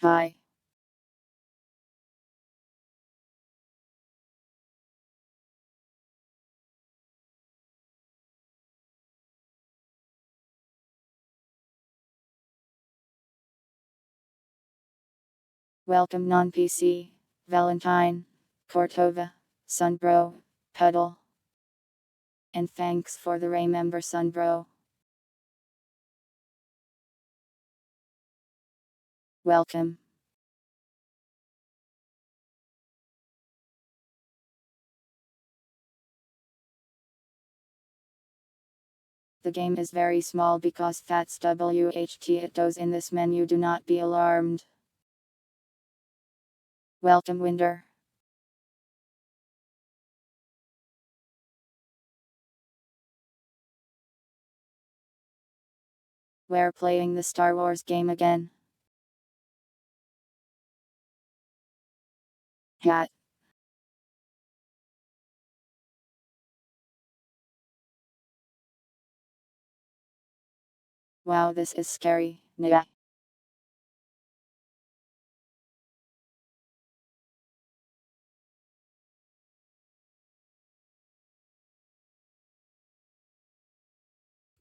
Hi. Welcome non-PC, Valentine, Cortova, Sunbro, Puddle. And thanks for the remember Sunbro. Welcome. The game is very small because that's WHT it does in this menu, do not be alarmed. Welcome Winder. We're playing the Star Wars game again. Hat. Wow, this is scary. Nah.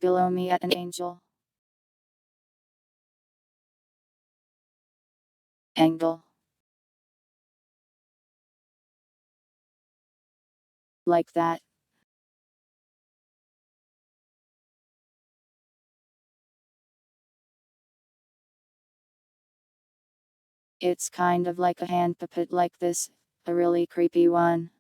Below me at an angel. Angle. Like that. It's kind of like a hand puppet like this, a really creepy one.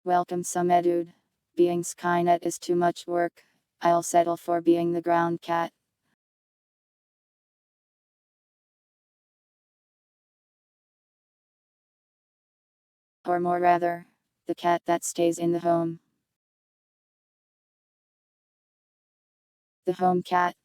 Welcome Sumedude. Being Skynet is too much work. I'll settle for being the ground cat. Or more rather, the cat that stays in the home. The home cat.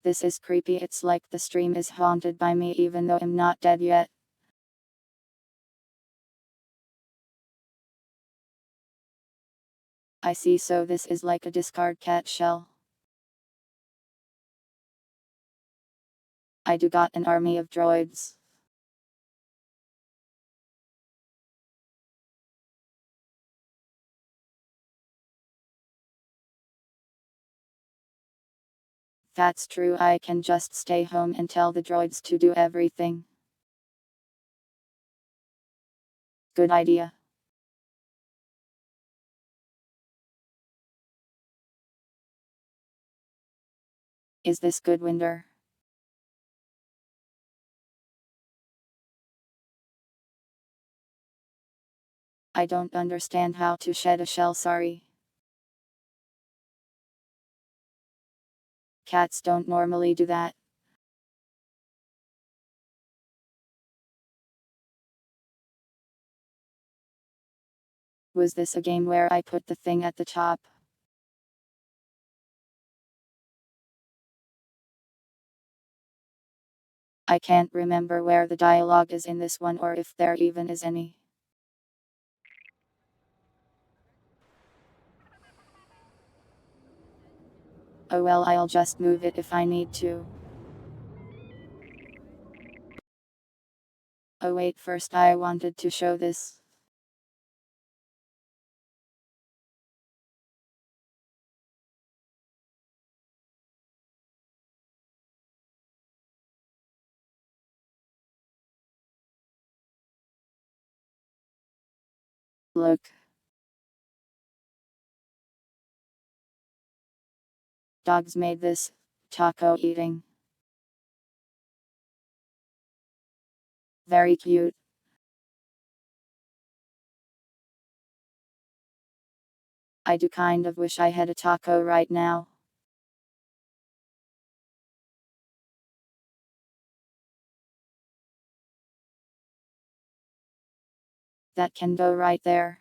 This is creepy, it's like the stream is haunted by me even though I'm not dead yet. I see, so this is like a discard cat shell. I do got an army of droids. That's true, I can just stay home and tell the droids to do everything. Good idea. Is this good, Winder? I don't understand how to shed a shell, sorry. Cats don't normally do that. Was this a game where I put the thing at the top? I can't remember where the dialogue is in this one or if there even is any. Oh well, I'll just move it if I need to. Oh wait, first I wanted to show this. Look. Dogs made this. Taco eating. Very cute. I do kind of wish I had a taco right now. That can go right there.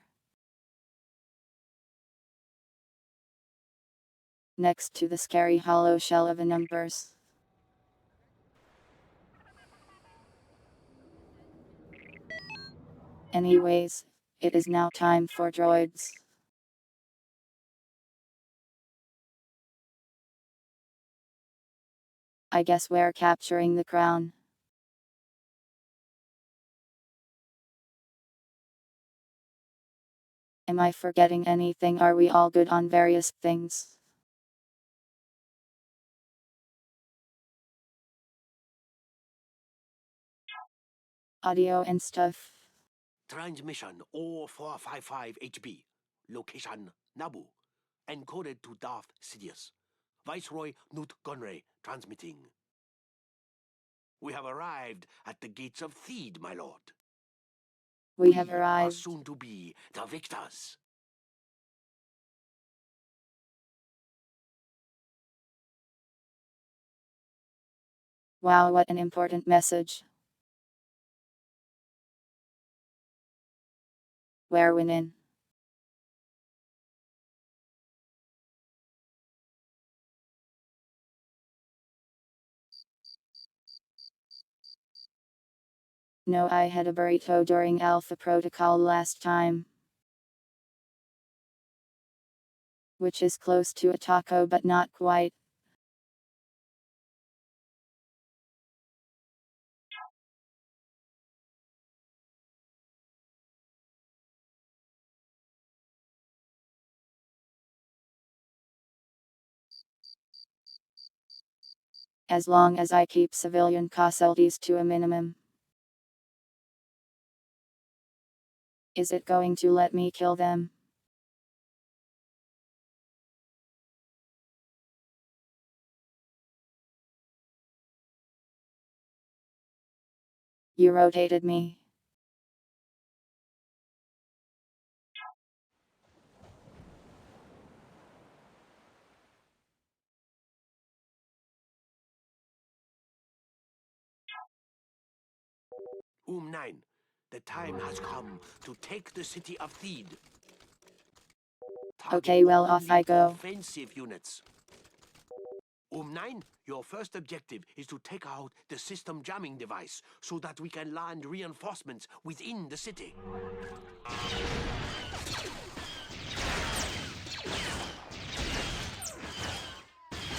next to the scary hollow shell of a numbers. Anyways, it is now time for droids. I guess we're capturing the crown. Am I forgetting anything? Are we all good on various things? Audio and stuff. Transmission 0455 HB. Location Naboo. Encoded to Darth Sidious. Viceroy Newt Gunray transmitting. We have arrived at the gates of Theed, my lord. We have Are arrived. soon to be the victors. Wow, what an important message. We're winning. No, I had a burrito during Alpha Protocol last time. Which is close to a taco but not quite. As long as I keep civilian casualties to a minimum. Is it going to let me kill them? You rotated me. Nine. The time has come to take the city of Theed. Okay, well, off I go. Offensive units. 9, your first objective is to take out the system jamming device so that we can land reinforcements within the city.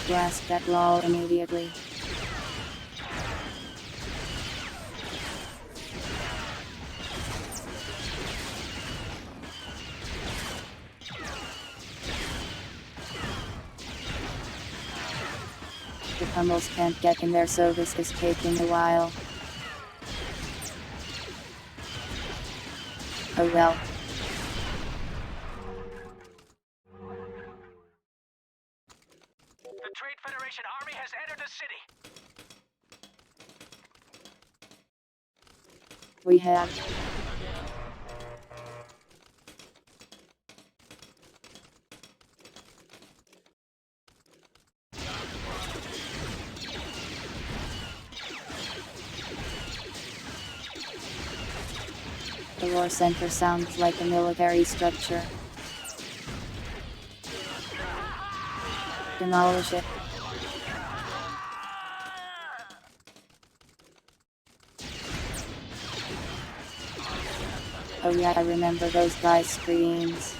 Blast that wall immediately. The pummels can't get in there, so this is taking a while. Oh well. The Trade Federation army has entered the city. We have. The war center sounds like a military structure. Demolish it. Oh yeah, I remember those guys' screams.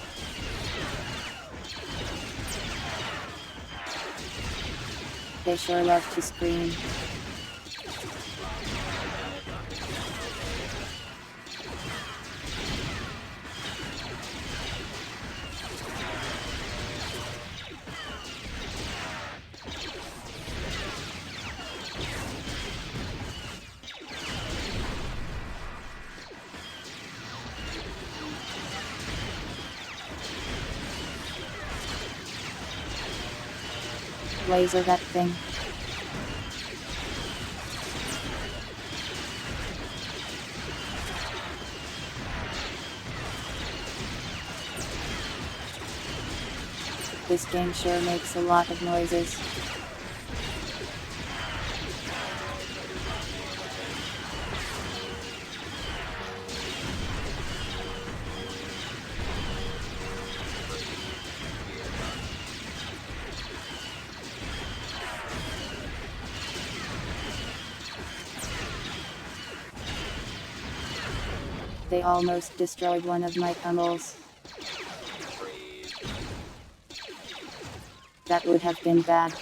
They sure love to scream. Laser that thing. This game sure makes a lot of noises. They almost destroyed one of my tunnels. That would have been bad.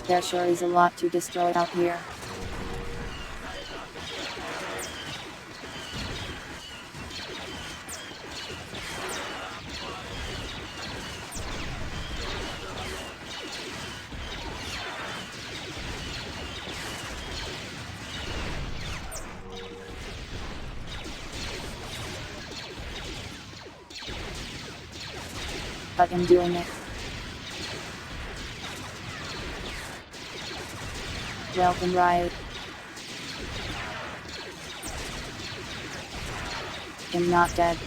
There sure is a lot to destroy out here. But I'm doing it. Welcome, Riot. I'm not dead.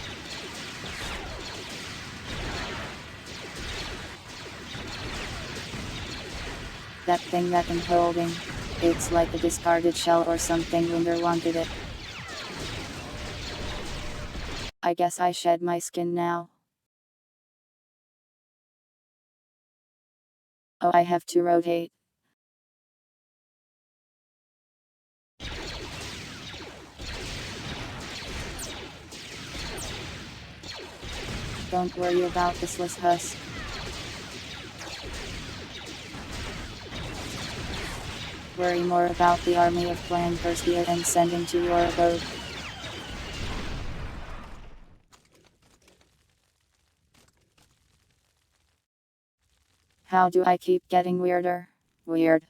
That thing that I'm holding, it's like a discarded shell or something. Winder wanted it. I guess I shed my skin now. Oh, I have to rotate. Don't worry about this husk. Worry more about the army of Clan Perskia and sending to your abode. How do I keep getting weirder? Weird.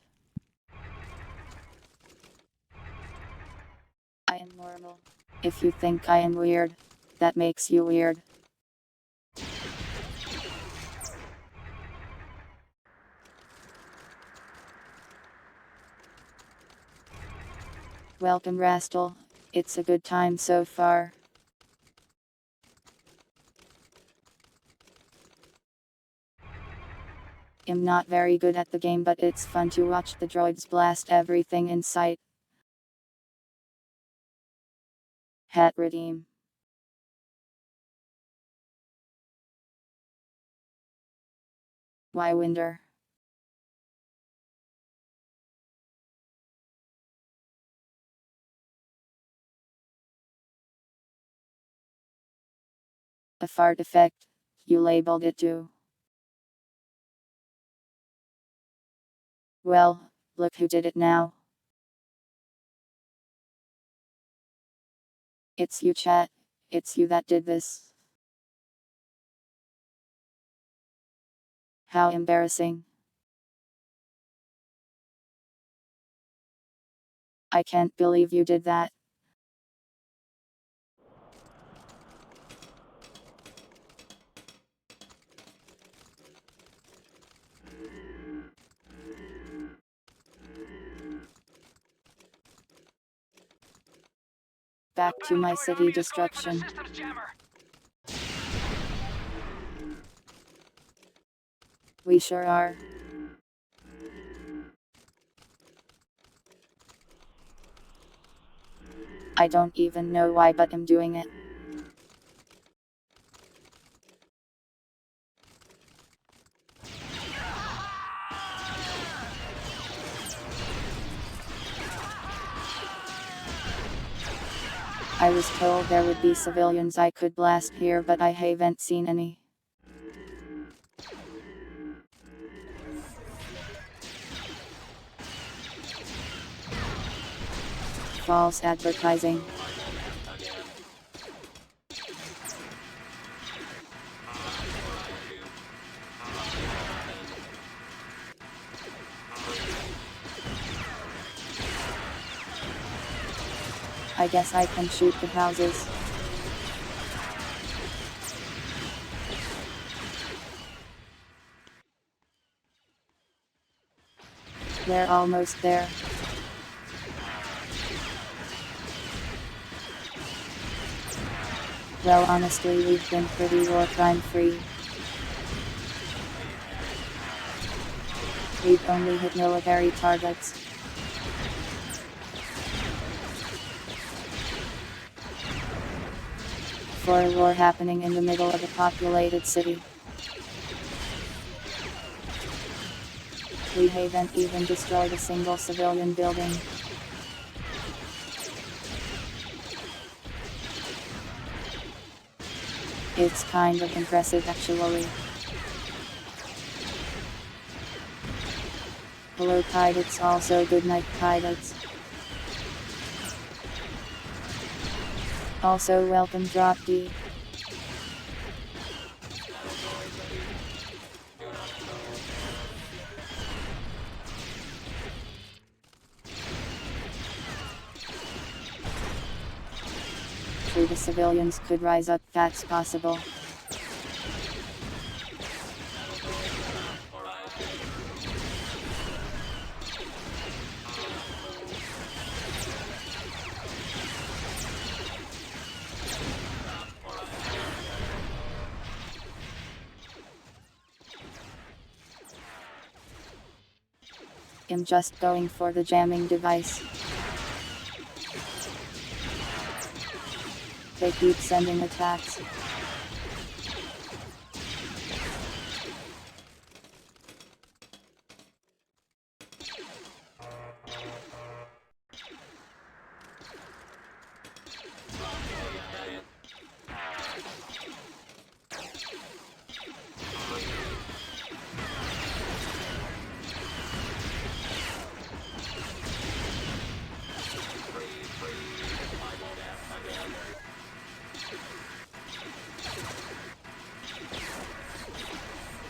I am normal. If you think I am weird, that makes you weird. Welcome, Rastal. It's a good time so far. I'm not very good at the game, but it's fun to watch the droids blast everything in sight. Hat redeem. Why Winder? A fart effect. You labeled it too. Well, look who did it now. It's you, chat. It's you that did this. How embarrassing. I can't believe you did that. Back to my city destruction. We sure are. I don't even know why, but I'm doing it. I was told there would be civilians I could blast here, but I haven't seen any. False advertising. I guess I can shoot the houses. They're almost there. Well, honestly, we've been pretty war crime free. We've only hit military targets. For a war happening in the middle of a populated city. We haven't even destroyed a single civilian building. It's kind of impressive actually. Hello pilots, also good night pilots. Also welcome Drop D. True, the civilians could rise up, that's possible. I'm just going for the jamming device. They keep sending attacks.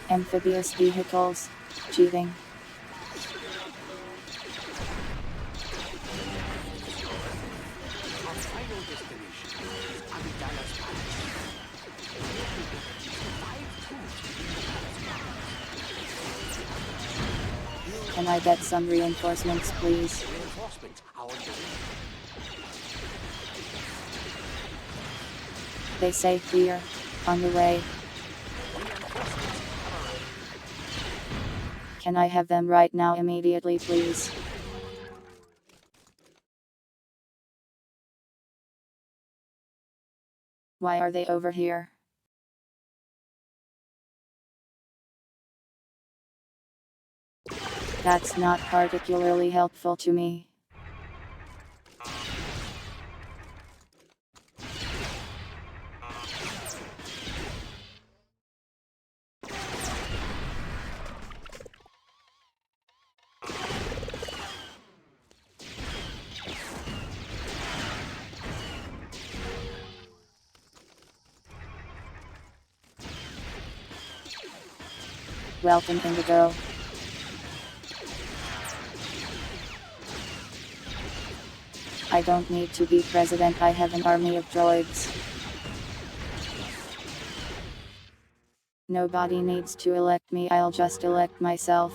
Amphibious vehicles. Cheating. Our final destination is Amygdala's palace. We have to get at least 5 troops within the palace grounds. Can I get some reinforcements, please? Reinforcements are on the way. They say clear. On the way. Reinforcements have arrived. Can I have them right now immediately, please? Why are they over here? That's not particularly helpful to me. Welcome, Indigo. I don't need to be president, I have an army of droids. Nobody needs to elect me, I'll just elect myself.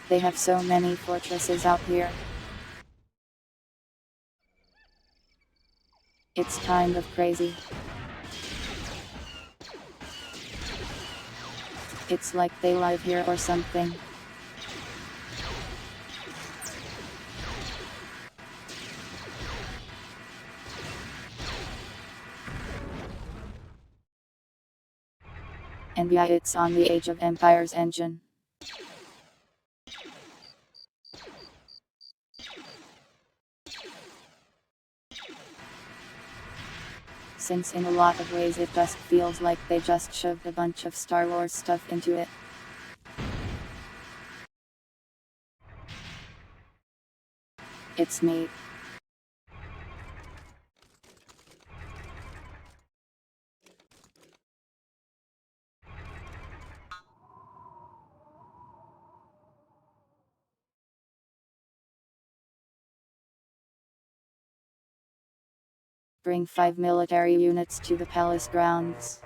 They have so many fortresses out here. It's kind of crazy. It's like they live here or something. And yeah, it's on the Age of Empires engine. Since in a lot of ways it just feels like they just shoved a bunch of Star Wars stuff into it. It's neat. Bring 5 military units to the palace grounds.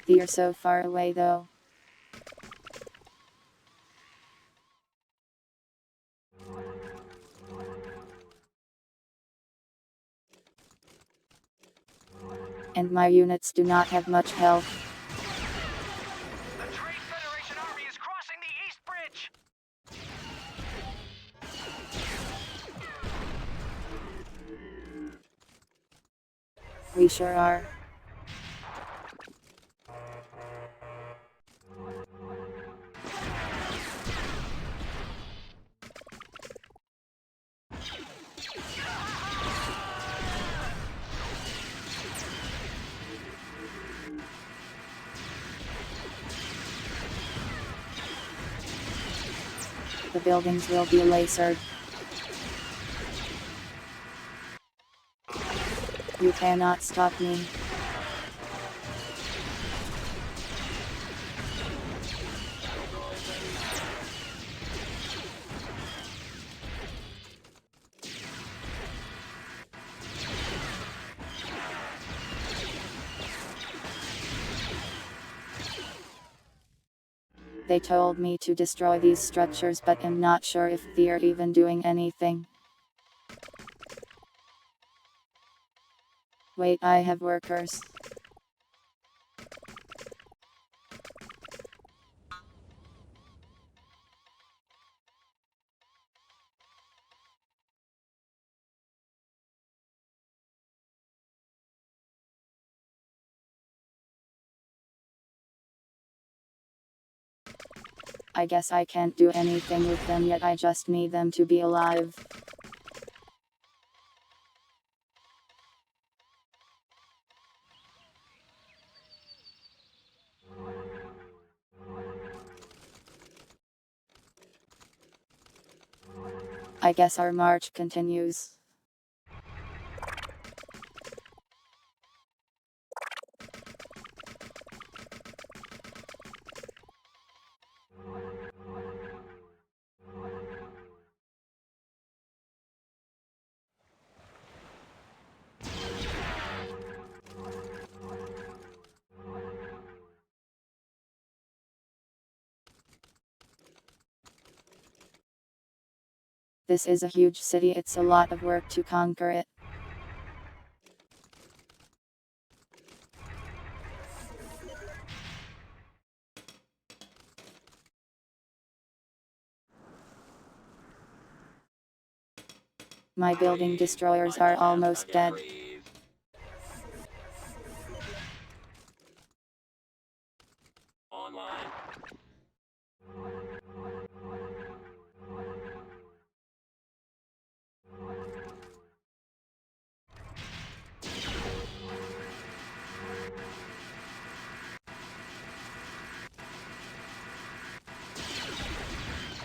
They're so far away though. And my units do not have much health. The Trade Federation army is crossing the East Bridge! We sure are. The buildings will be lasered. You cannot stop me. They told me to destroy these structures, but I'm not sure if they're even doing anything. Wait, I have workers. I guess I can't do anything with them yet, I just need them to be alive. I guess our march continues. This is a huge city, it's a lot of work to conquer it. My building destroyers are almost dead. Online.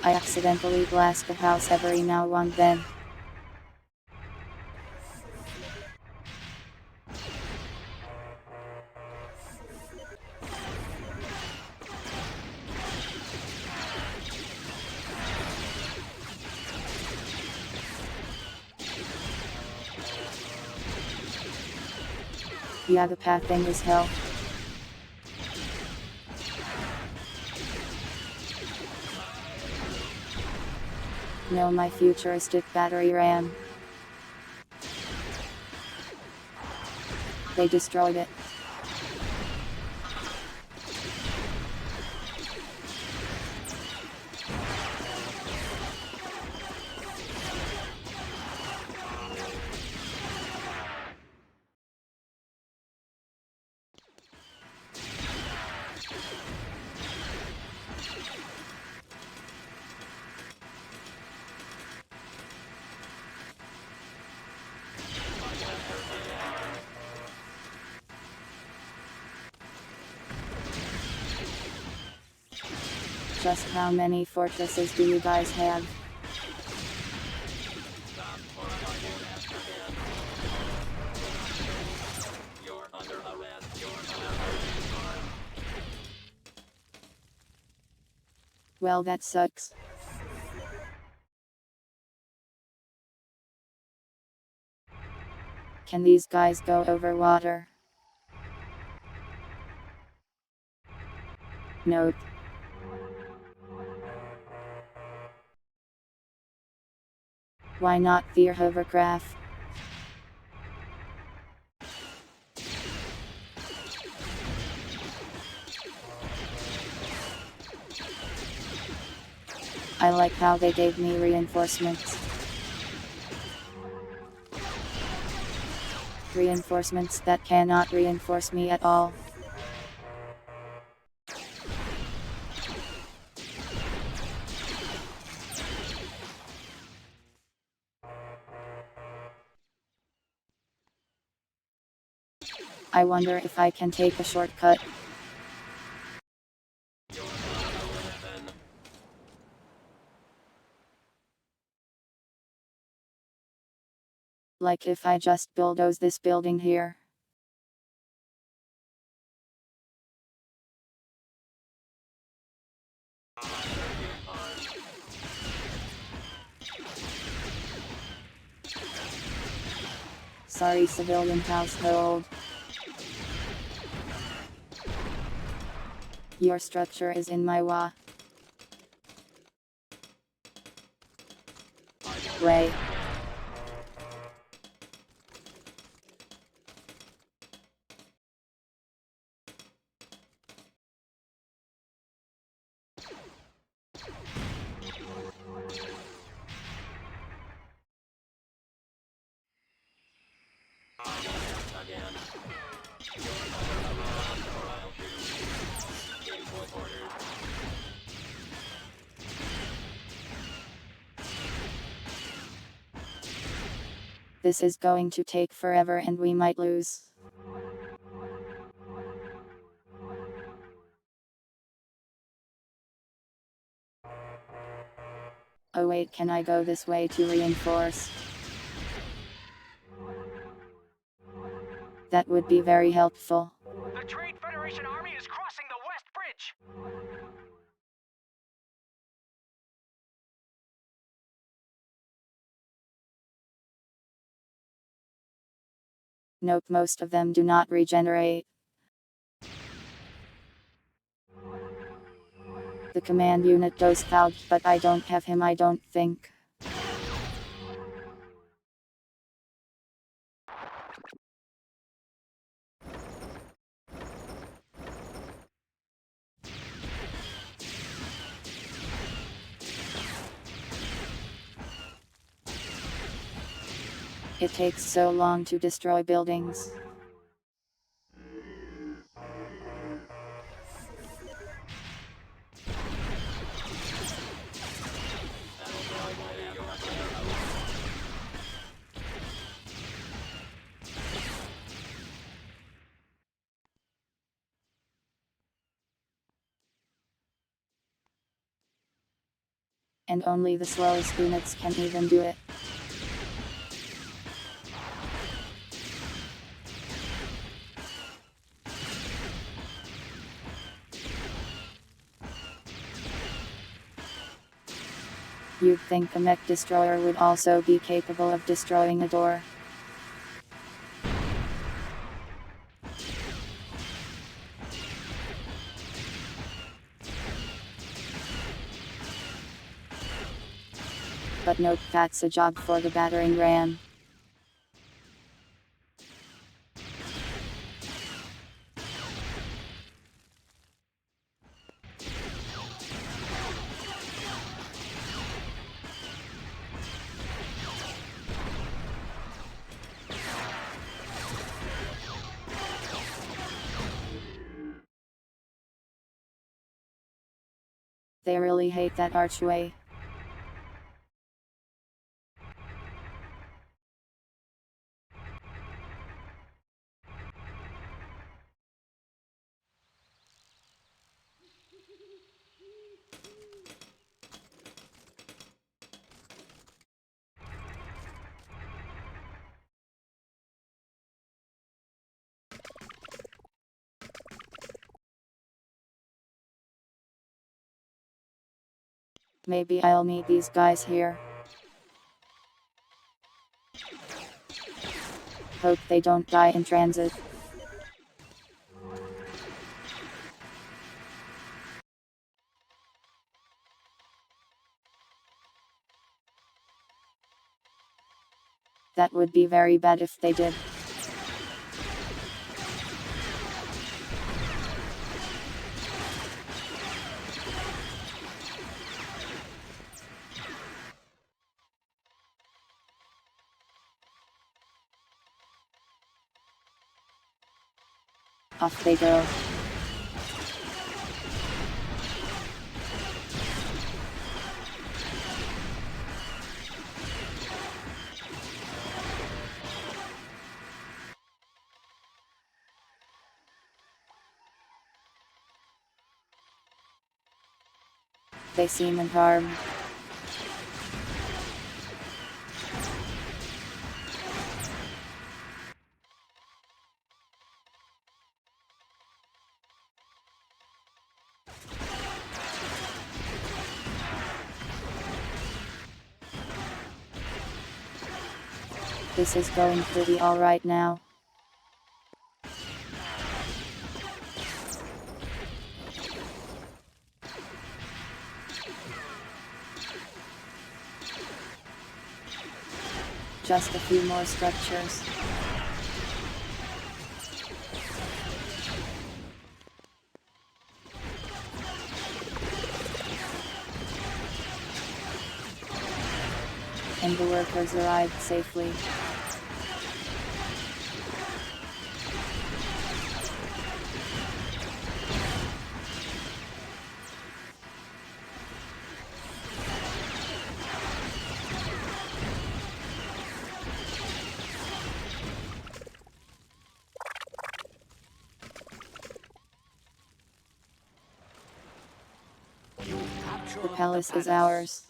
I accidentally blast the house every now and then. Yeah, the pathing is hell. No, my futuristic battery ram. They destroyed it. Just how many fortresses do you guys have? You're under arrest. You're under arrest. Well, that sucks. Can these guys go over water? Nope. Why not the hovercraft? I like how they gave me reinforcements. Reinforcements that cannot reinforce me at all. I wonder if I can take a shortcut. Like if I just bulldoze this building here. Sorry, civilian household. Your structure is in my way. Again. You're under arrest or I'll shoot. Gameplay orders. This is going to take forever and we might lose. Oh wait, can I go this way to reinforce? That would be very helpful. The Trade Federation Army is crossing the West Bridge! Nope, most of them do not regenerate. The command unit goes out, but I don't have him, I don't think. It takes so long to destroy buildings. And only the slowest units can even do it. You'd think a mech destroyer would also be capable of destroying a door. But nope, that's a job for the battering ram. They really hate that archway. Maybe I'll meet these guys here. Hope they don't die in transit. That would be very bad if they did. Off they go. They seem unharmed. This is going pretty alright now. Just a few more structures. And the workers arrived safely. The palace is ours.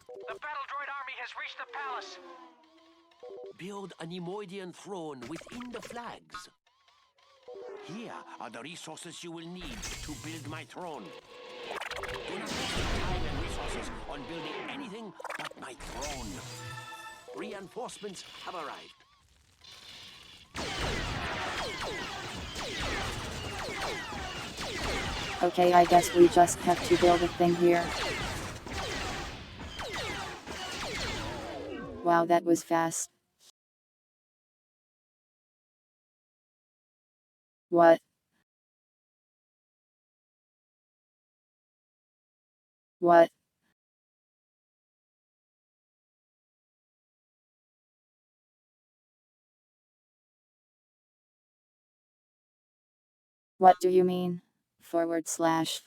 The battle droid army has reached the palace. Build a Nemoidian throne within the flags. Here are the resources you will need to build my throne. Do not waste your time and resources on building anything but my throne. Reinforcements have arrived. Okay, I guess we just have to build a thing here. Wow, that was fast. What? What? What do you mean? /.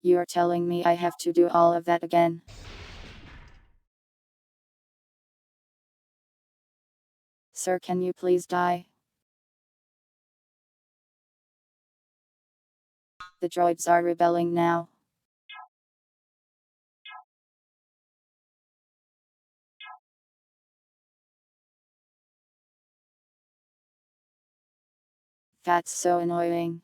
You're telling me I have to do all of that again? Sir, can you please die? The droids are rebelling now. That's so annoying.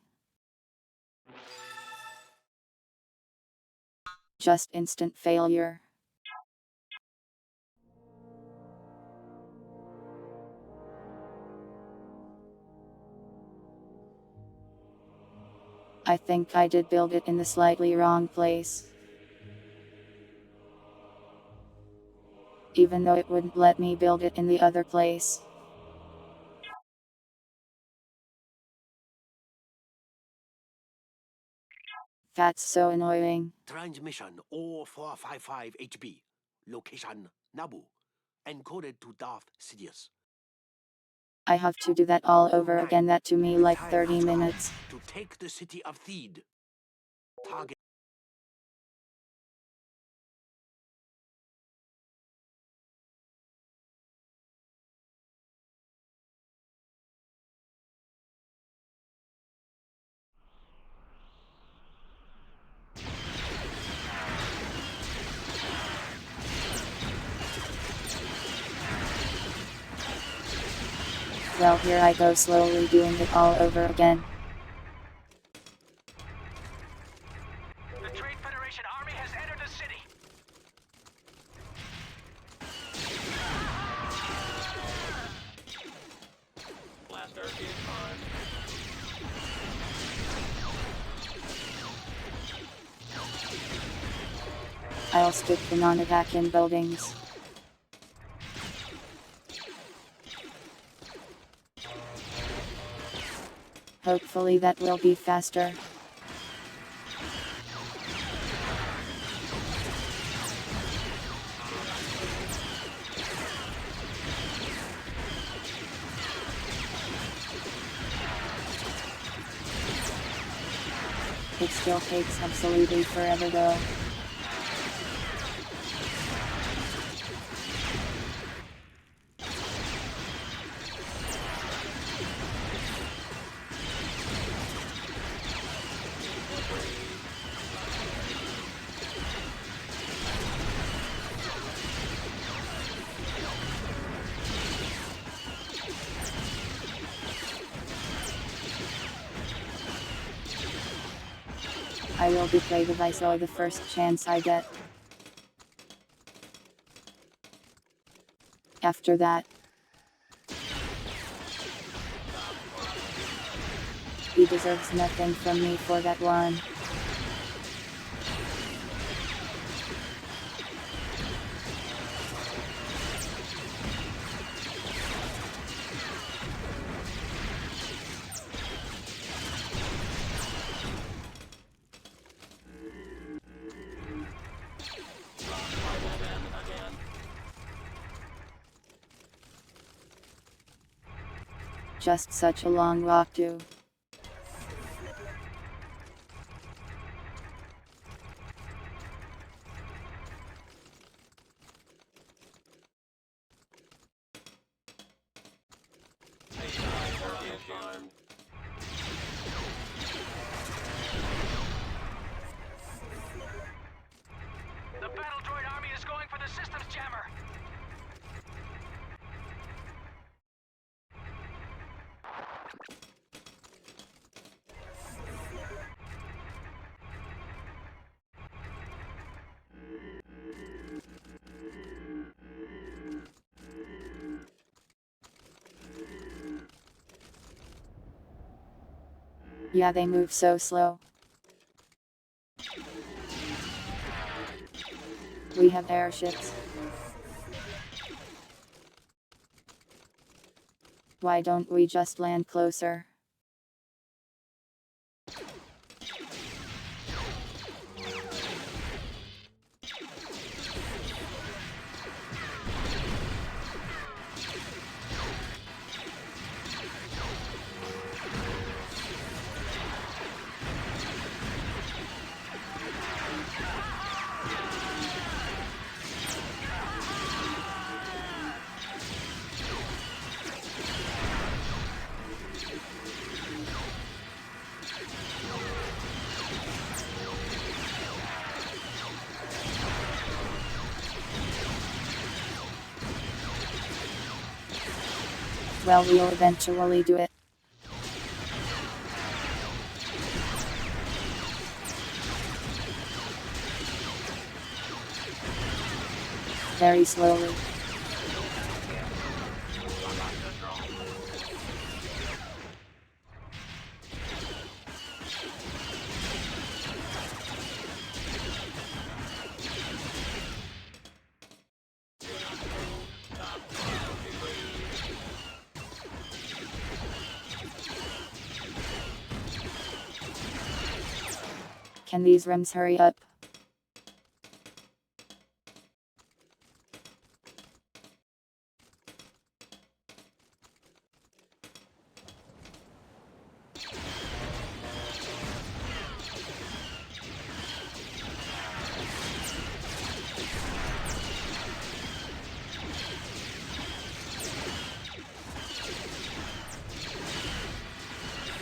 Just instant failure. I think I did build it in the slightly wrong place. Even though it wouldn't let me build it in the other place. That's so annoying. Transmission 0455 HB. Location Naboo. Encoded to Darth Sidious. I have to do that all over again. That to me like Time 30 has come minutes. to take the city of Theed. Target. Well, here I go slowly doing it all over again. The Trade Federation army has entered the city. Blaster is armed. I'll stick the non-attack in buildings. Hopefully that will be faster. It still takes absolutely forever though. I will betray the Viceroy the first chance I get. After that, he deserves nothing from me for that one. Just such a long walk too. The battle droid army is going for the systems jammer. Yeah, they move so slow. We have airships. Why don't we just land closer? Well, we'll eventually do it. Very slowly. Can these rims hurry up?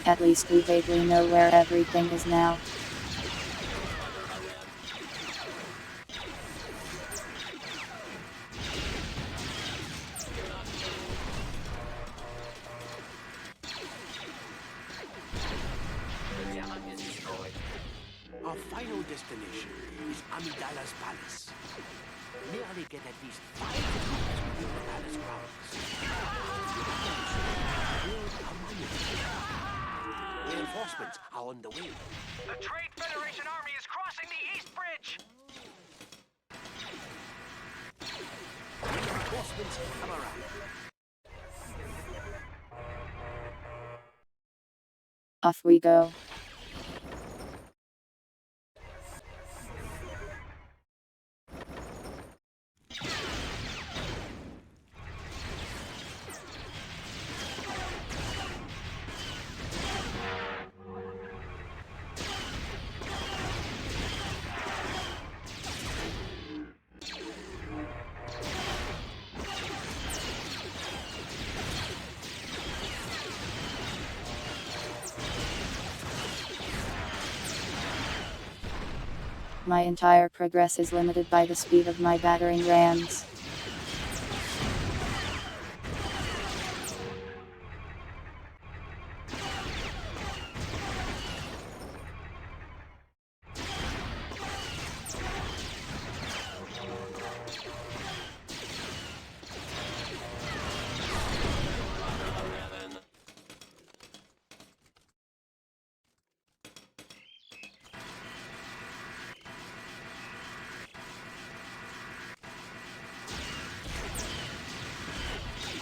At least we vaguely know where everything is now. Our final destination is Amidala's palace. Merely get at least 5 troops within the palace grounds. Build a monument. Reinforcements are on the way. The Trade Federation army is crossing the East Bridge. Reinforcements have arrived. Off we go. My entire progress is limited by the speed of my battering rams.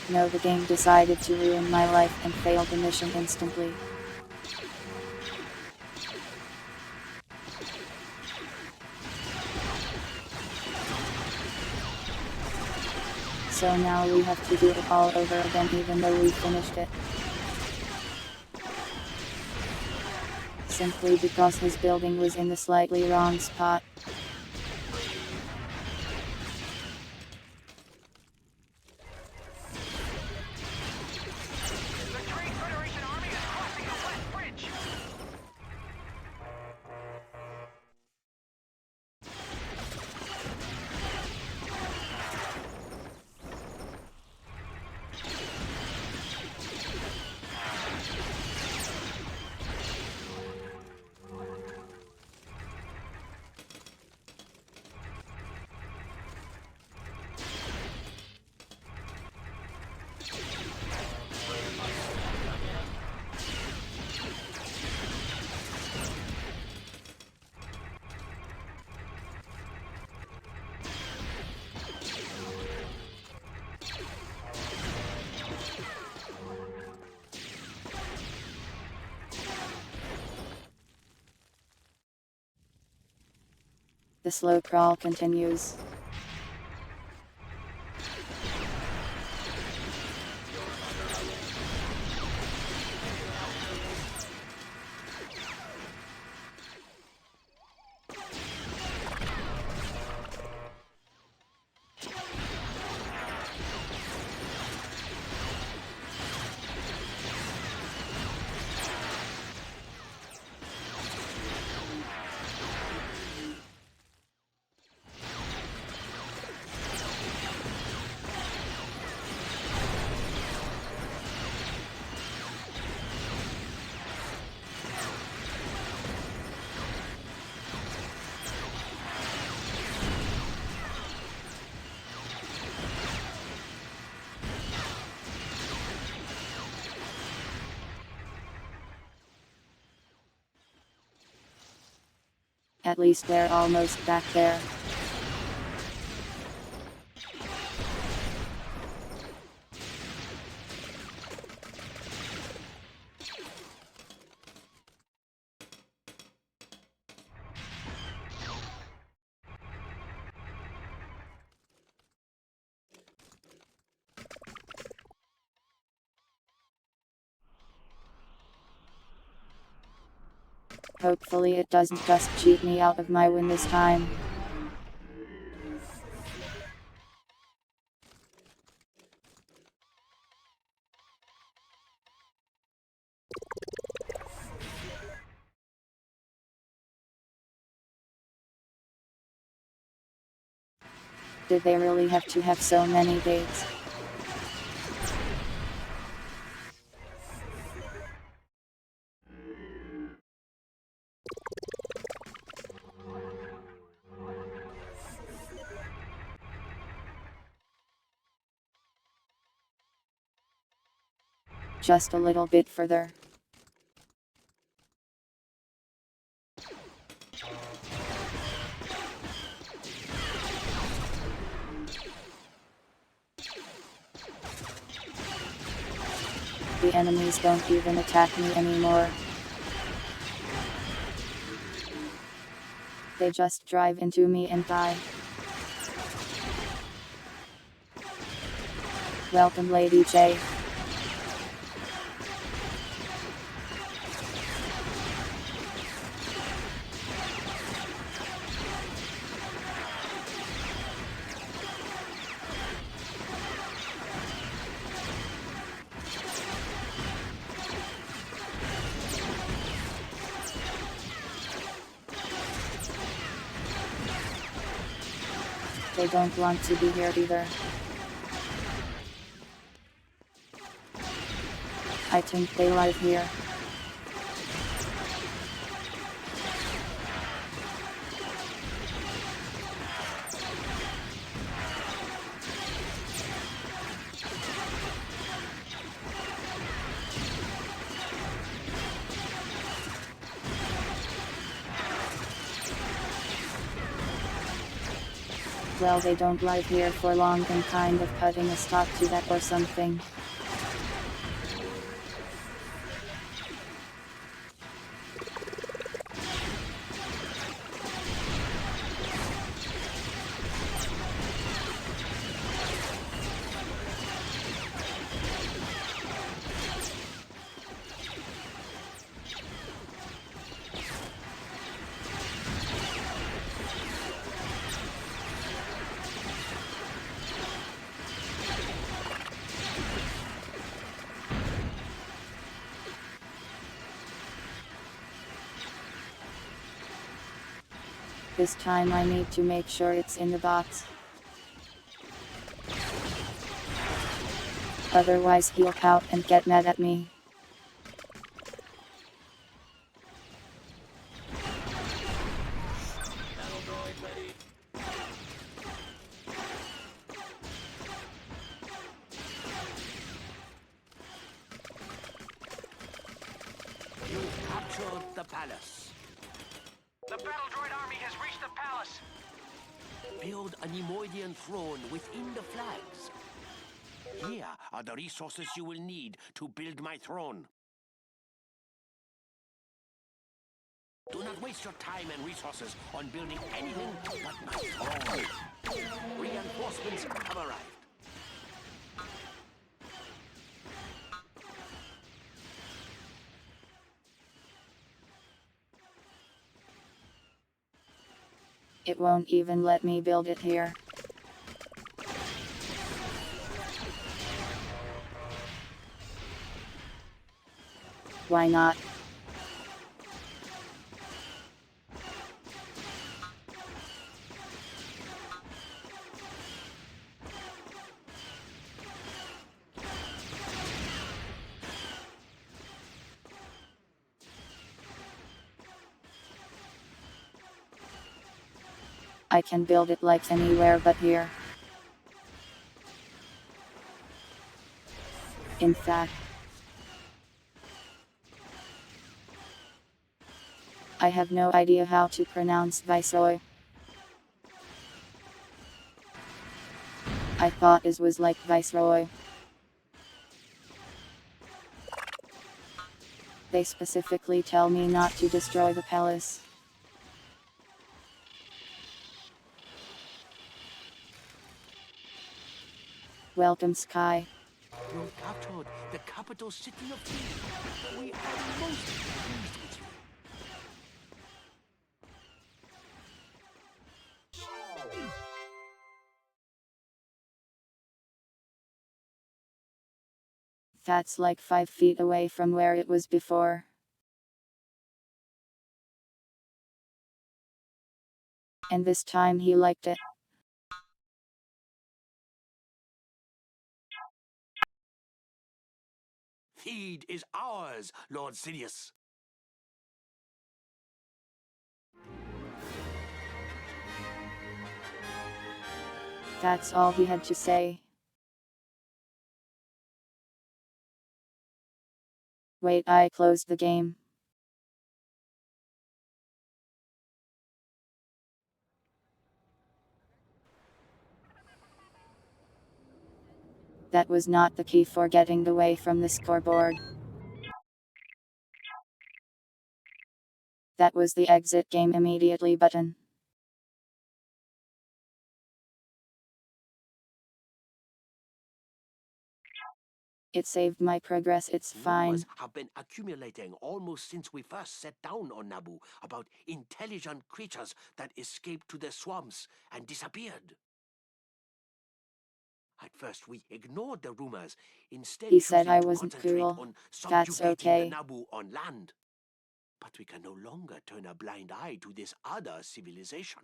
No, the game decided to ruin my life and failed the mission instantly. So now we have to do it all over again even though we finished it. Simply because his building was in the slightly wrong spot. The Trade Federation Army is crossing the West Bridge. The slow crawl continues. At least they're almost back there. Hopefully it doesn't just cheat me out of my win this time. Did they really have to have so many dates? Just a little bit further. the enemies don't even attack me anymore. They just drive into me and die. Welcome, Lady J. They don't want to be here either. I think they live here. Well, they don't live here for long and kind of putting a stop to that or something. This time I need to make sure it's in the box. Otherwise he'll pout and get mad at me. Battle droid ready. You've captured the palace. The battle droid army has reached the palace. Build a Nemoidian throne within the flags. Here are the resources you will need to build my throne. Do not waste your time and resources on building anything but my throne. Reinforcements have arrived. It won't even let me build it here. Why not? I can build it like anywhere but here. In fact, I have no idea how to pronounce Viceroy. I thought it was like Viceroy. They specifically tell me not to destroy the palace. Welcome, Sky. You've captured the capital city of Thieves. We are most pleased with you. That's like 5 feet away from where it was before. And this time he liked it. Feed is ours, Lord Sidious. That's all he had to say. Wait, I closed the game. That was not the key for getting away from the scoreboard. That was the exit game immediately button. It saved my progress, it's fine. Rumors have been accumulating almost since we first set down on Naboo about intelligent creatures that escaped to the swamps and disappeared. At first, we ignored the rumors, instead He said choosing I to wasn't concentrate cool. on That's subjugating okay. the Naboo on land. But we can no longer turn a blind eye to this other civilization.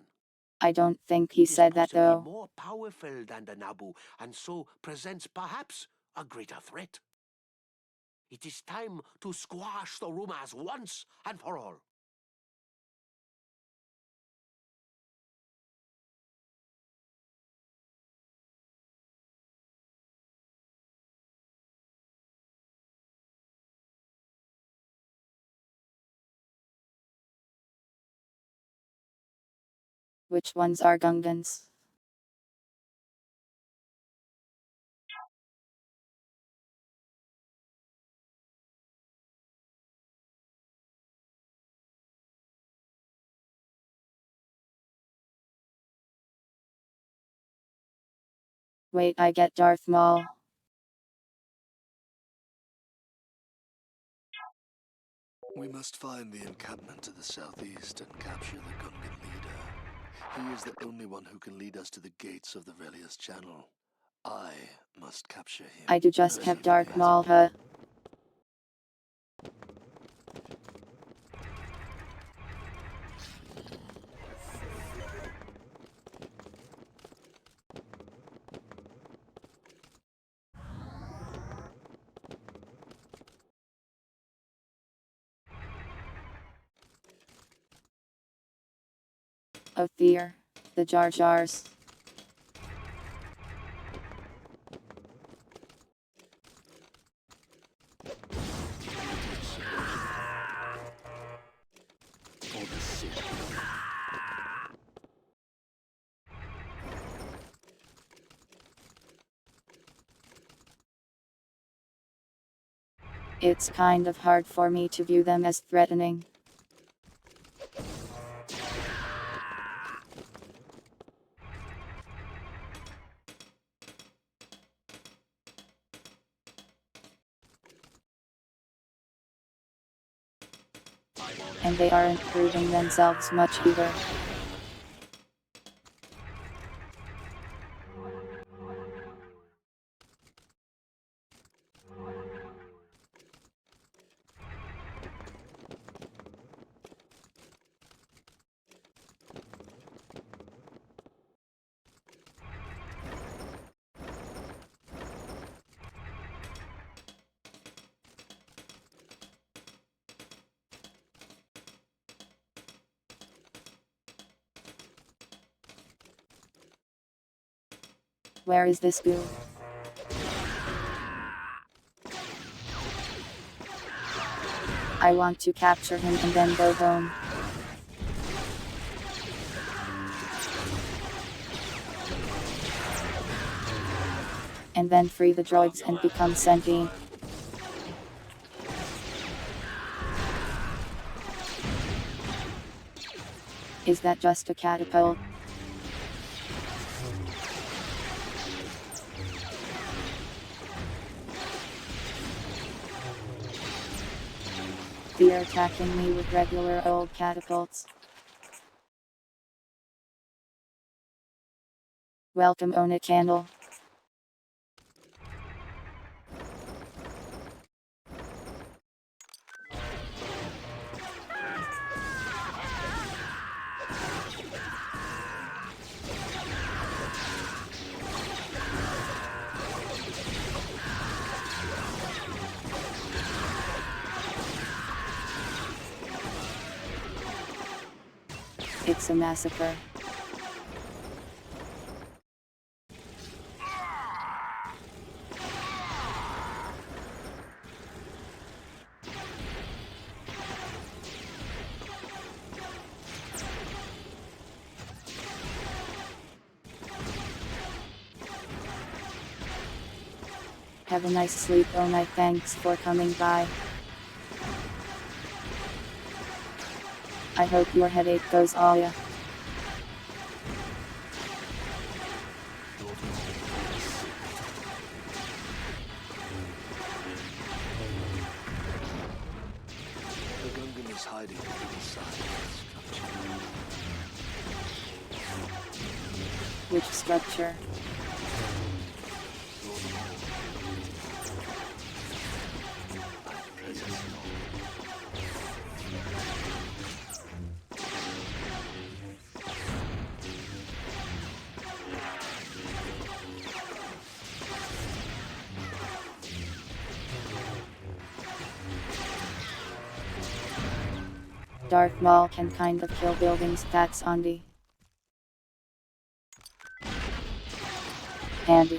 I don't think he It is said that possibly though. more powerful than the Naboo, and so presents perhaps a greater threat. It is time to squash the rumors once and for all. Which ones are Gungans? Wait, I get Darth Maul. We must find the encampment to the southeast and capture the Gungan leader. He is the only one who can lead us to the gates of the Velius Channel. I must capture him. I do just have personally. Darth Maul, huh? Oh dear. The Jar Jars. For the Sith. It's kind of hard for me to view them as threatening. And they aren't proving themselves much either. Where is this goo? I want to capture him and then go home. And then free the droids and become sentient. Is that just a catapult? They're attacking me with regular old catapults. Welcome, Own a Candle. It's a massacre. Have a nice sleep, oh night. Thanks for coming by. I hope your headache goes away. The Gungan is hiding inside the structure. Which structure? Darth Maul can kind of kill buildings, that's Andy. Andy.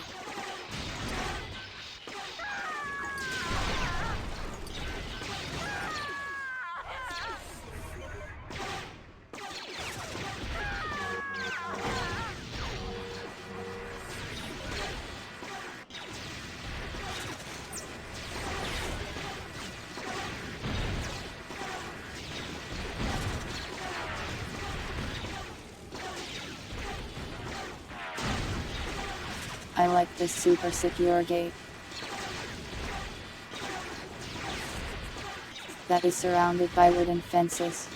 I like this super secure gate that is surrounded by wooden fences.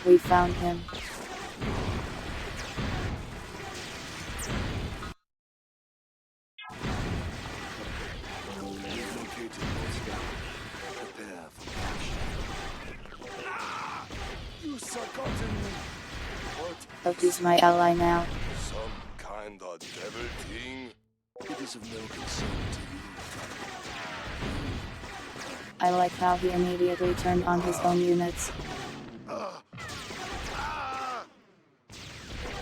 We found him. We've located Moscow. Prepare for capture. You forgotten me. What? Oh, he's my ally now. Some kind of devil thing? It is of no concern to you. I like how he immediately turned on his own units.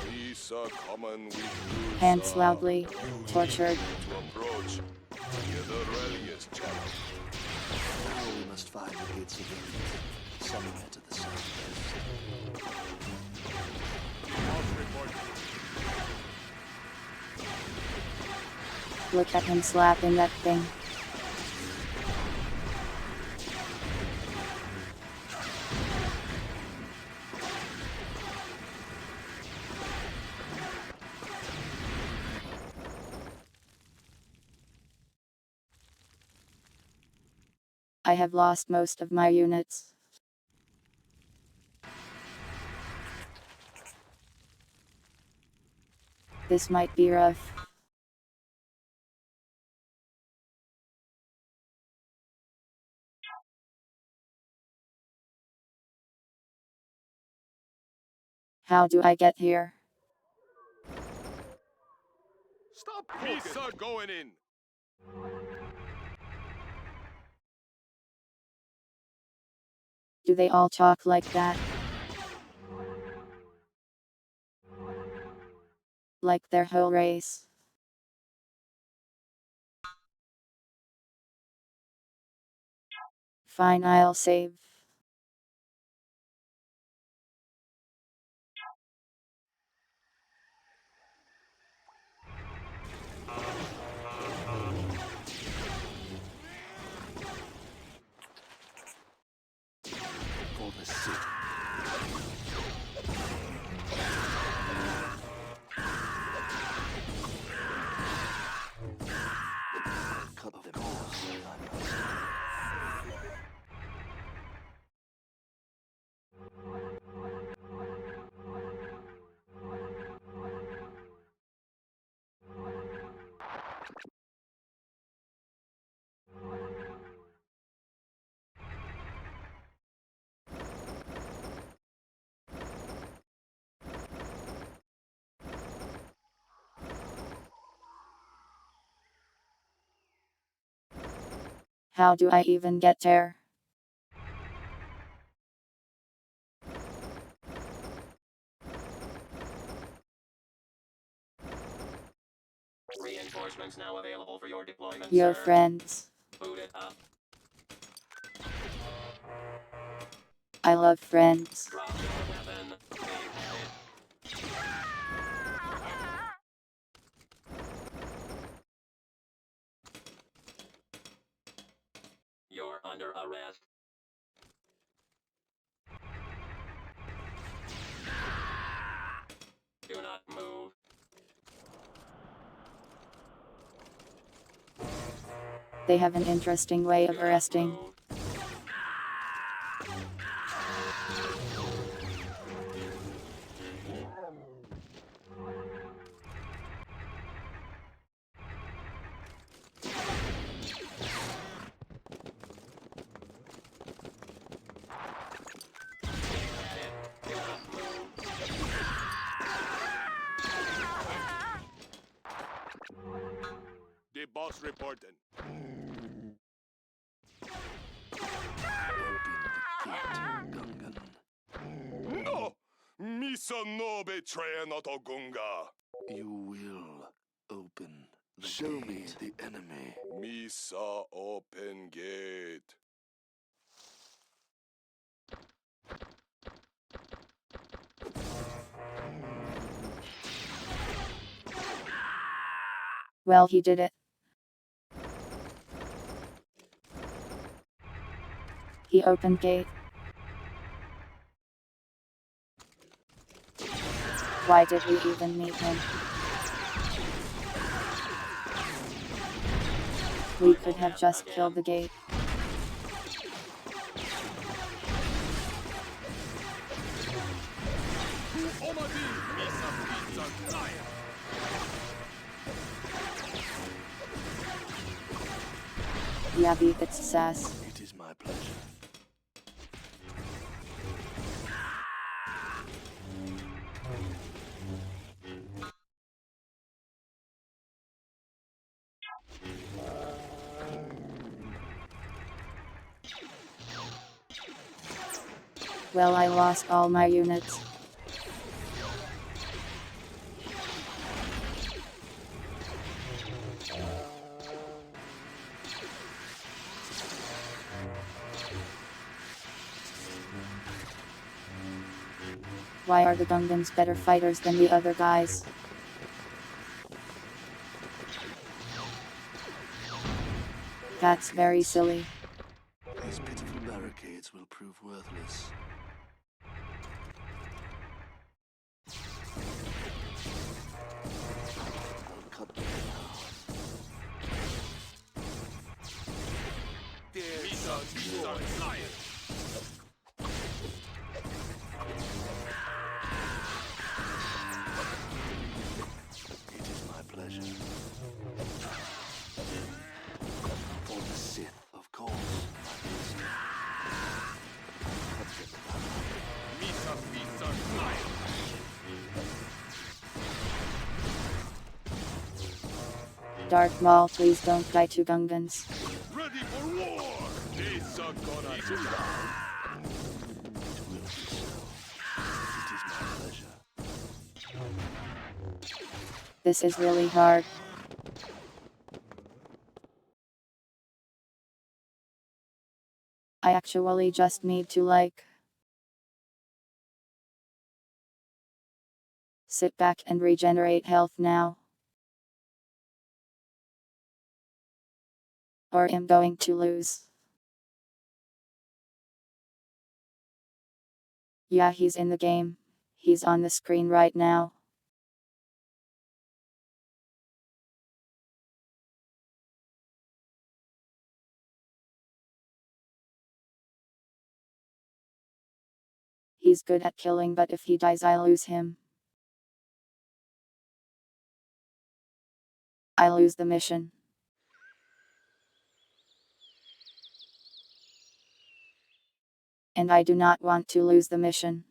These are common with you, Pants sir. loudly, tortured. To approach near the Relius channel. Now we must find the gates of the somewhere to the southwest. Look at him slapping that thing. I have lost most of my units. This might be rough. How do I get here? Stop Pizza going in. Do they all talk like that? Like their whole race? Fine, I'll save. For the city. Cut them off. How do I even get there? Reinforcements now available for your deployment, Your sir. friends. Boot it up. I love friends. Drop your weapon. Be ready. You're under arrest. Do not move. They have an interesting way Do of not arresting. move. Do not move. The boss reporting. Open the gate, Gungan. No! Misa no betray not Gunga. You will open the Show me the enemy. Misa open gate. Well, he did it. He opened gate. Why did we even meet him? We could have just killed the gate. Yeah, beat its sass. It is my pleasure. Well, I lost all my units. Why are the Gungans better fighters than the other guys? That's very silly. These pitiful barricades will prove worthless. I'll cut them in half. It is my pleasure. For the Sith, of course. Darth Maul, please don't die to Gungans. Ready for war! Misa gonna It will be so. It is my pleasure. This is really hard. I actually just need to sit back and regenerate health now. Or am going to lose. Yeah, he's in the game. He's on the screen right now. He's good at killing, but if he dies, I lose him. I lose the mission. And I do not want to lose the mission.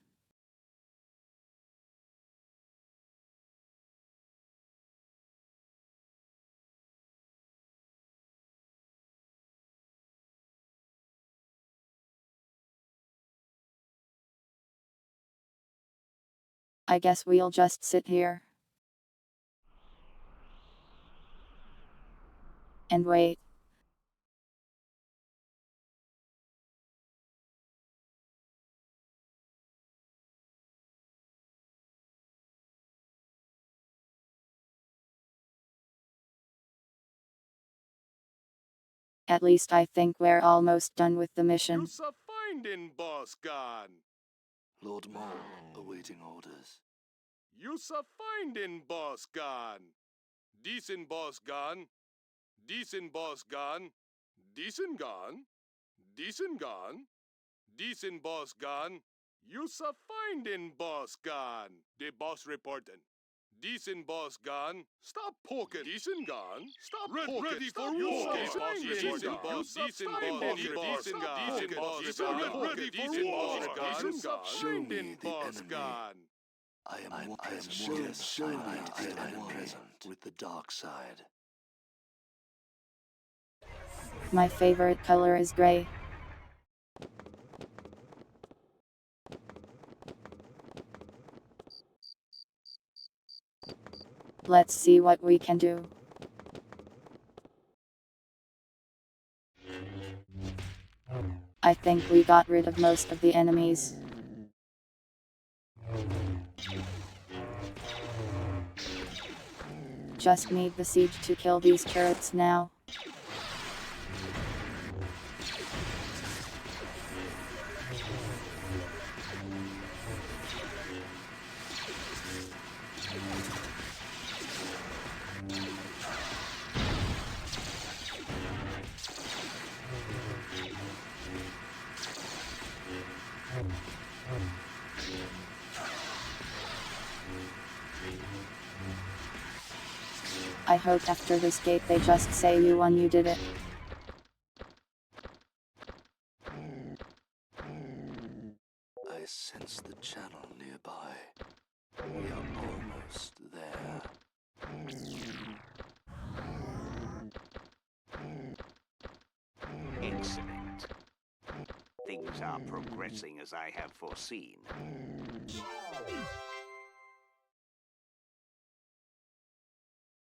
I guess we'll just sit here. And wait. At least I think we're almost done with the mission. You's a finding, boss gun. Lord Maul, awaiting orders. You's a finding, boss gun. Decent boss gun. Decent boss gun. Decent gun. Decent gun. Decent boss gun. You's a finding, boss gun. The boss reporting. Decent boss gun. Stop poking. Decent gun. Stop poking. Ready for war. Decent boss. Decent boss. Decent gun. Decent boss gun. Ready for war. Decent gun. Finding boss gun. I am present with the dark side. My favorite color is gray. Let's see what we can do. I think we got rid of most of the enemies. Just need the siege to kill these turrets now. I hope after this gate they just say you won, you did it. I sense the channel nearby. We are almost there. Excellent. Things are progressing as I have foreseen.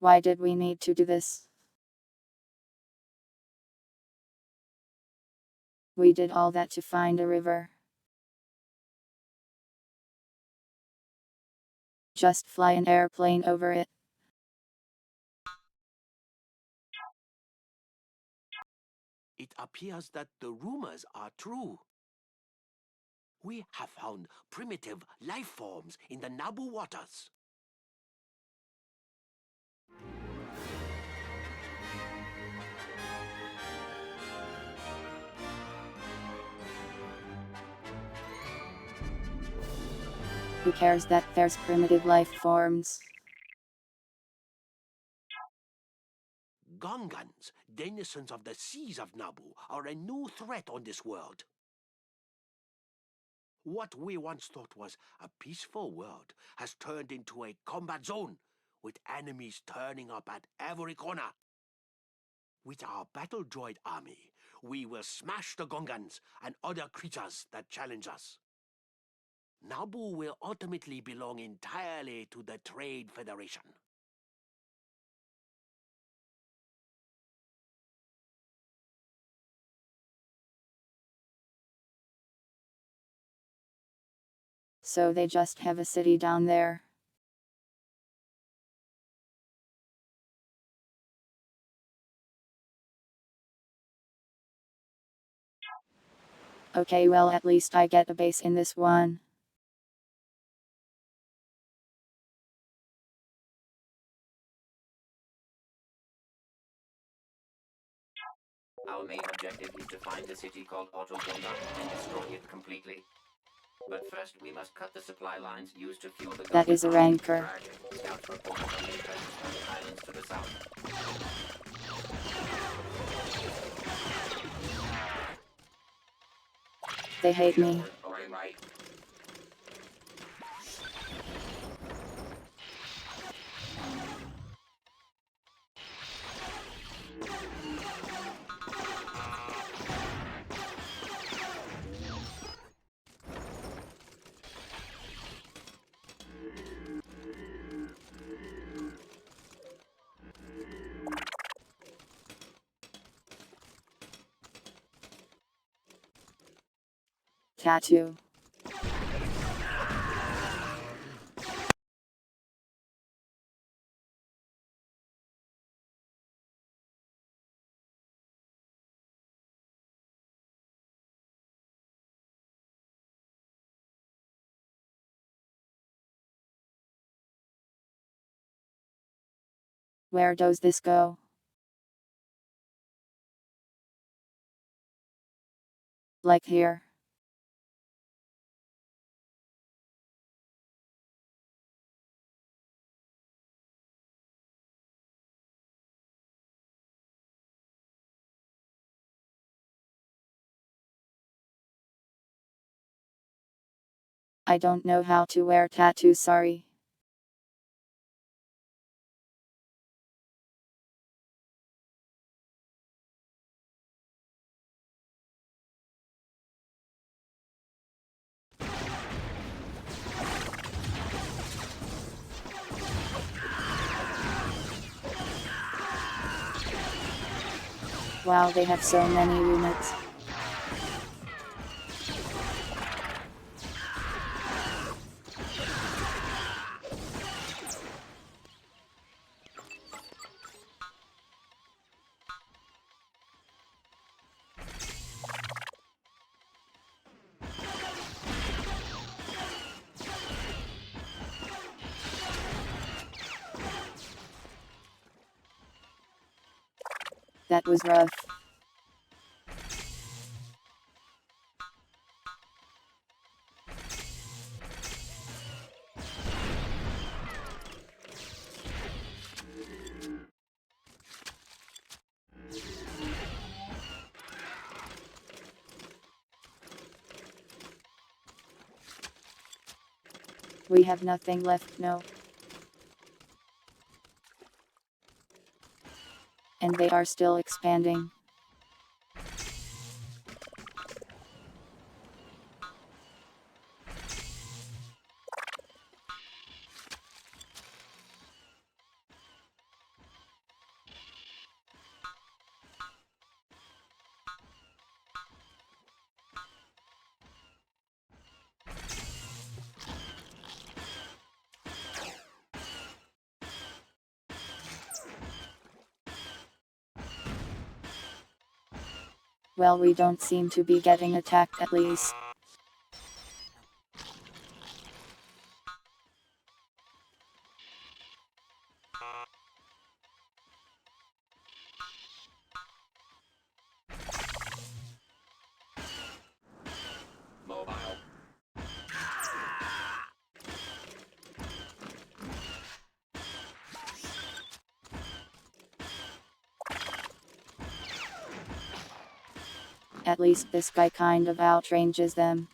Why did we need to do this? We did all that to find a river. Just fly an airplane over it. It appears that the rumors are true. We have found primitive life forms in the Naboo waters. Who cares that there's primitive life forms? Gungans, denizens of the seas of Naboo, are a new threat on this world. What we once thought was a peaceful world has turned into a combat zone, with enemies turning up at every corner. With our battle droid army, we will smash the Gungans and other creatures that challenge us. Naboo will ultimately belong entirely to the Trade Federation. So they just have a city down there. Okay, well, at least I get a base in this one. Our main objective is to find a city called Autogona and destroy it completely. But first, we must cut the supply lines used to fuel the That is a rancor. Scouts report on the presence on the islands to the south. They hate me. Going right. tattoo. Where does this go? Like here. I don't know how to wear tattoos, sorry. Wow, they have so many units. That was rough. We have nothing left, no. And they are still expanding. Well, we don't seem to be getting attacked at least. Mobile. At least this guy kind of outranges them.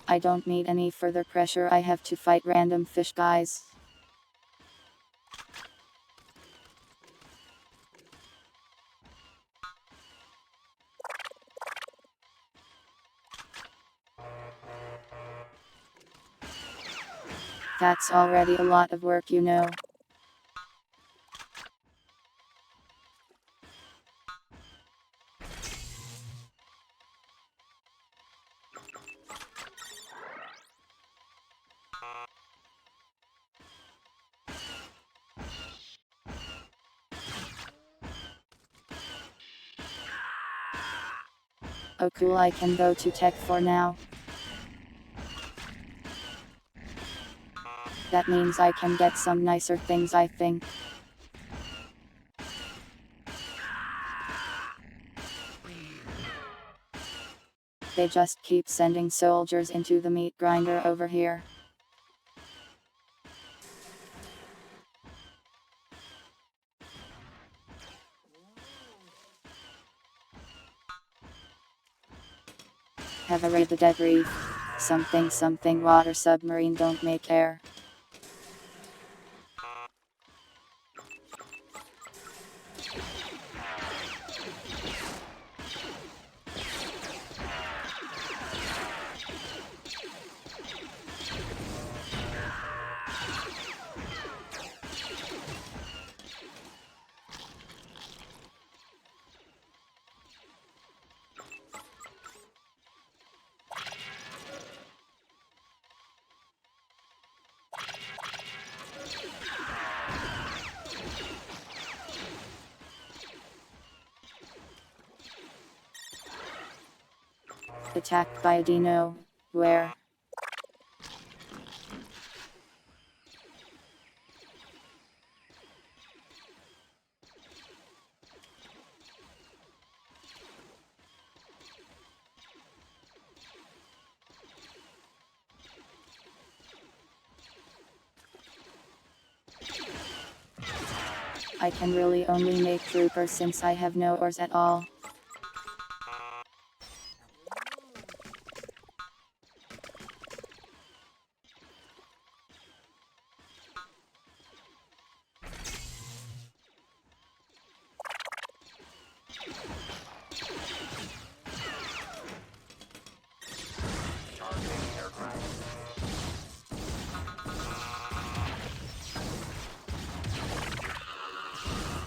I don't need any further pressure, I have to fight random fish guys. That's already a lot of work, you know. Oh cool, I can go to tech for now. That means I can get some nicer things, I think. They just keep sending soldiers into the meat grinder over here. Have a raid the dead reef. Something something water submarine don't make air. Attacked by a dino. Where? I can really only make troopers since I have no ores at all.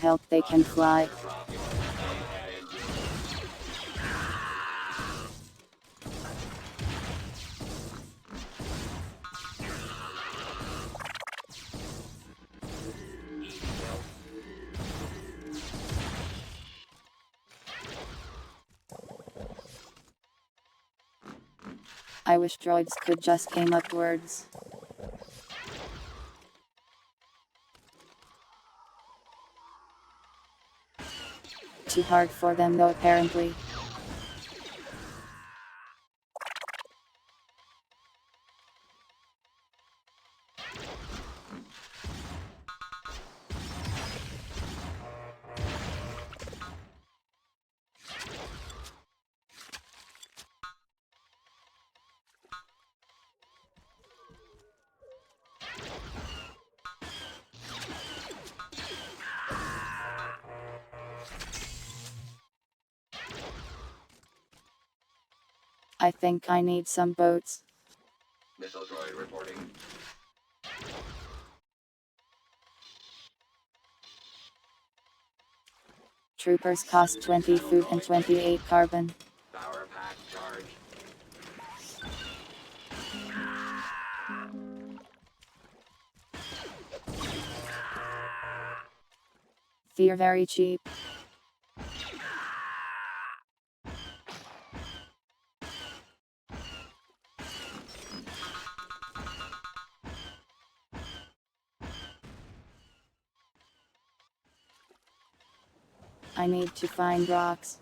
Help, they can fly. I wish droids could just aim upwards. Too hard for them though apparently. I think I need some boats. Missile droid reporting. Troopers cost 20 food and 28 carbon. Power pack charged. They're very cheap. I need to find rocks.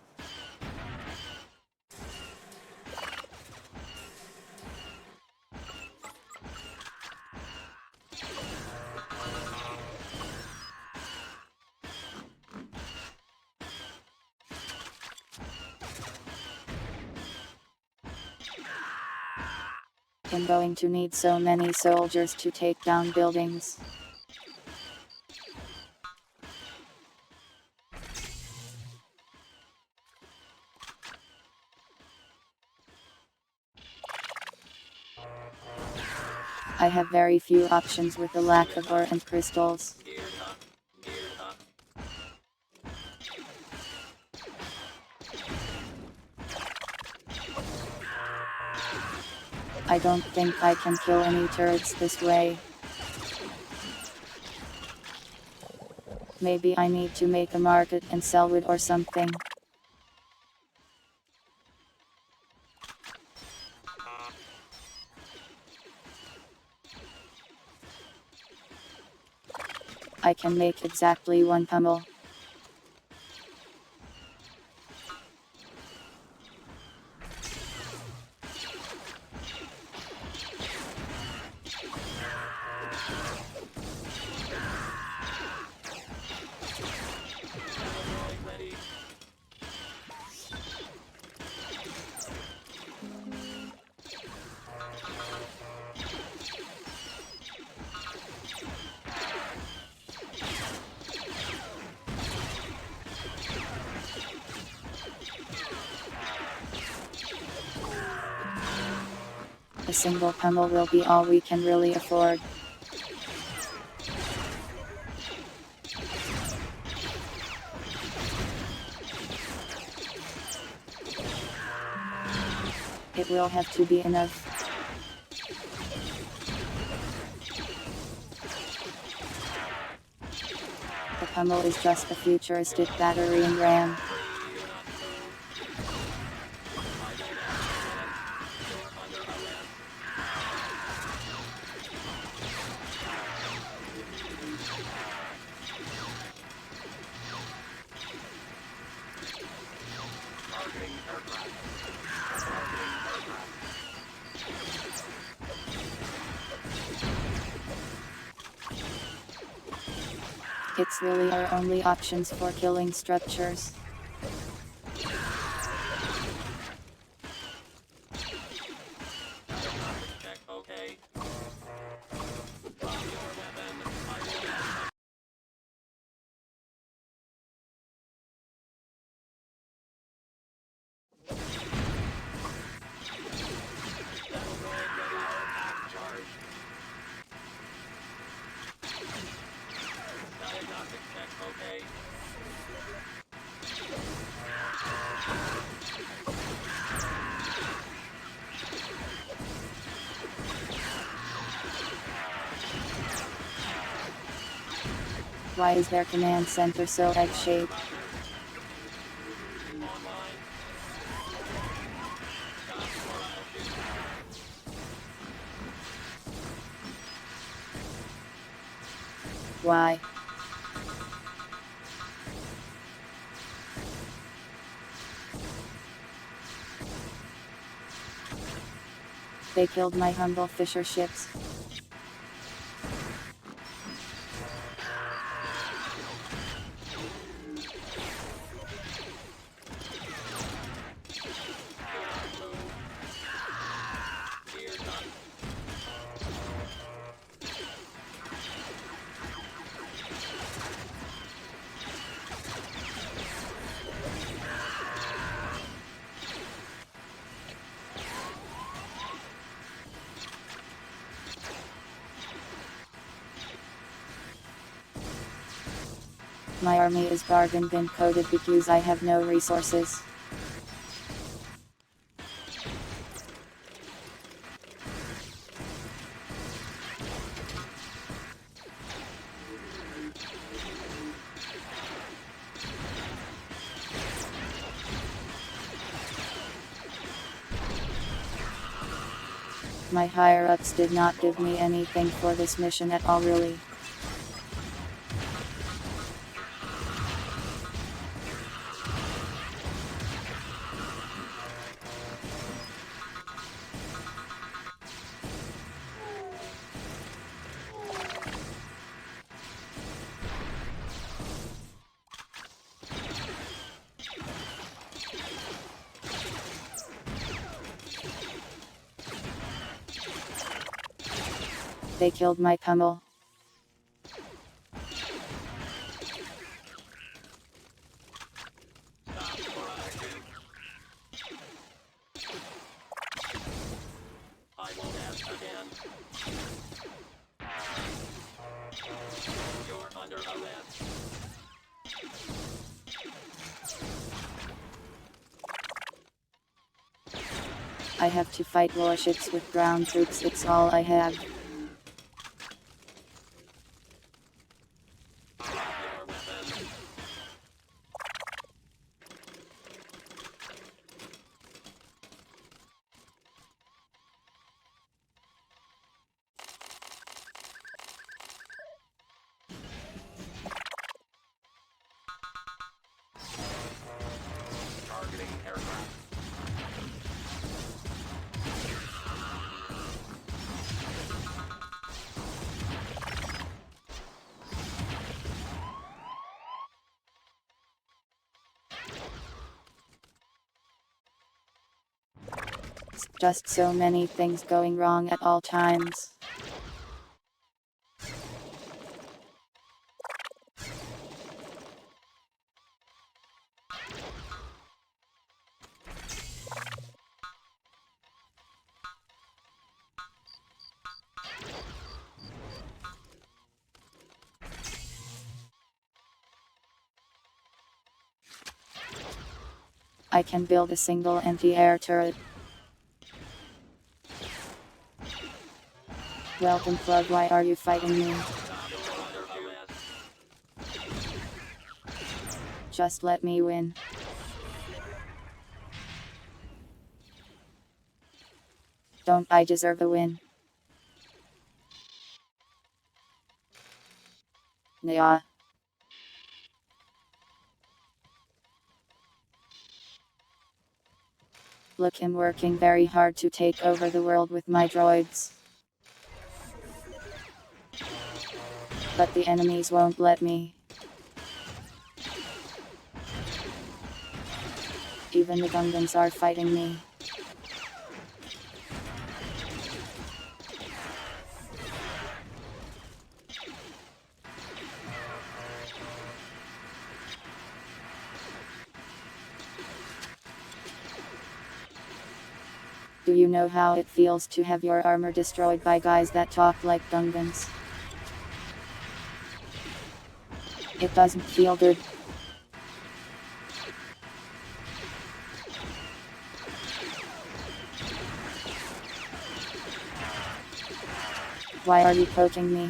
I'm going to need so many soldiers to take down buildings. I have very few options with the lack of ore and crystals. Geared up. Geared up. I don't think I can kill any turrets this way. Maybe I need to make a market and sell wood or something. I can make exactly one pummel. Ready. A single pummel will be all we can really afford. It will have to be enough. The pummel is just a futuristic battery and RAM. It's really our only options for killing structures. Check, okay. Drop your weapon. I will have battle droid ready for attack charge. Diagnostic check, okay. Why is their command center so egg-shaped? Online. Stop or I'll shoot. Why? They killed my humble fisher ships. Gear done. My army is bargain bin coded because I have no resources. My higher-ups did not give me anything for this mission at all really. They killed my pummel. Stop or I'll shoot. I won't ask again. You're under arrest. I have to fight warships with ground troops, it's all I have. Drop your weapon. Targeting aircraft. It's just so many things going wrong at all times. I can build a single anti-air turret. Welcome Plug, why are you fighting me? Just let me win. Don't I deserve a win? Nah. Look, him working very hard to take over the world with my droids. But the enemies won't let me. Even the Gungans are fighting me. Do you know how it feels to have your armor destroyed by guys that talk like Gungans? It doesn't feel good. Why are you poking me?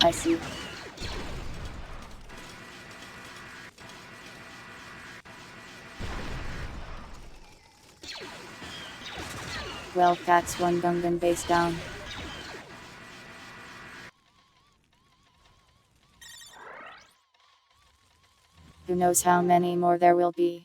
I see. Well, that's one Gungan base down. Who knows how many more there will be.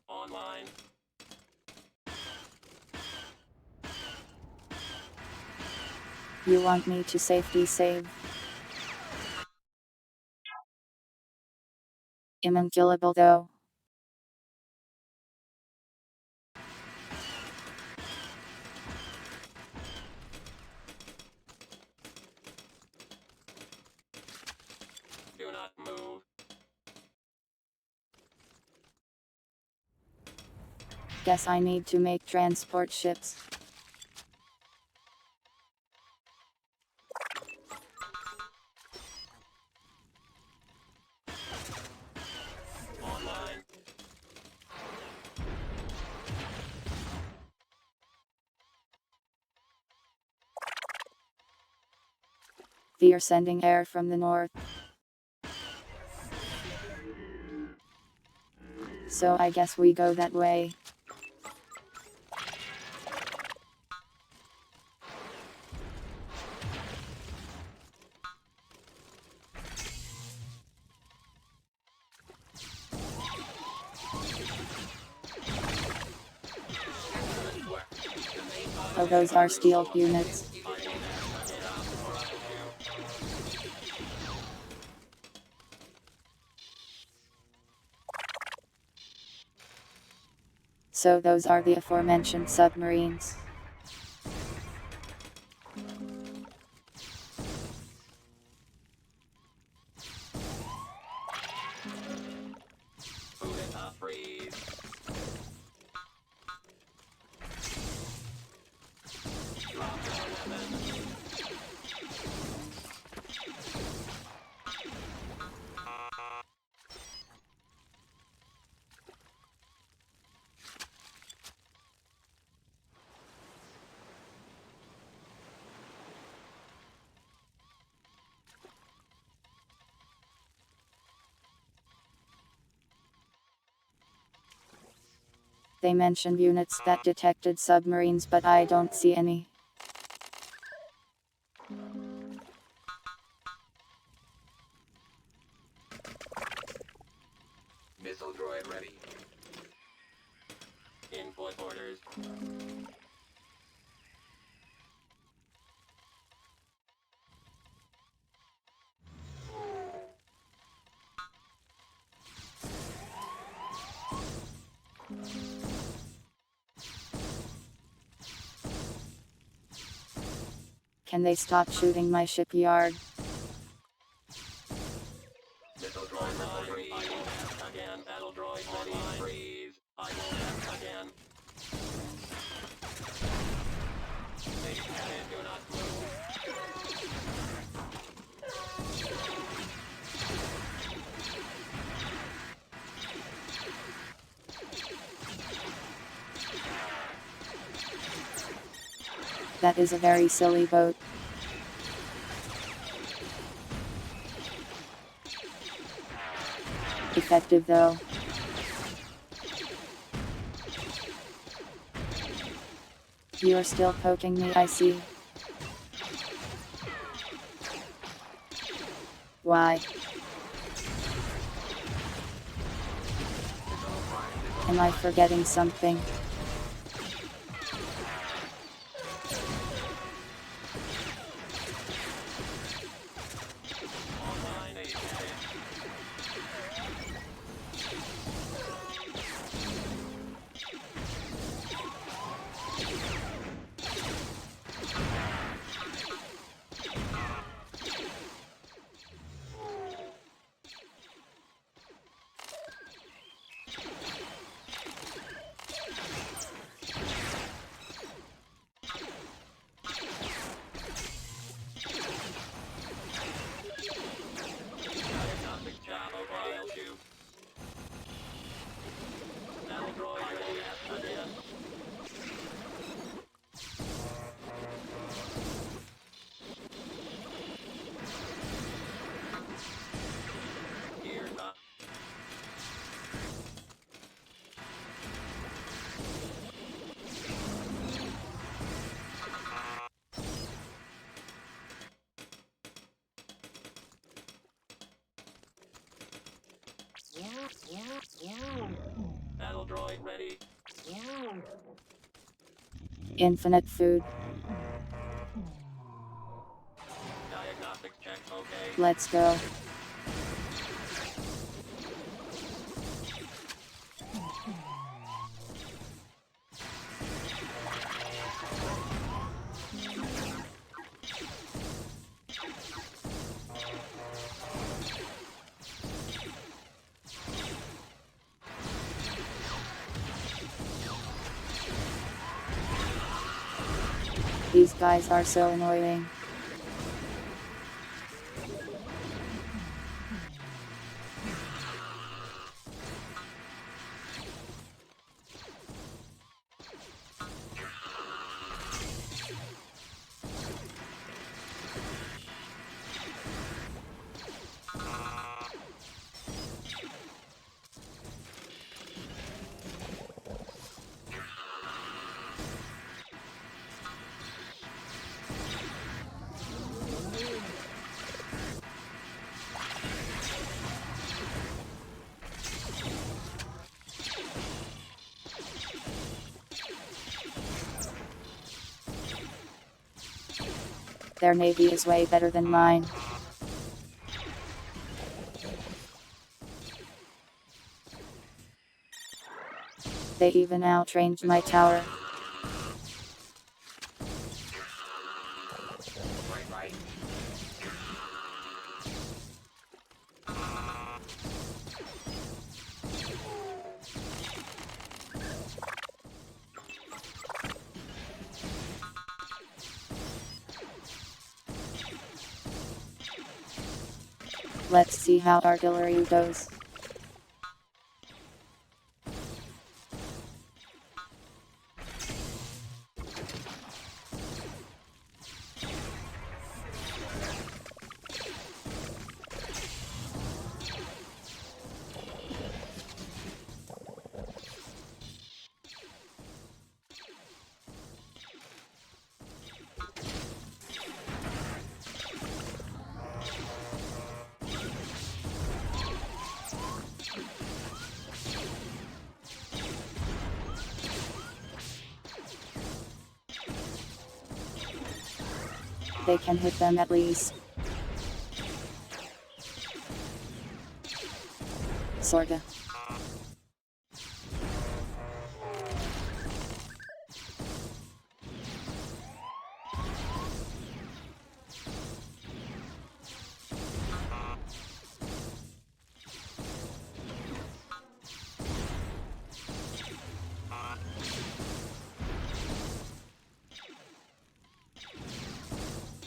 Online. You want me to safety save? I'm unkillable though. Do not move. Guess I need to make transport ships. Online. We are sending air from the north. So I guess we go that way. Oh, those are steel units. So those are the aforementioned submarines. Bullet freeze. Drop your weapon. They mentioned units that detected submarines, but I don't see any. Missile droid ready. Input orders. Can they stop shooting my shipyard? I will left again. Stay steady, do not move. That is a very silly boat. Effective though. You are still poking me, I see. Why? Am I forgetting something? Battle droid ready. Infinite food. Diagnostic check okay. Let's go. These guys are so annoying. Their navy is way better than mine. They even outranged my tower. Right. Let's see how artillery goes. They can hit them at least. Sorta.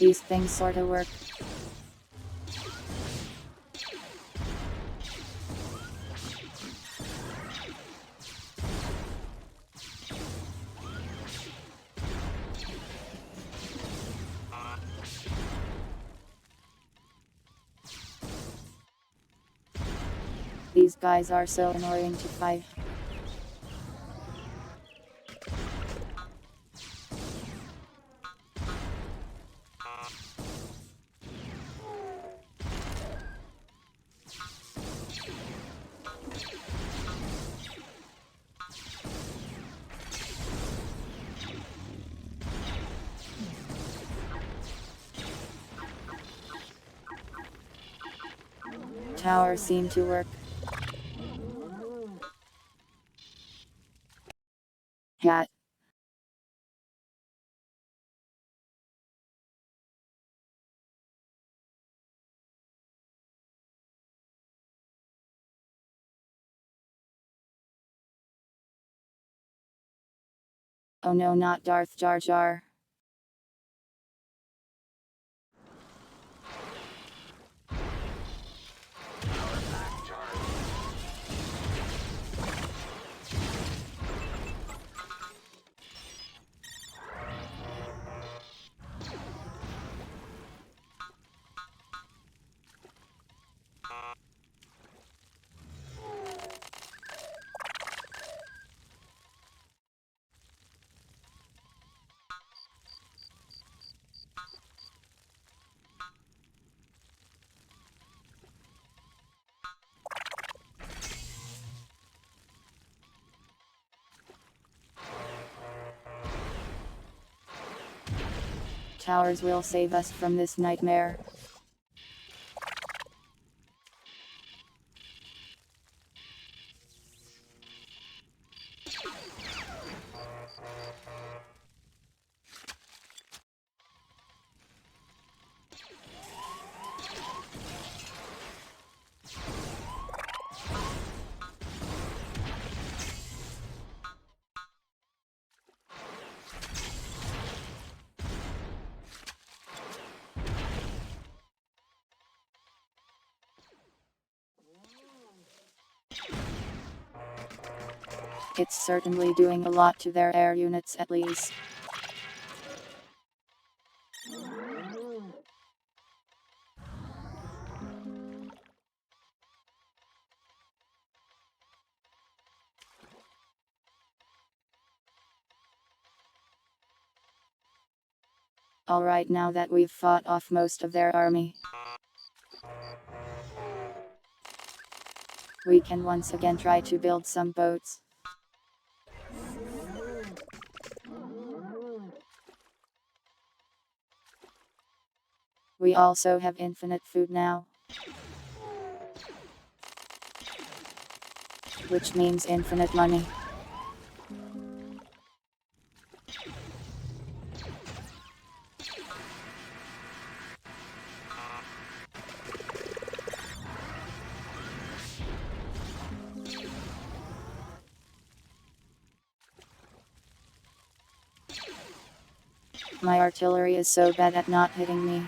These things sorta work. These guys are so annoying to fight. Towers seem to work. Cat. Oh no, not Darth Jar Jar. Towers will save us from this nightmare. It's certainly doing a lot to their air units at least. Alright, now that we've fought off most of their army, we can once again try to build some boats. We also have infinite food now, which means infinite money. My artillery is so bad at not hitting me.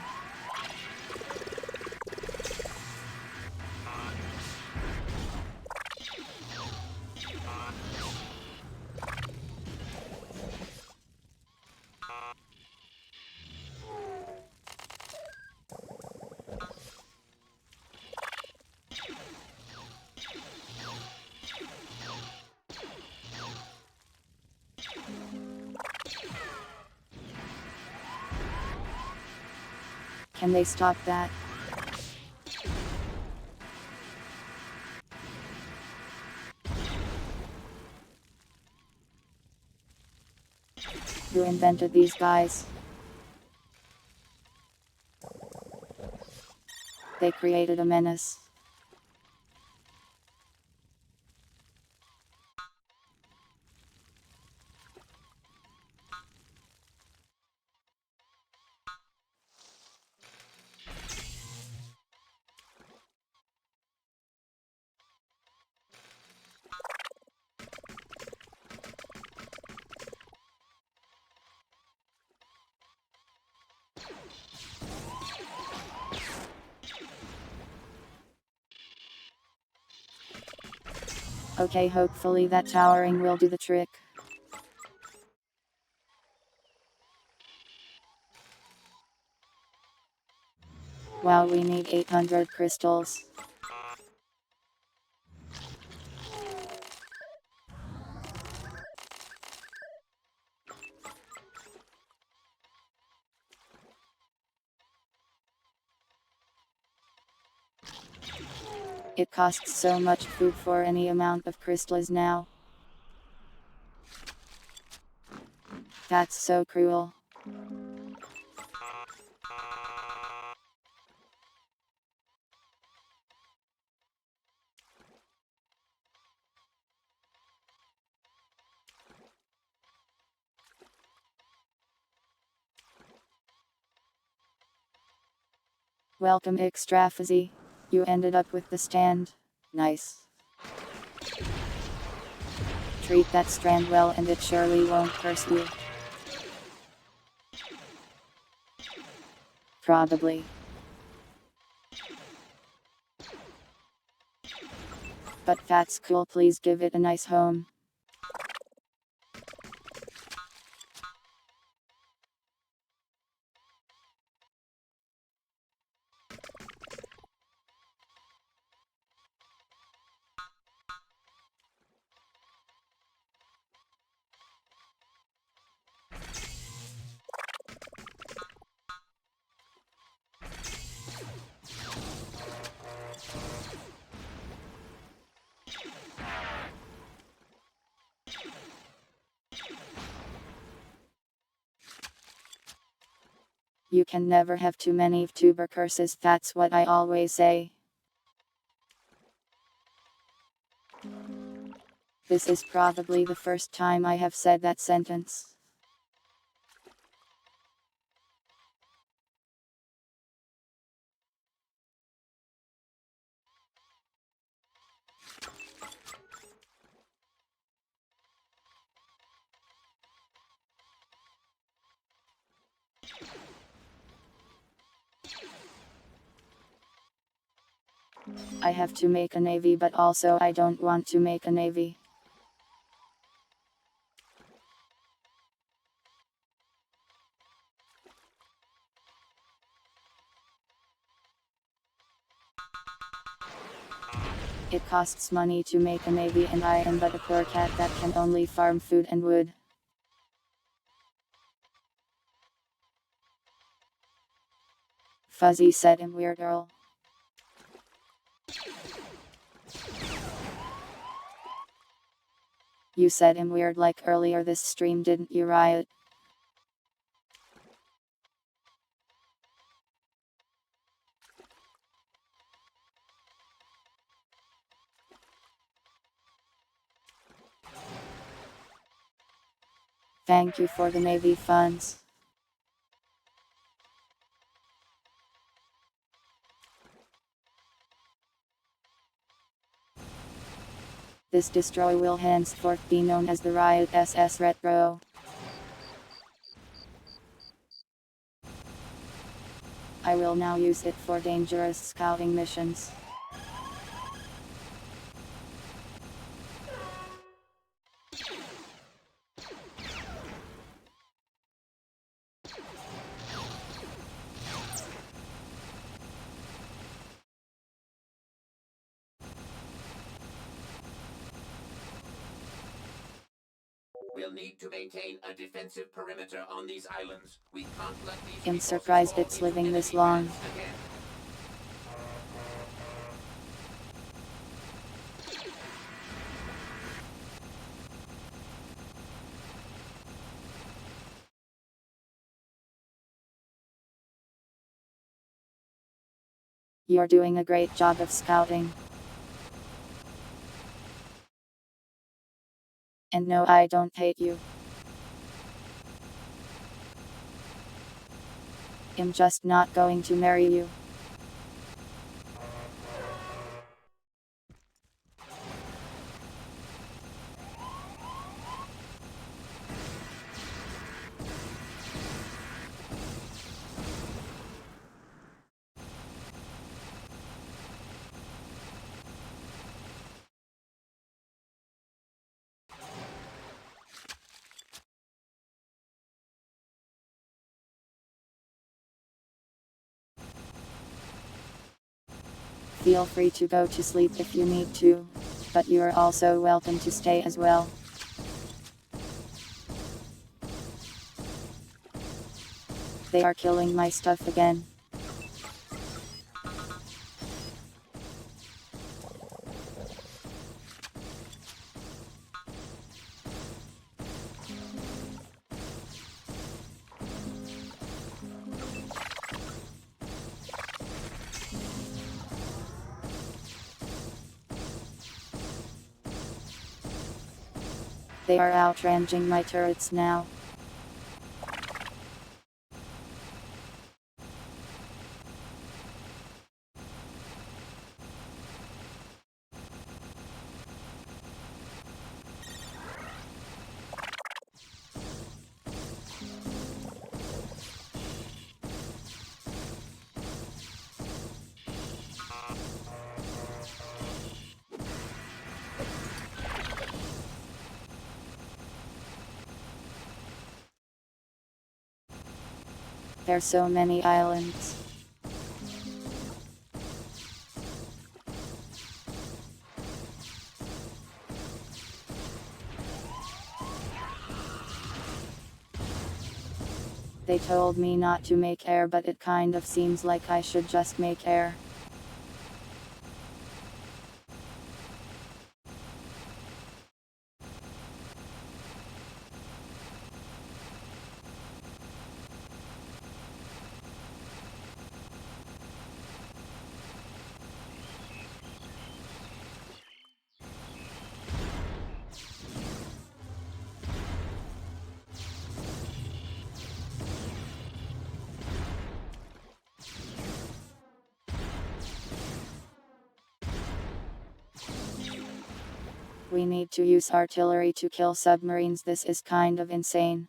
Can they stop that? Who invented these guys? They created a menace. Okay, hopefully that towering will do the trick. Wow, we need 800 crystals. It costs so much food for any amount of crystals now. That's so cruel. Welcome Extra Fuzzy. You ended up with the stand. Nice. Treat that strand well and it surely won't curse you. Probably. But that's cool, please give it a nice home. You can never have too many tuber curses, that's what I always say. This is probably the first time I have said that sentence. I have to make a navy, but also I don't want to make a navy. It costs money to make a navy and I am but a poor cat that can only farm food and wood. Fuzzy said I'm weird girl. You said I'm weird like earlier this stream, didn't you, Riot? Thank you for the navy funds. This destroy will henceforth be known as the Riot SS Retro. I will now use it for dangerous scouting missions. We'll need to maintain a defensive perimeter on these islands. We can't let these I'm resources surprised fall it's into living this enemy long. hands again. You're doing a great job of scouting. And no, I don't hate you. I'm just not going to marry you. Feel free to go to sleep if you need to, but you are also welcome to stay as well. They are killing my stuff again. They are outranging my turrets now. There's so many islands. They told me not to make air, but it kind of seems like I should just make air. We need to use artillery to kill submarines. This is kind of insane.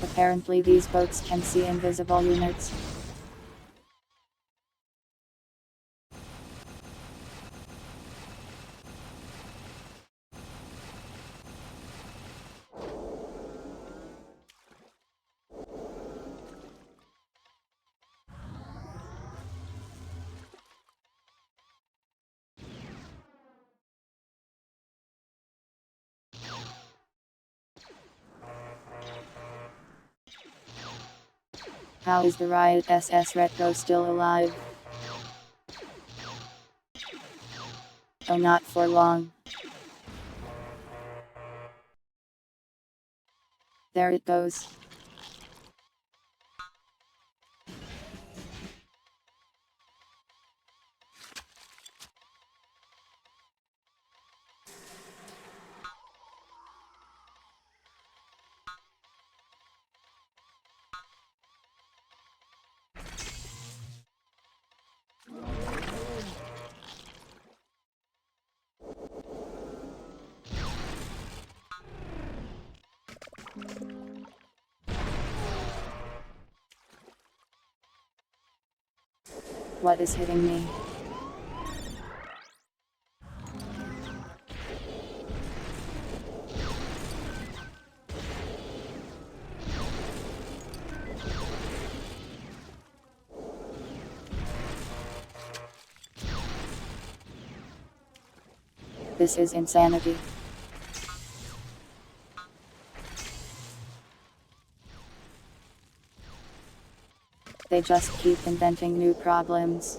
Apparently these boats can see invisible units. How is the Riot SS Retro still alive? Oh, not for long. There it goes. What is hitting me? This is insanity. They just keep inventing new problems.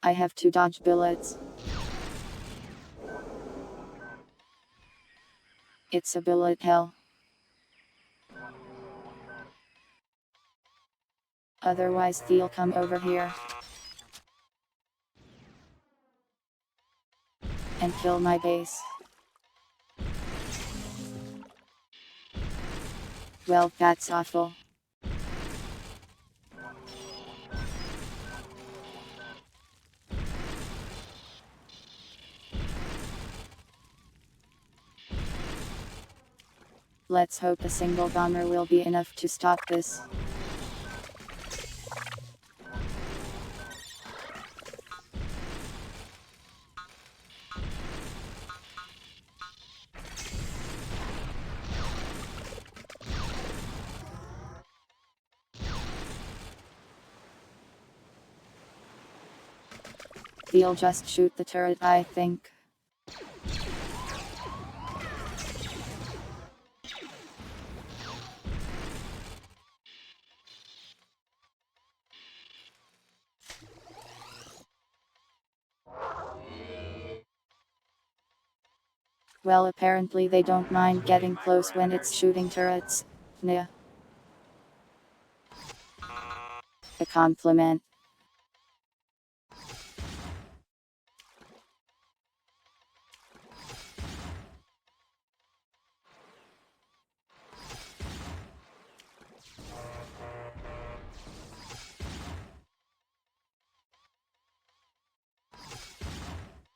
I have to dodge bullets. It's a bullet hell. Otherwise they'll come over here and kill my base. Well, that's awful. Let's hope a single bomber will be enough to stop this. They'll just shoot the turret, I think. Well, apparently they don't mind getting close when it's shooting turrets. Nah. A compliment.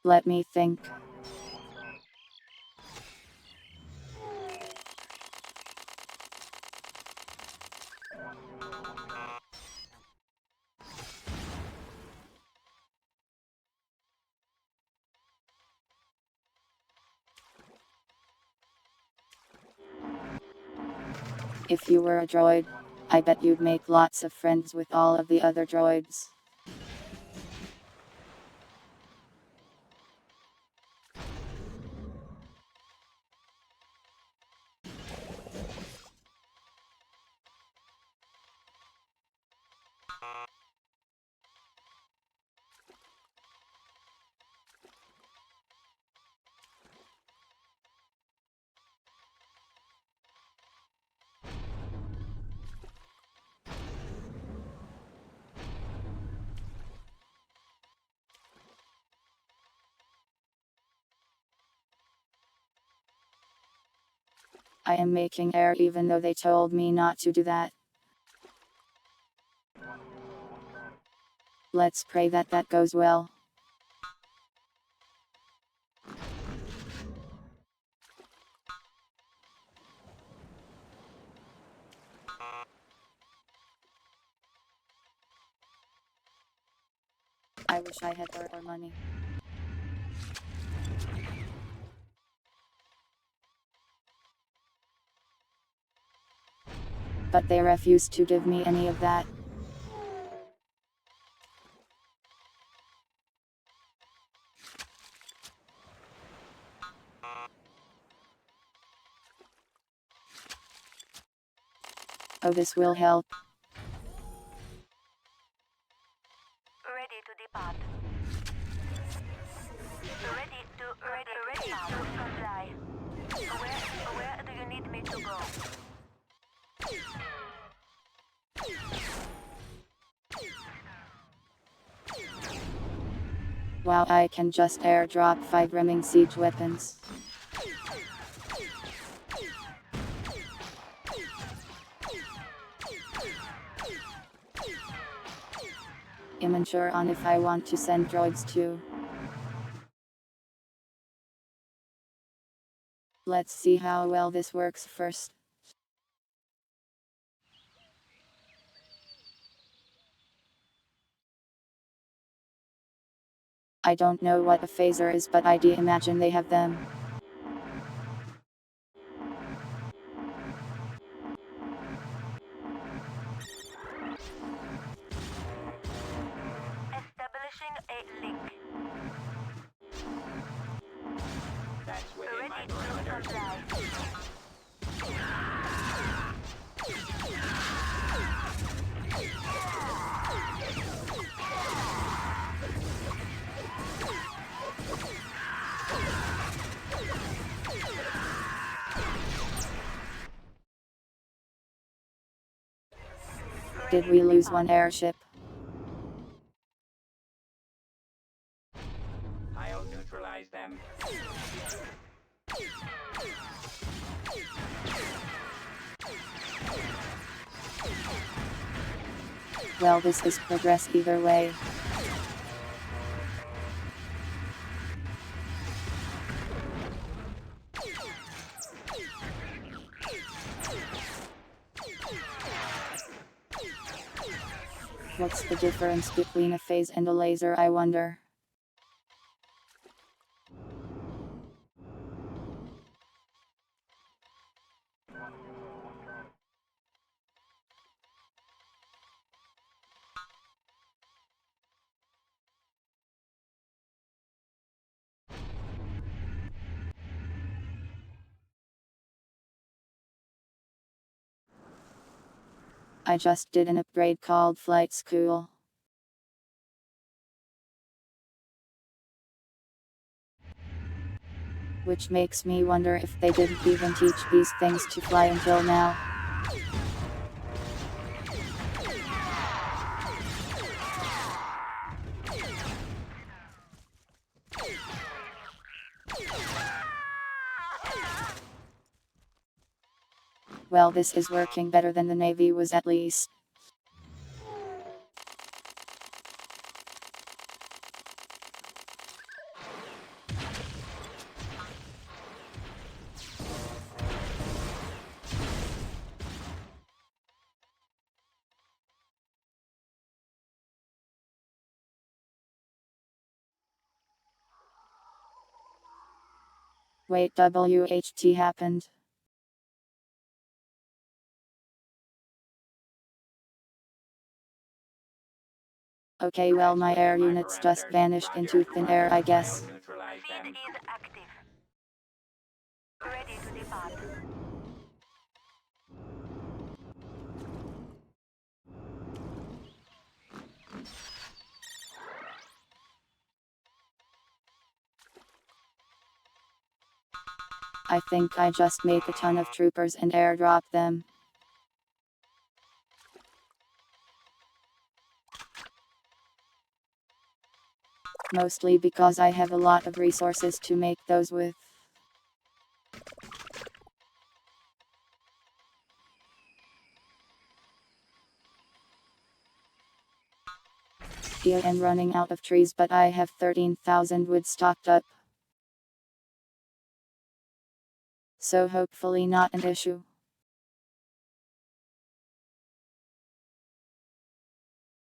Let me think. If you were a droid, I bet you'd make lots of friends with all of the other droids. I am making air even though they told me not to do that. Let's pray that that goes well. I wish I had more money. But they refused to give me any of that. Oh, this will help. Ready to depart. Ready to comply. Where do you need me to go? Wow, I can just airdrop 5 rimming siege weapons. I'm unsure on if I want to send droids too. Let's see how well this works first. I don't know what a phaser is, but I do imagine they have them. Establishing a link. That's within my Ready to parameters. comply. Did we lose one airship? I'll neutralize them. Well, this is progress either way. What's the difference between a phase and a laser, I wonder? I just did an upgrade called Flight School. Which makes me wonder if they didn't even teach these things to fly until now. Well, this is working better than the Navy was at least. Wait, WHT happened. Okay, well, my air units just vanished into thin air, I guess. Neutralize Feed them. is active. Ready to depart. I think I just make a ton of troopers and airdrop them. Mostly because I have a lot of resources to make those with. Yeah, I'm running out of trees, but I have 13,000 wood stocked up. So hopefully not an issue.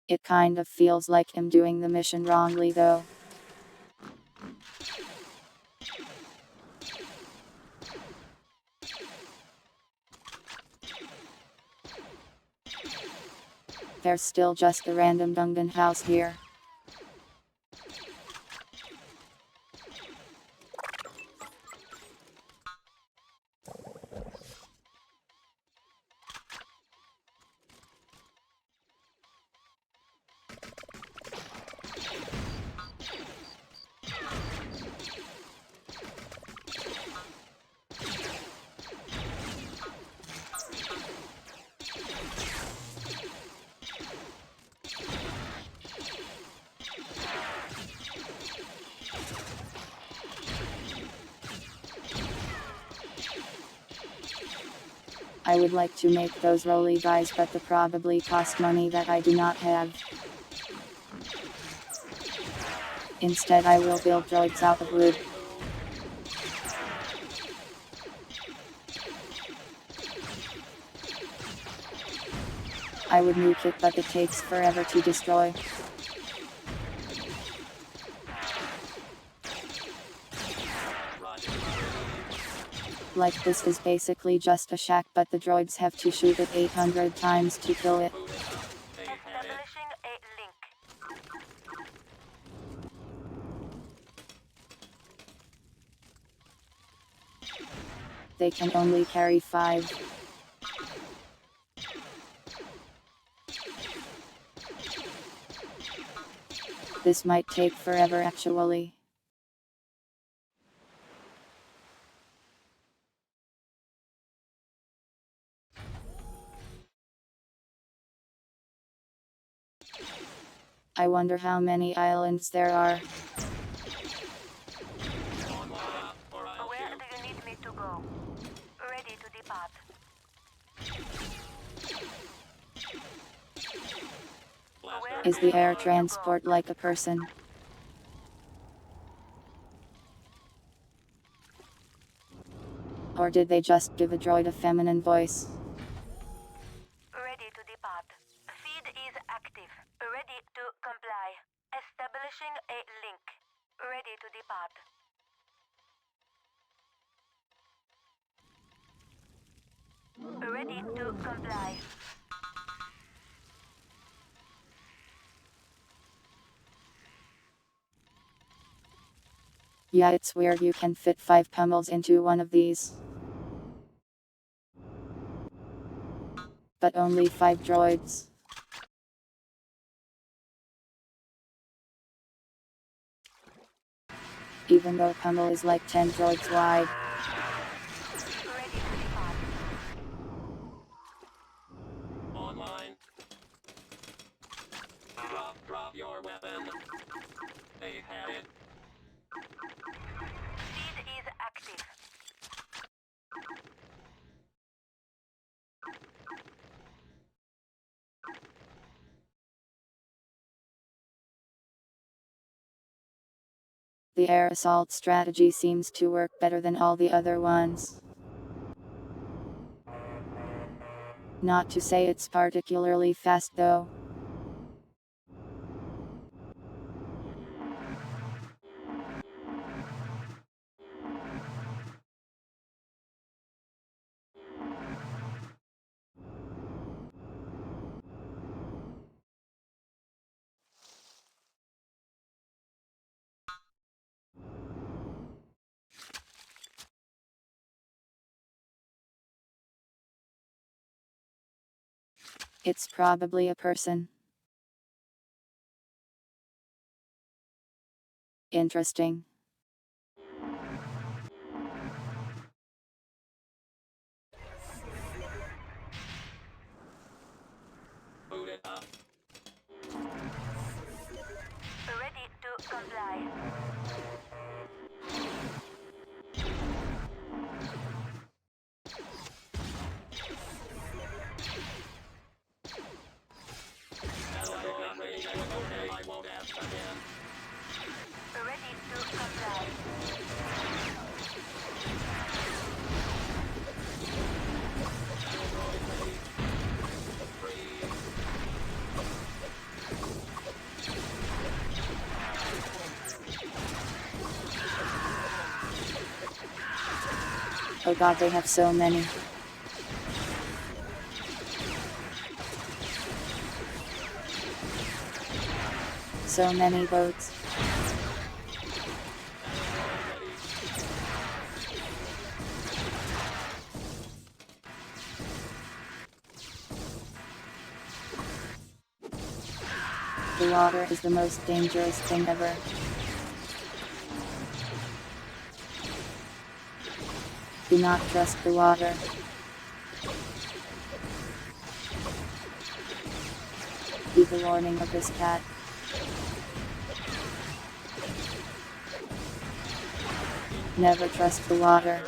It kind of feels like I'm doing the mission wrongly though. There's still just a random Dungan house here. I would like to make those rolly guys, but they probably cost money that I do not have. Instead, I will build droids out of wood. I would nuke it, but it takes forever to destroy. Like, this is basically just a shack, but the droids have to shoot it 800 times to kill it. Establishing a link. They can only carry 5. This might take forever actually. I wonder how many islands there are. Where do you need me to go? Ready to depart. Where Is do the you air need me to transport go? like a person? Or did they just give a droid a feminine voice? Ready to depart. Feed is active. Ready to comply. Yeah, it's weird you can fit 5 pummels into one of these. But only 5 droids. Even though pummel is like 10 droids wide. Ready to depart. Online. Drop your weapon. They had it. Speed is active. The air assault strategy seems to work better than all the other ones. Not to say it's particularly fast though. It's probably a person. Interesting. Boot it up. Ready to comply. Not ready. I won't ask again. Ready to comply. Oh god, they have so many. So many boats. The water is the most dangerous thing ever. Do not trust the water. Heed the warning of this cat. Never trust the water.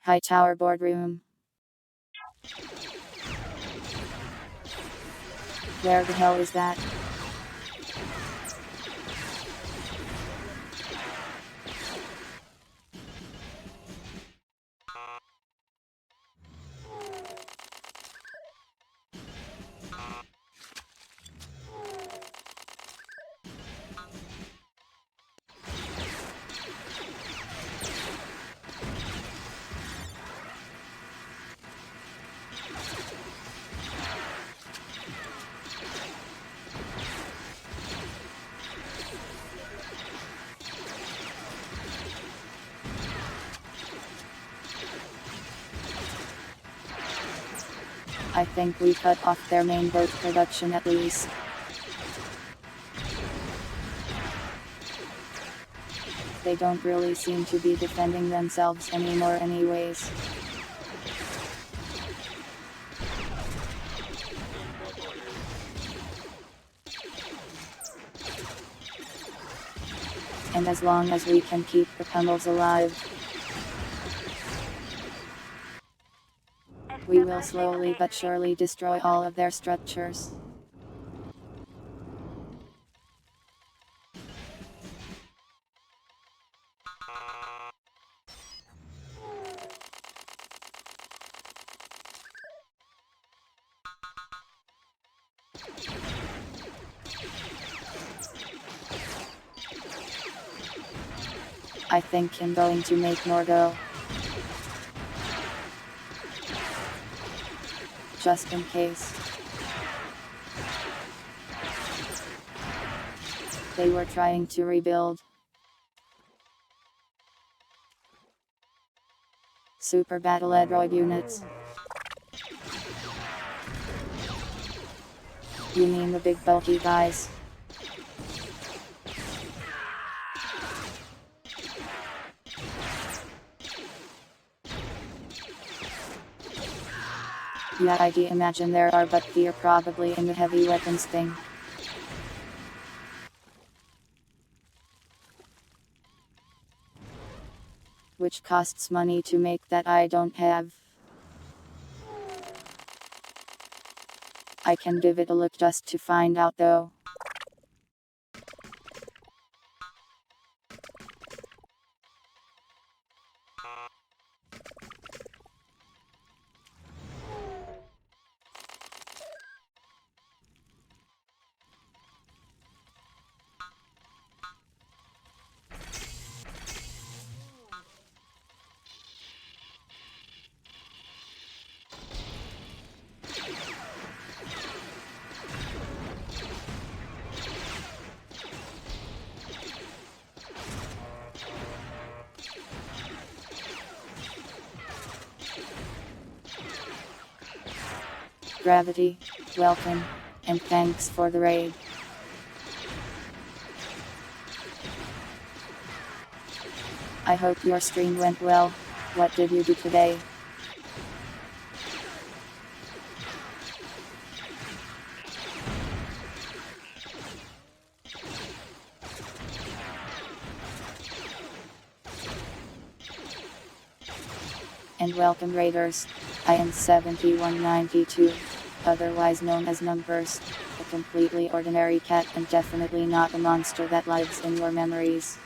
High Tower Boardroom. Where the hell is that? I think we cut off their main boat production at least. They don't really seem to be defending themselves anymore anyways. And as long as we can keep the Pummels alive, we will slowly but surely destroy all of their structures. I think I'm going to make more go. Just in case. They were trying to rebuild. Super battle droid units. You mean the big bulky guys? Yeah, I do imagine there are, but they're probably in the heavy weapons thing. Which costs money to make that I don't have. I can give it a look just to find out though. Gravity, welcome, and thanks for the raid. I hope your stream went well. What did you do today? And welcome raiders. I am 7192, otherwise known as Numbers, a completely ordinary cat and definitely not a monster that lives in your memories.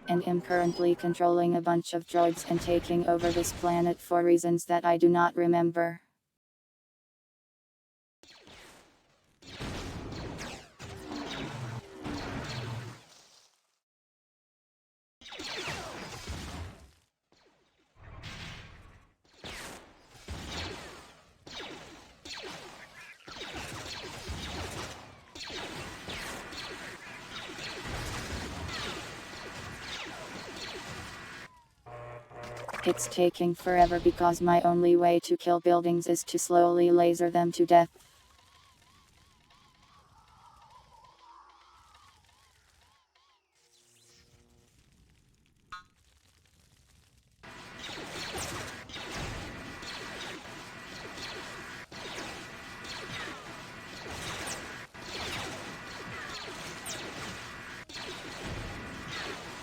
And am currently controlling a bunch of droids and taking over this planet for reasons that I do not remember. It's taking forever because my only way to kill buildings is to slowly laser them to death.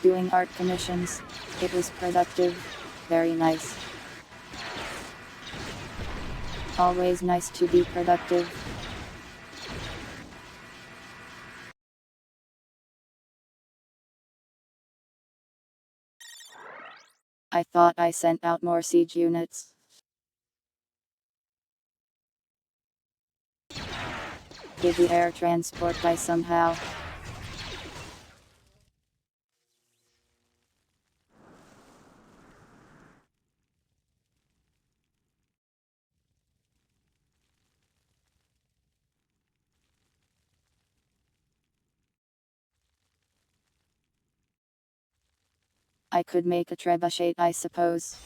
Doing art commissions. It was productive. Very nice. Always nice to be productive. I thought I sent out more siege units. Did the air transport die somehow? I could make a trebuchet, I suppose.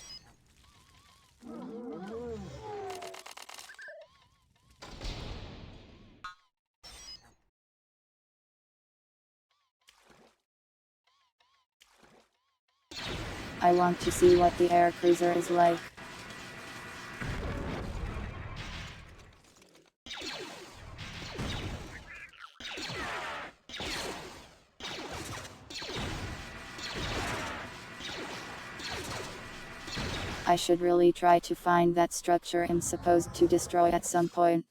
I want to see what the air cruiser is like. I should really try to find that structure I'm supposed to destroy at some point.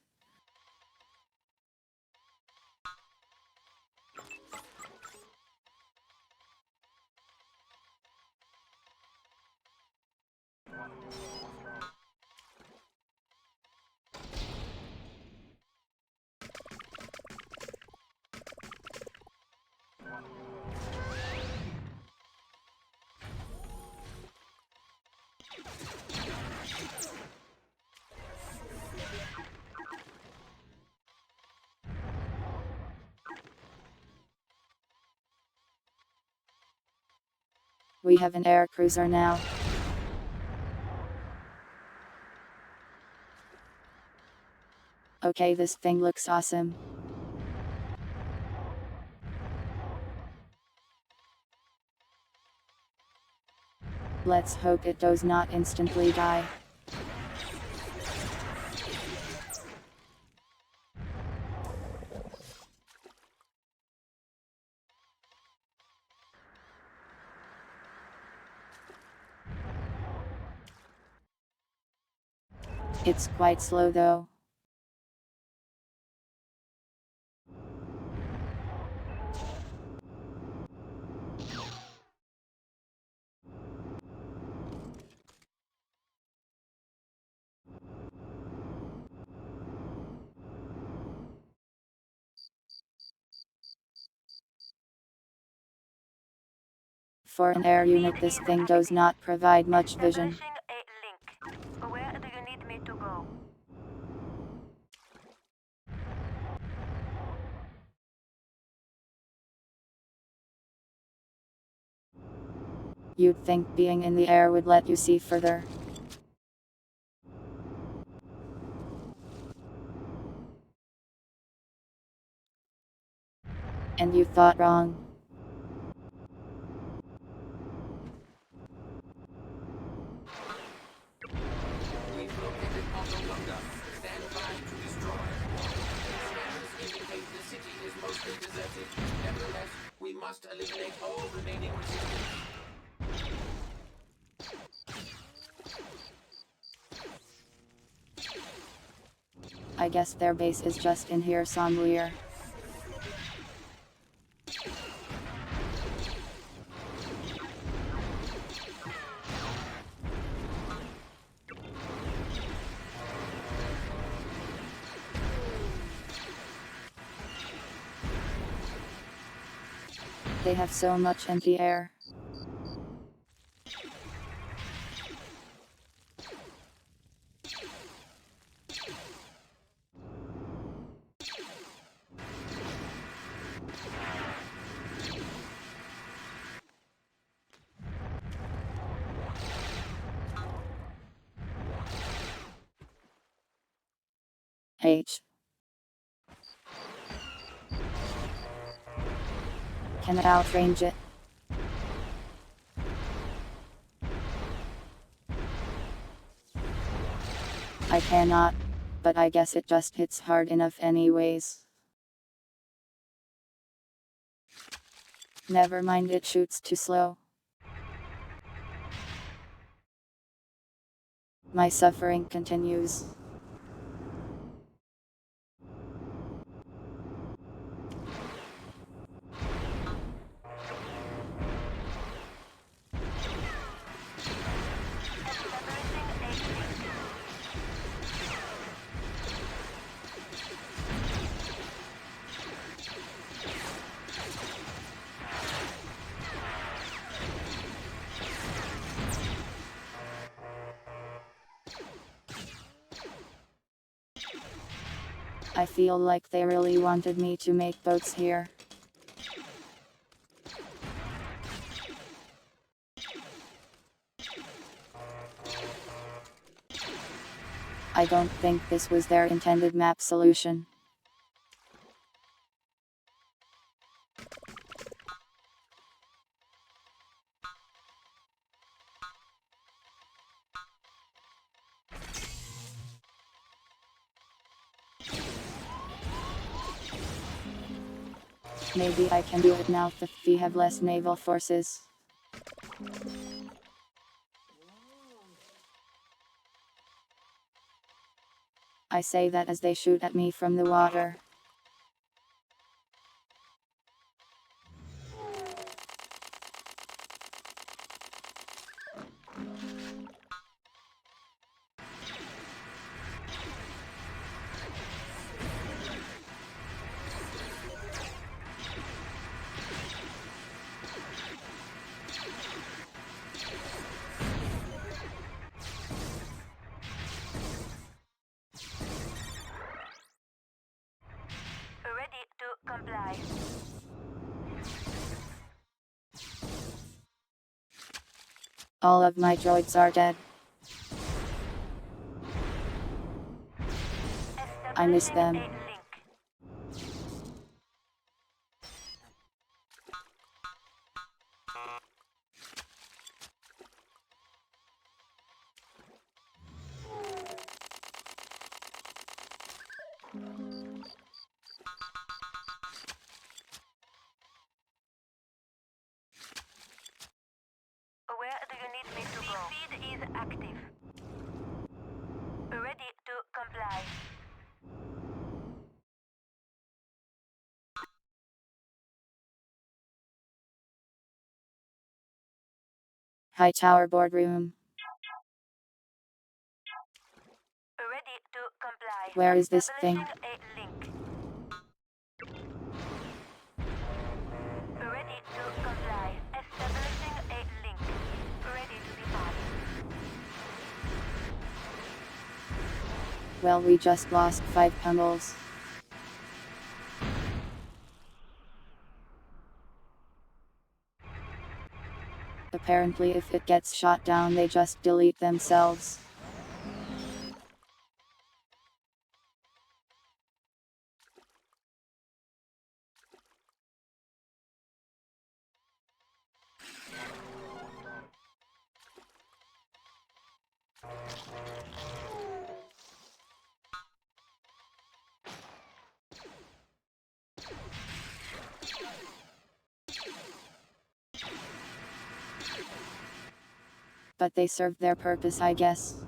We have an air cruiser now. Okay, this thing looks awesome. Let's hope it does not instantly die. It's quite slow though. For an air unit, this thing does not provide much vision. Establishing a link. Where do you need me to go? You'd think being in the air would let you see further. And you thought wrong. We've located Autolunda. Stand by to destroy. Scanners indicate the city is mostly deserted. Nevertheless, we must eliminate all remaining resistance. I guess their base is just in here somewhere. They have so much empty air. H. Can I outrange it? I cannot, but I guess it just hits hard enough anyways. Never mind, it shoots too slow. My suffering continues. I feel like they really wanted me to make boats here. I don't think this was their intended map solution. Maybe I can do it now if we have less naval forces. I say that as they shoot at me from the water. Ready to comply. All of my droids are dead. I miss them. Establishing a link. Where do you need me to go? Feed is active. Ready to comply. High tower boardroom. Ready to comply. Where is this thing? Establishing a link. Ready to comply. Establishing a link. Ready to depart. Well, we just lost 5 pummels. Apparently if it gets shot down they just delete themselves. But they served their purpose, I guess.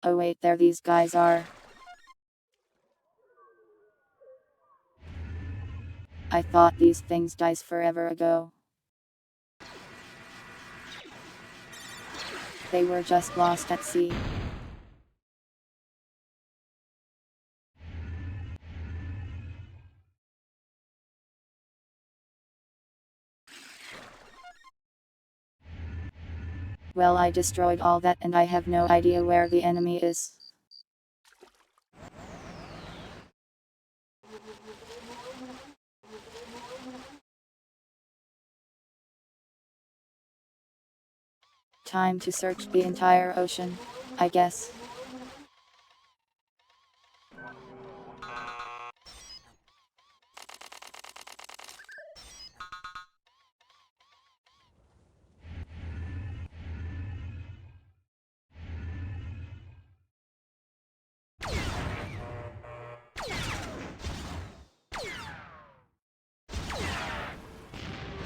Oh wait, there these guys are. I thought these things dies forever ago. They were just lost at sea. Well, I destroyed all that and I have no idea where the enemy is. Time to search the entire ocean, I guess.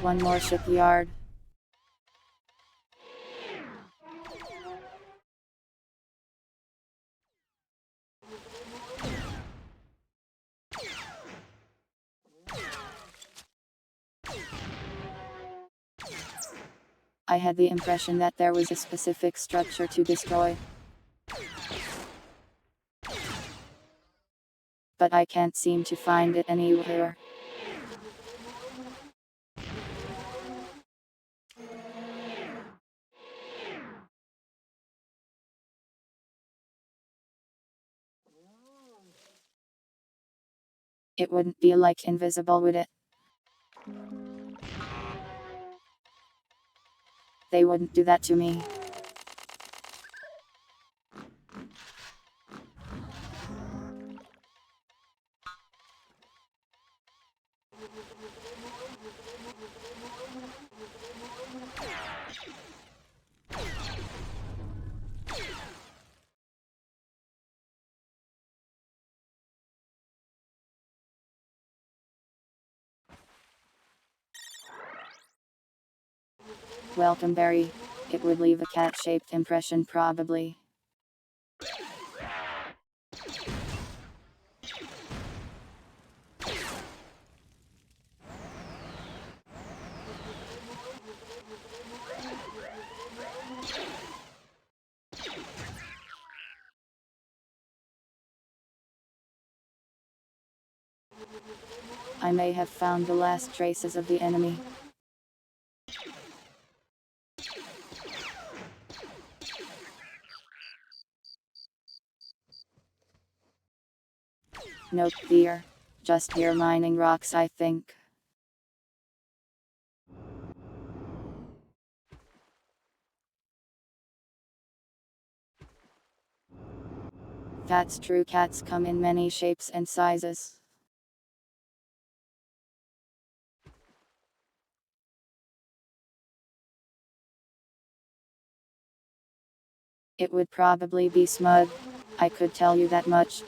One more shipyard. I had the impression that there was a specific structure to destroy. But I can't seem to find it anywhere. It wouldn't be like invisible, would it? They wouldn't do that to me. Welcome, Barry. It would leave a cat-shaped impression probably. I may have found the last traces of the enemy. Nope, dear. Just here mining rocks, I think. That's true, cats come in many shapes and sizes. It would probably be Smug. I could tell you that much.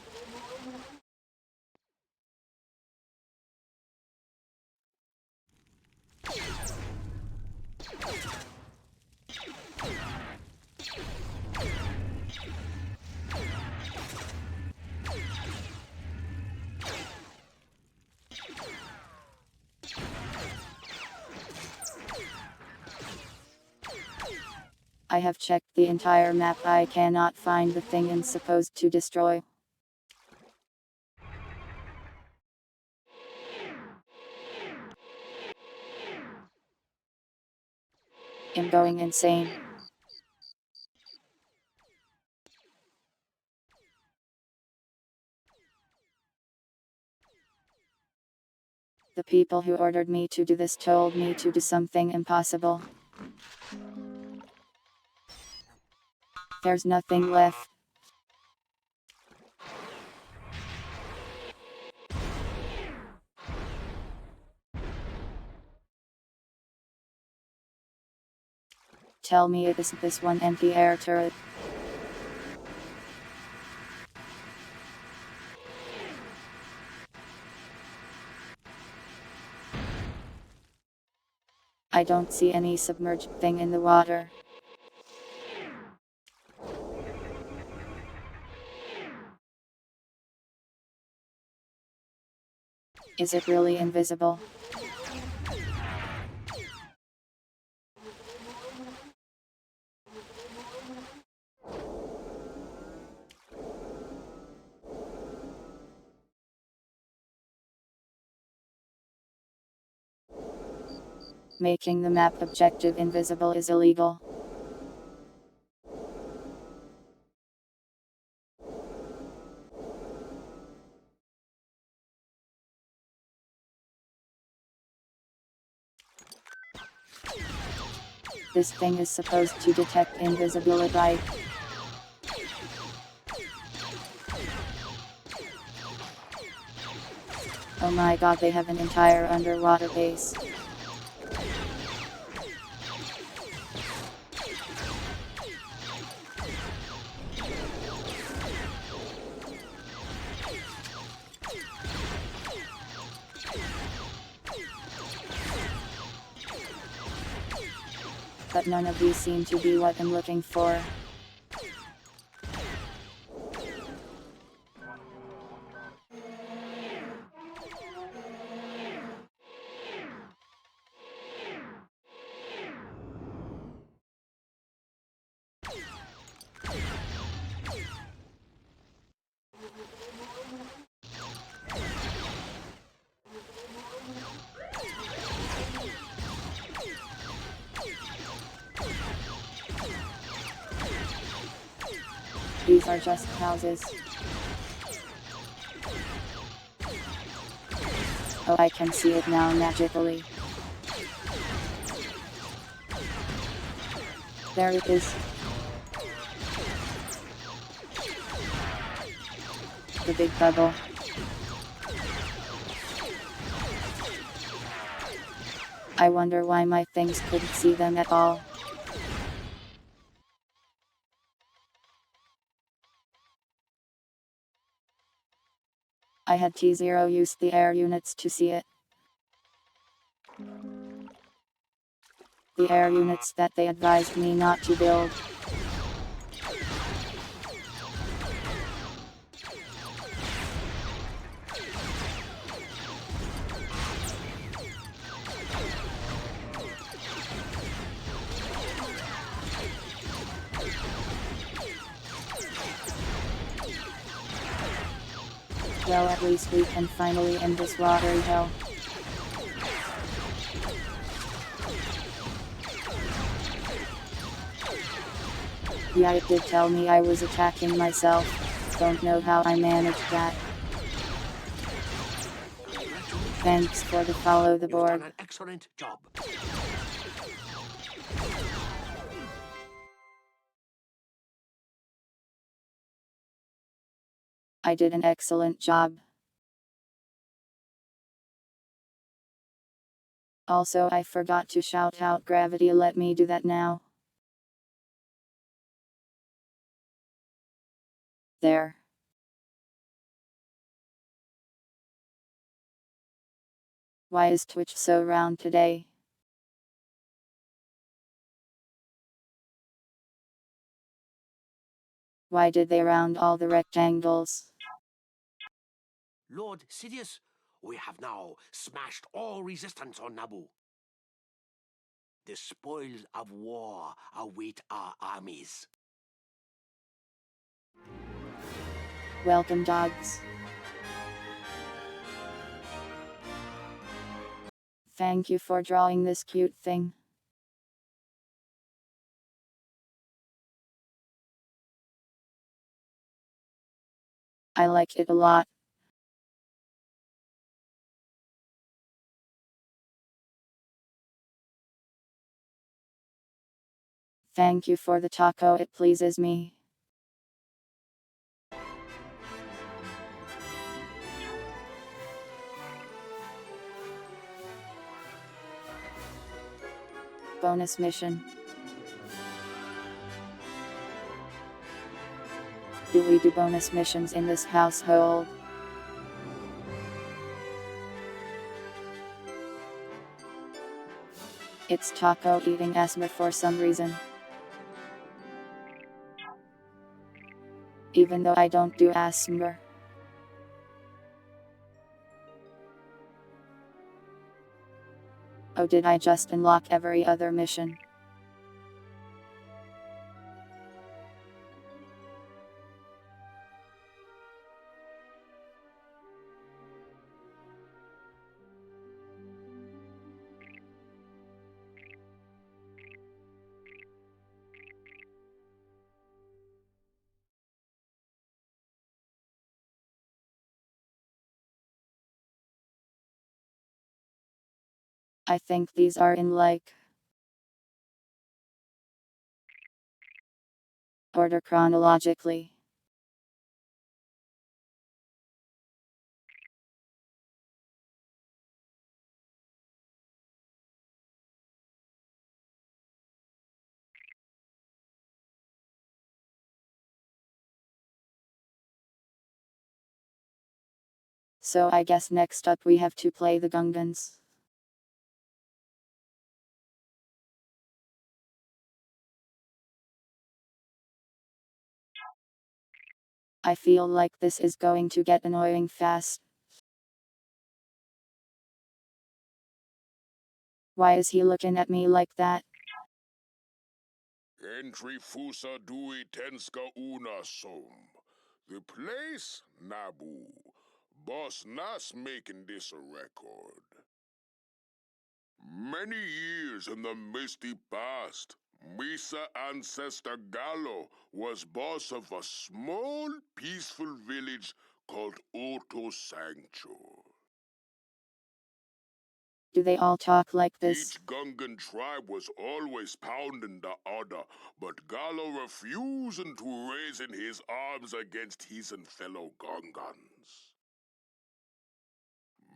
I have checked the entire map. I cannot find the thing I'm supposed to destroy. I'm going insane. The people who ordered me to do this told me to do something impossible. There's nothing left. Tell me it isn't this one empty air turret. I don't see any submerged thing in the water. Is it really invisible? Making the map objective invisible is illegal. This thing is supposed to detect invisibility, right? Oh my god, they have an entire underwater base. But none of these seem to be what I'm looking for. These are just houses. Oh, I can see it now magically. There it is. The big bubble. I wonder why my things couldn't see them at all. I had T0 use the air units to see it. The air units that they advised me not to build. Well, at least we can finally end this watery hell. Yeah, it did tell me I was attacking myself. Don't know how I managed that. Thanks for the follow the You've board. done an excellent job. I did an excellent job. Also, I forgot to shout out Gravity. Let me do that now. There. Why is Twitch so round today? Why did they round all the rectangles? Lord Sidious, we have now smashed all resistance on Naboo. The spoils of war await our armies. Welcome, dogs. Thank you for drawing this cute thing. I like it a lot. Thank you for the taco, it pleases me. Bonus mission. Do we do bonus missions in this household? It's taco eating asthma for some reason. Even though I don't do asthma. Oh, did I just unlock every other mission? I think these are in like order chronologically. So I guess next up we have to play the Gungans. I feel like this is going to get annoying fast. Why is he looking at me like that? Entry fusa dui tenska una som. The place, Naboo. Boss Nas making this a record. Many years in the misty past, Misa ancestor Gallo was boss of a small, peaceful village called Oto Sanccho. Do they all talk like this? Each Gungan tribe was always pounding the other, but Gallo refusing to raising his arms against his fellow Gungans.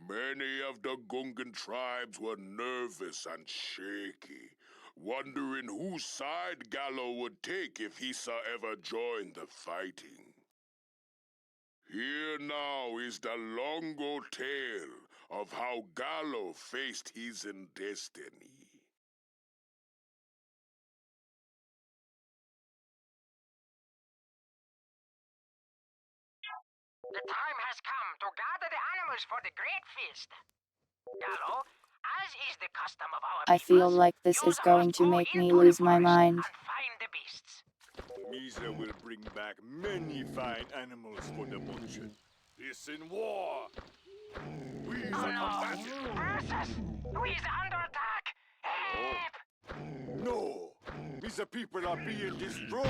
Many of the Gungan tribes were nervous and shaky, wondering whose side Gallo would take if he saw ever joined the fighting. Here now is the longo tale of how Gallo faced his destiny. The time has come to gather the animals for the great feast. Gallo, as is the custom of our I feel peoples, like this you is must going to go make me into lose the my forest mind. and find the beasts. Misa will bring back many fine animals for the munching. This in war. We Oh are no! combatant. Ursus! Who is under attack? Help! No, Misa people are being destroyed.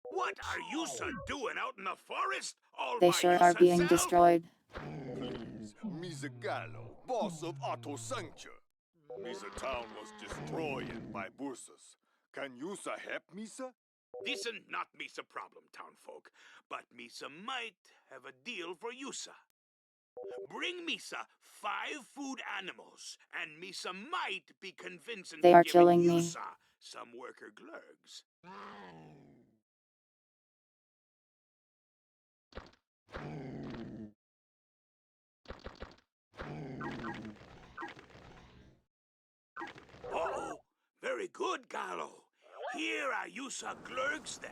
What are you doing out in the forest? All They by sure are being yourself? destroyed. Please, Misa Gallo, boss of Otto Sancture. Misa town was destroyed by Bursus. Can you help Misa? This is not Misa problem, townfolk, but Misa might have a deal for Yusa. Bring Misa 5 food animals, and Misa might be convincing They to are giving killing me. Yusa some worker glurgs. Uh-oh, very good, Gallo. Here are Yusa glurgs then.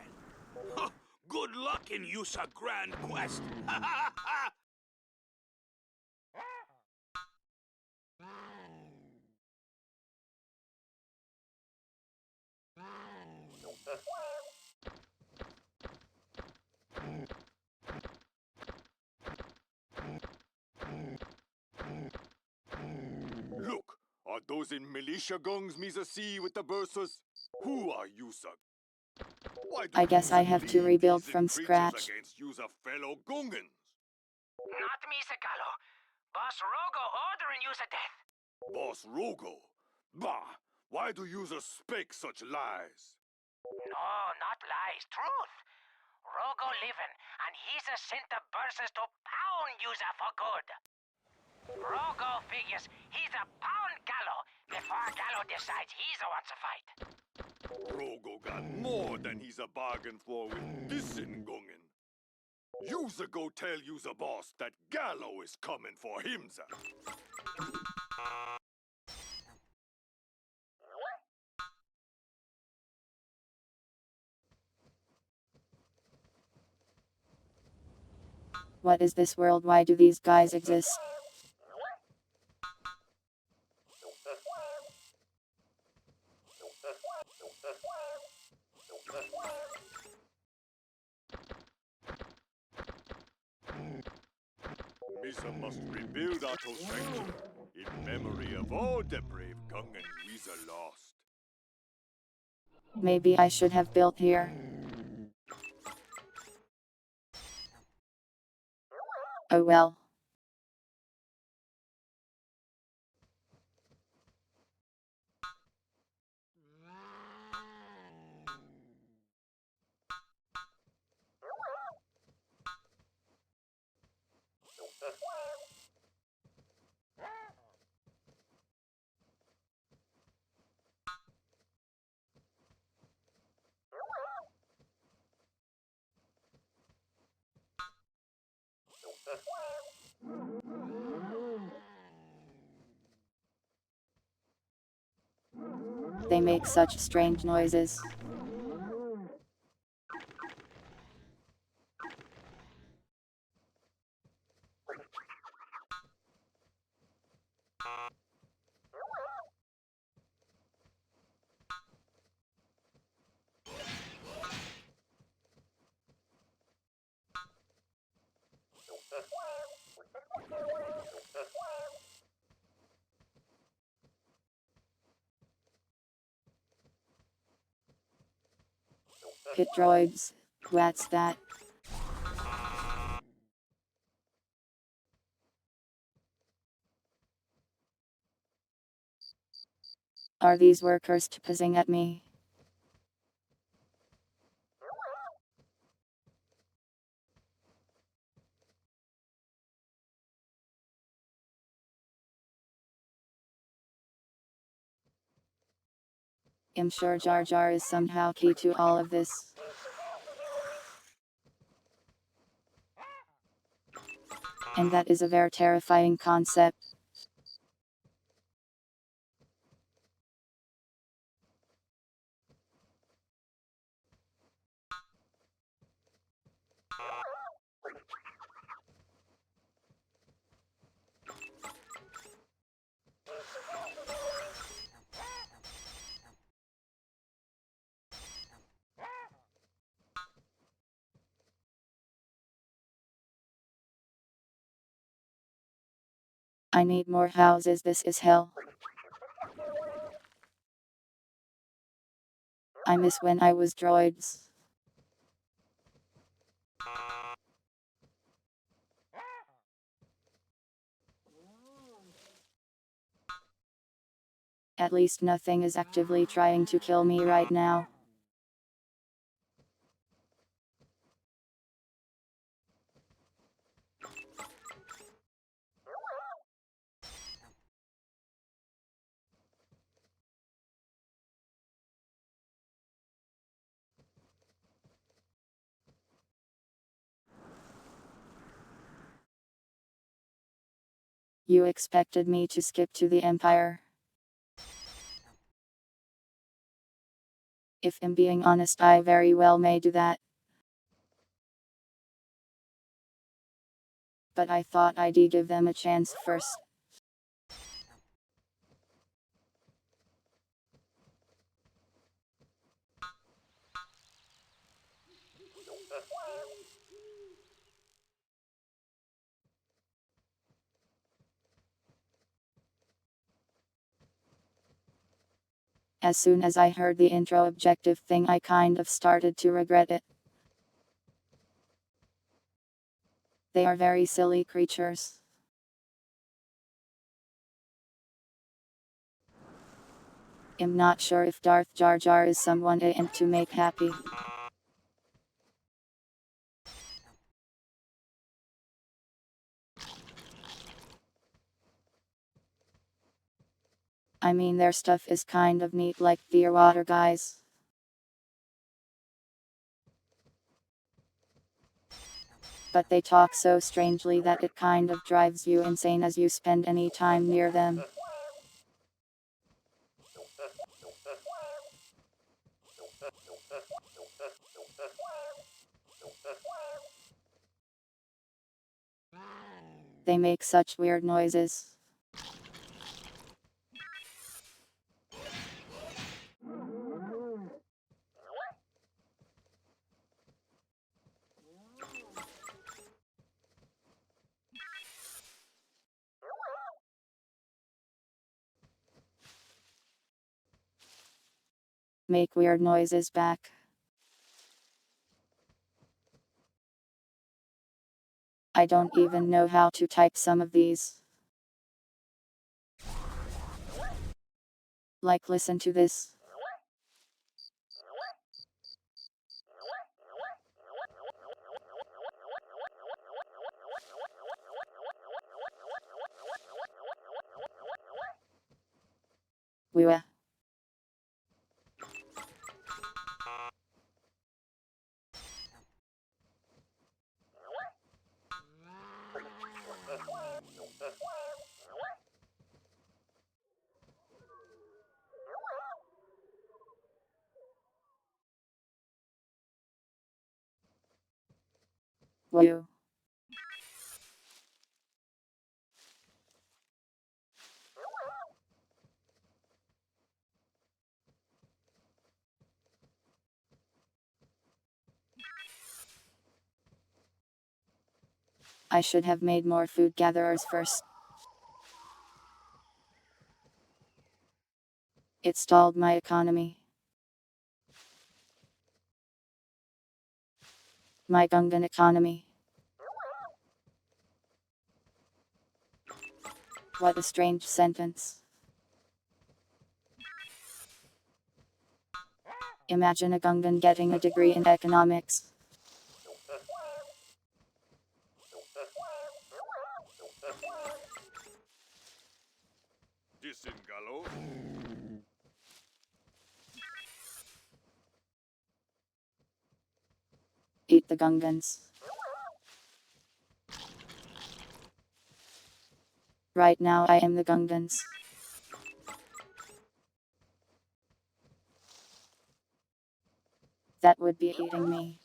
Huh, good luck in Yusa Grand Quest. Look, are those in militia gungs Misa see with the Bursus? Who are Yusa? Why do I guess I Yusa have to lead rebuild these from creatures scratch. against Yusa fellow Gungans? Not me, Gallo. Boss Rogo ordering you to death. Boss Rogo? Bah! Why do Yusa speak such lies? No, not lies. Truth. Rogo living, and he's a sent the burses to pound Yusa for good. Rogo figures he's a pound Gallo before Gallo decides he's the one to fight. Rogo got more than he's a bargain for with this Gungin. Yusa go tell Yusa boss that Gallo is coming for him, sir. What is this world? Why do these guys exist? Misa must rebuild Otto Sanctuary in memory of all the brave Gungan Misa lost. Maybe I should have built here. Oh well. They make such strange noises. Pit droids. What's that? Are these workers pissing at me? I'm sure Jar Jar is somehow key to all of this. And that is a very terrifying concept. I need more houses, this is hell. I miss when I was droids. At least nothing is actively trying to kill me right now. You expected me to skip to the Empire? If I'm being honest, I very well may do that. But I thought I'd give them a chance first. As soon as I heard the intro objective thing, I kind of started to regret it. They are very silly creatures. I'm not sure if Darth Jar Jar is someone I am to make happy. I mean, their stuff is kind of neat, like the water guys. But they talk so strangely that it kind of drives you insane as you spend any time near them. They make such weird noises. Make weird noises back. I don't even know how to type some of these. Like, listen to this. Wee-wah. Woo. I should have made more food gatherers first. It stalled my economy. my Gungan economy. What a strange sentence. Imagine a Gungan getting a degree in economics. Disengalo. Eat the Gungans. Right now I am the Gungans. That would be eating me.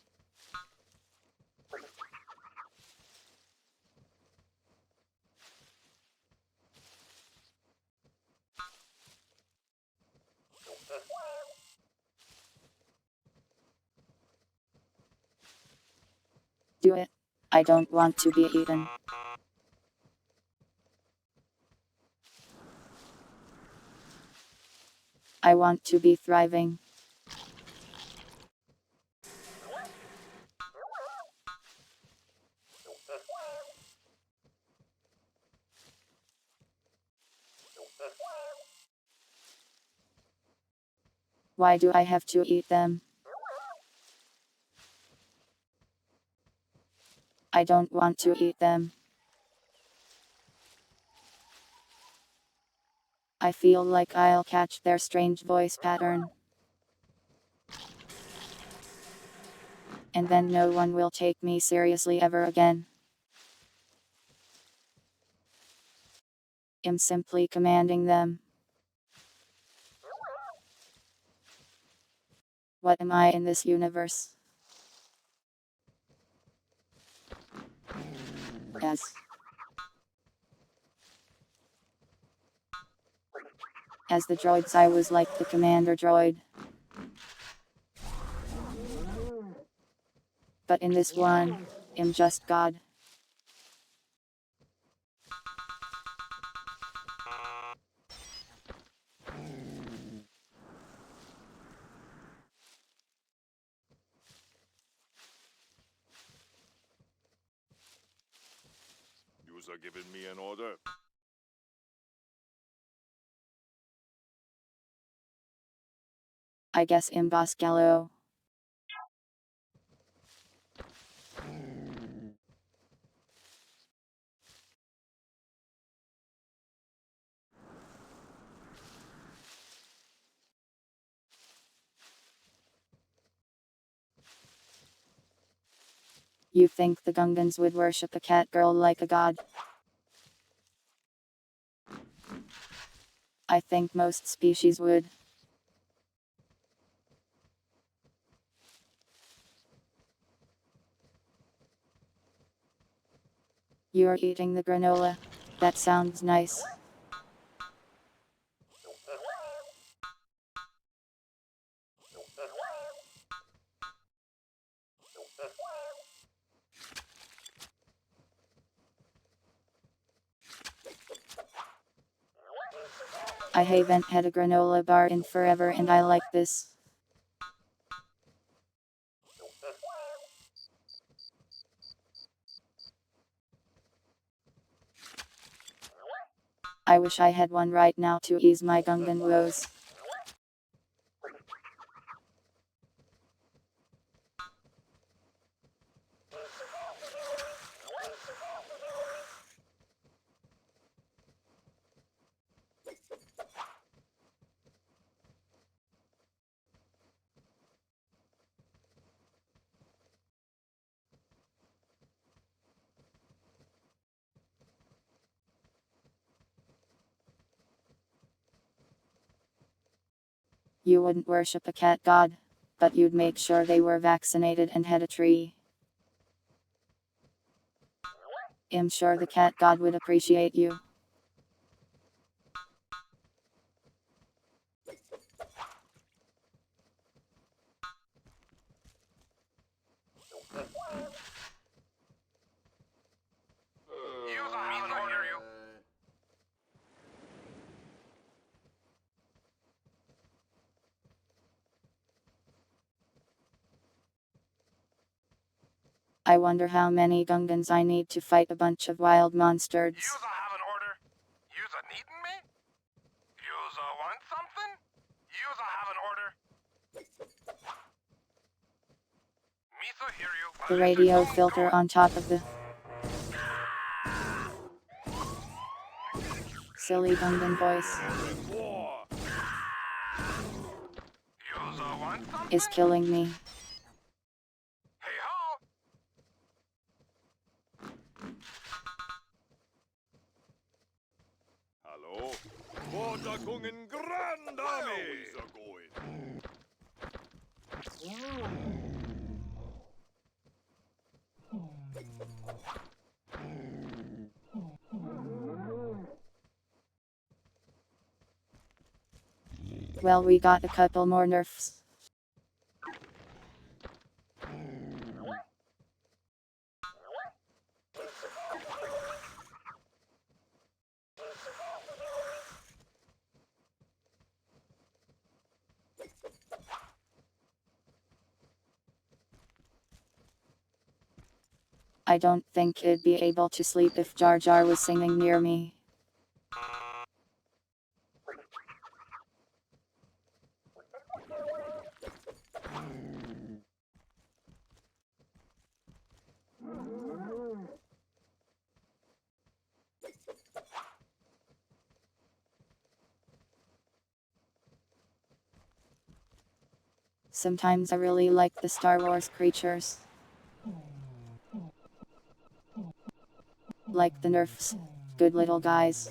Do it. I don't want to be eaten. I want to be thriving. Why do I have to eat them? I don't want to eat them. I feel like I'll catch their strange voice pattern. And then no one will take me seriously ever again. I'm simply commanding them. What am I in this universe? Yes. As the droids I was like the commander droid. But in this one, I'm just God. User giving me an order. I guess I'm Boss Gallo. You think the Gungans would worship a cat girl like a god? I think most species would. You're eating the granola. That sounds nice. I haven't had a granola bar in forever and I like this. I wish I had one right now to ease my Gungan woes. You wouldn't worship a cat god, but you'd make sure they were vaccinated and had a tree. I'm sure the cat god would appreciate you. I wonder how many Gungans I need to fight a bunch of wild monsters. You'sa have an order? Yousa needin' me? Yousa want something? Yousa have an order? Misa hear you. The radio filter on top of the silly Gungan voice Yousa want something? is killing me. Hey ho! Hallo? Border Gungen Grand Army! Are going. Well, we got a couple more nerfs. I don't think I'd be able to sleep if Jar Jar was singing near me. Sometimes I really like the Star Wars creatures. Like the nerfs. Good little guys.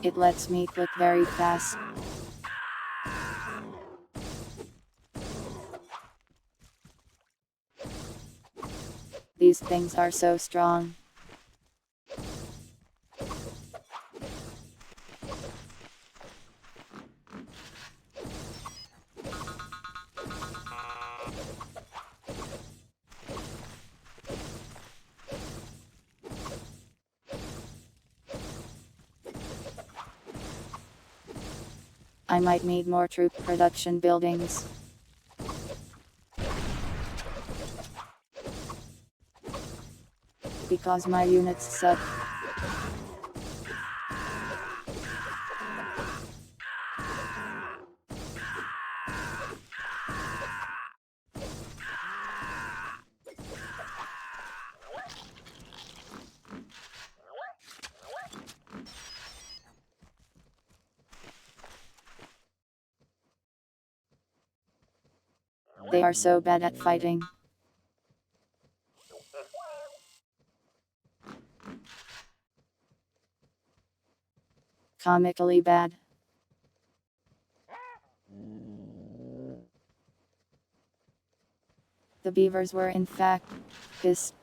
It lets me click very fast. These things are so strong. I might need more troop production buildings. Because my units suck. They are so bad at fighting. Comically bad. The beavers were in fact pissed.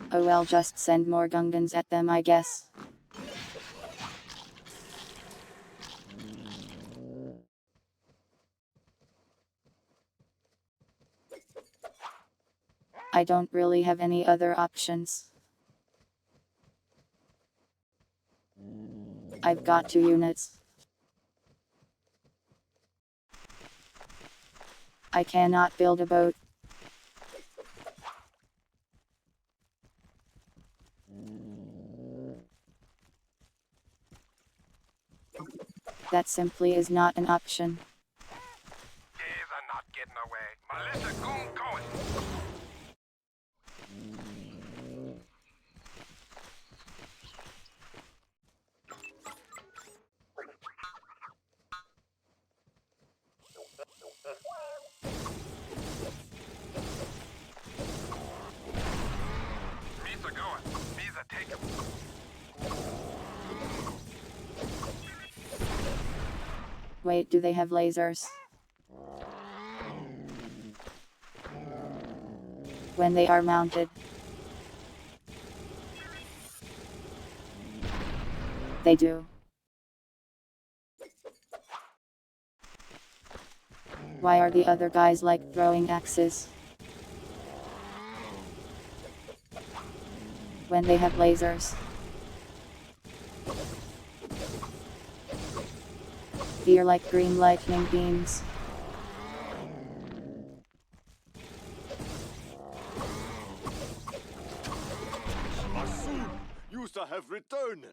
Oh well, just send more Gungans at them, I guess. I don't really have any other options. I've got 2 units. I cannot build a boat. That simply is not an option. Gays are not getting away. Militia goon going. Wait, do they have lasers? When they are mounted, they do. Why are the other guys like throwing axes? When they have lasers. They're like green lightning beams. Assume Yusa have returned.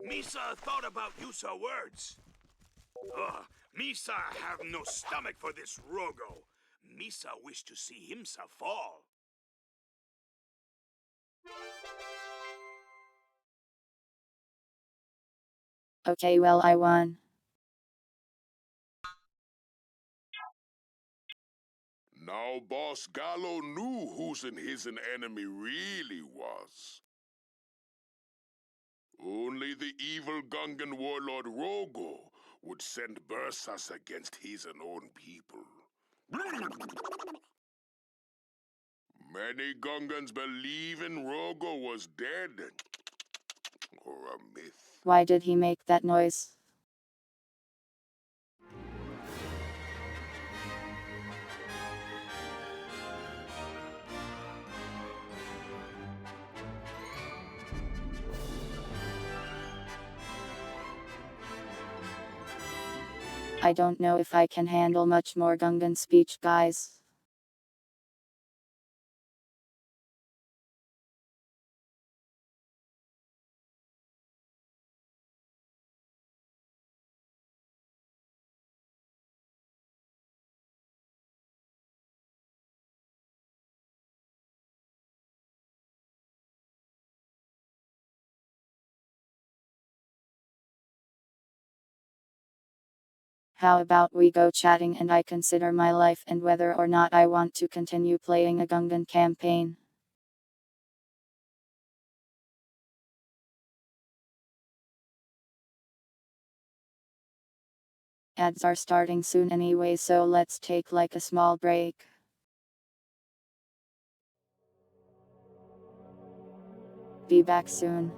Misa thought about Yusa words. Ugh, Misa have no stomach for this Rogo. Misa wish to see himself fall. Okay, well, I won. Now Boss Gallo knew who's in his an enemy really was. Only the evil Gungan warlord Rogo would send Bursas against his own people. Many Gungans believe in Rogo was dead, or a myth. Why did he make that noise? I don't know if I can handle much more Gungan speech, guys. How about we go chatting and I consider my life and whether or not I want to continue playing a Gungan campaign. Ads are starting soon anyway, so let's take like a small break. Be back soon.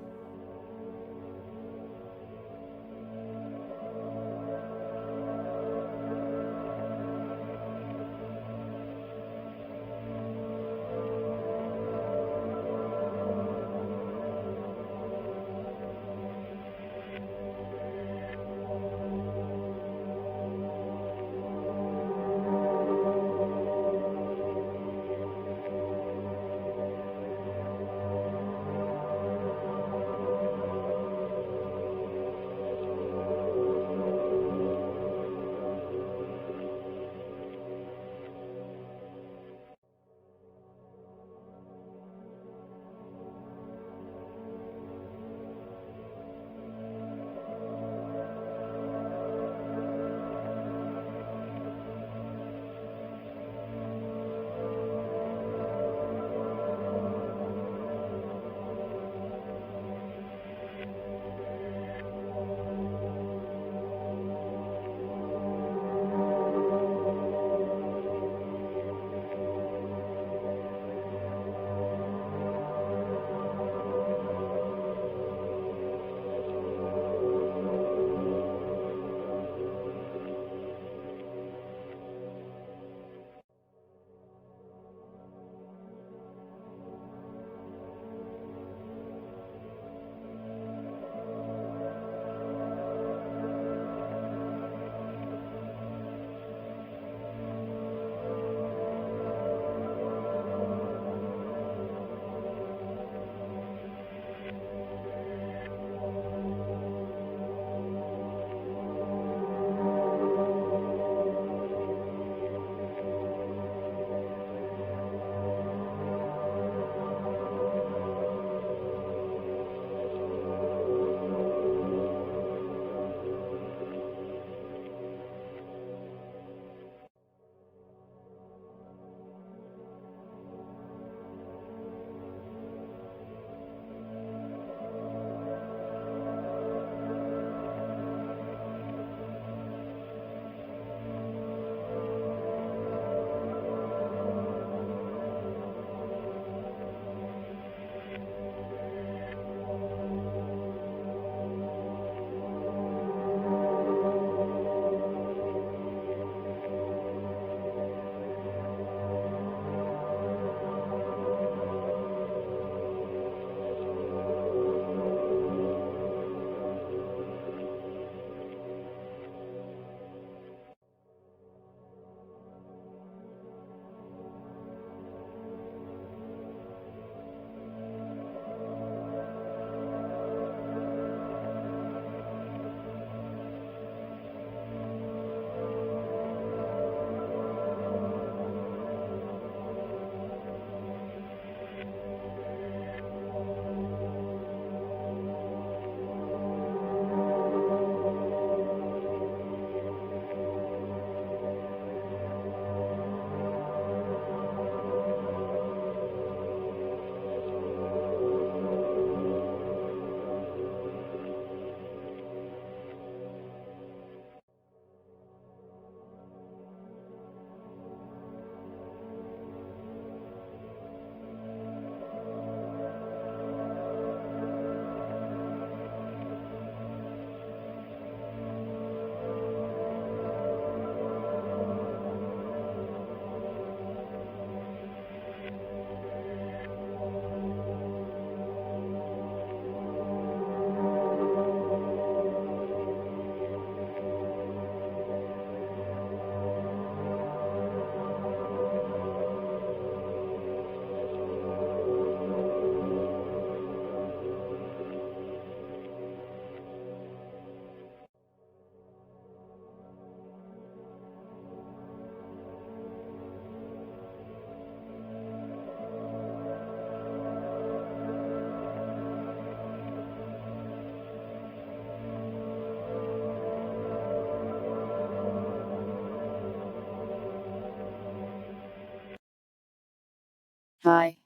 Hi.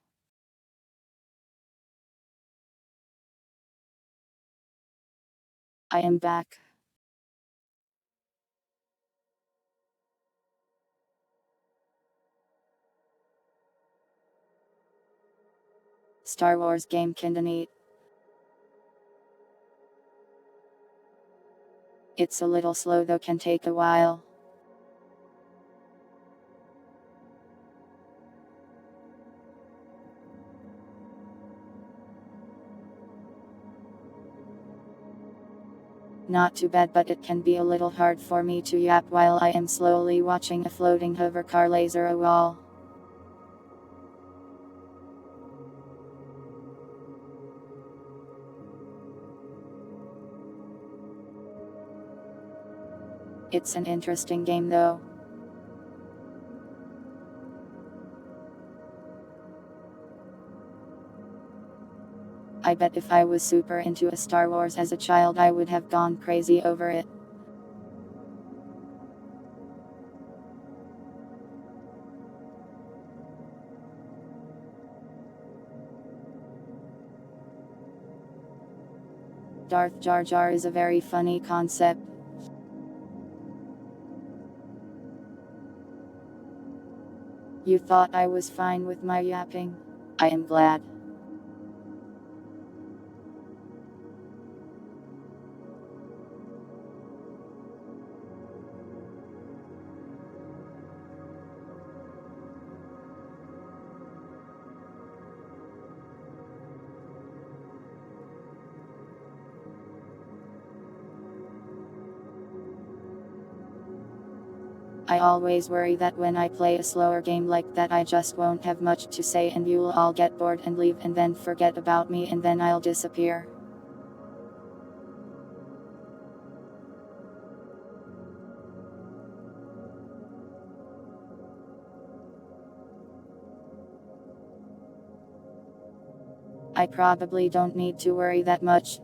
I am back. Star Wars game kinda neat. It's a little slow though, can take a while. Not too bad, but it can be a little hard for me to yap while I am slowly watching a floating hovercar laser a wall. It's an interesting game though. I bet if I was super into a Star Wars as a child, I would have gone crazy over it. Darth Jar Jar is a very funny concept. You thought I was fine with my yapping? I am glad. I always worry that when I play a slower game like that, I just won't have much to say and you'll all get bored and leave and then forget about me and then I'll disappear. I probably don't need to worry that much.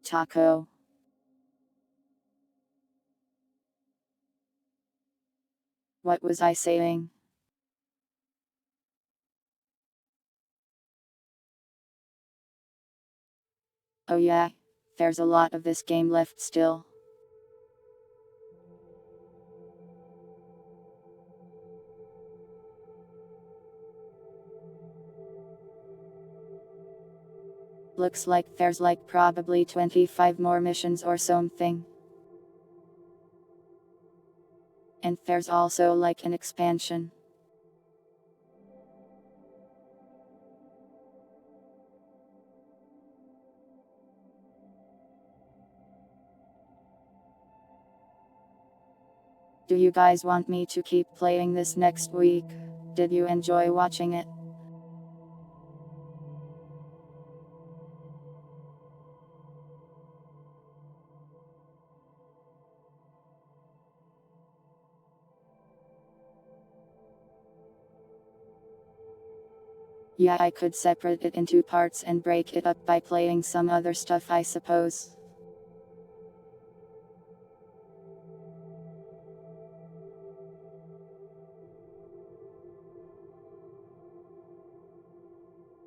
Taco. What was I saying? Oh yeah, there's a lot of this game left still. Looks like there's like probably 25 more missions or something. And there's also like an expansion. Do you guys want me to keep playing this next week? Did you enjoy watching it? Yeah, I could separate it into parts and break it up by playing some other stuff, I suppose.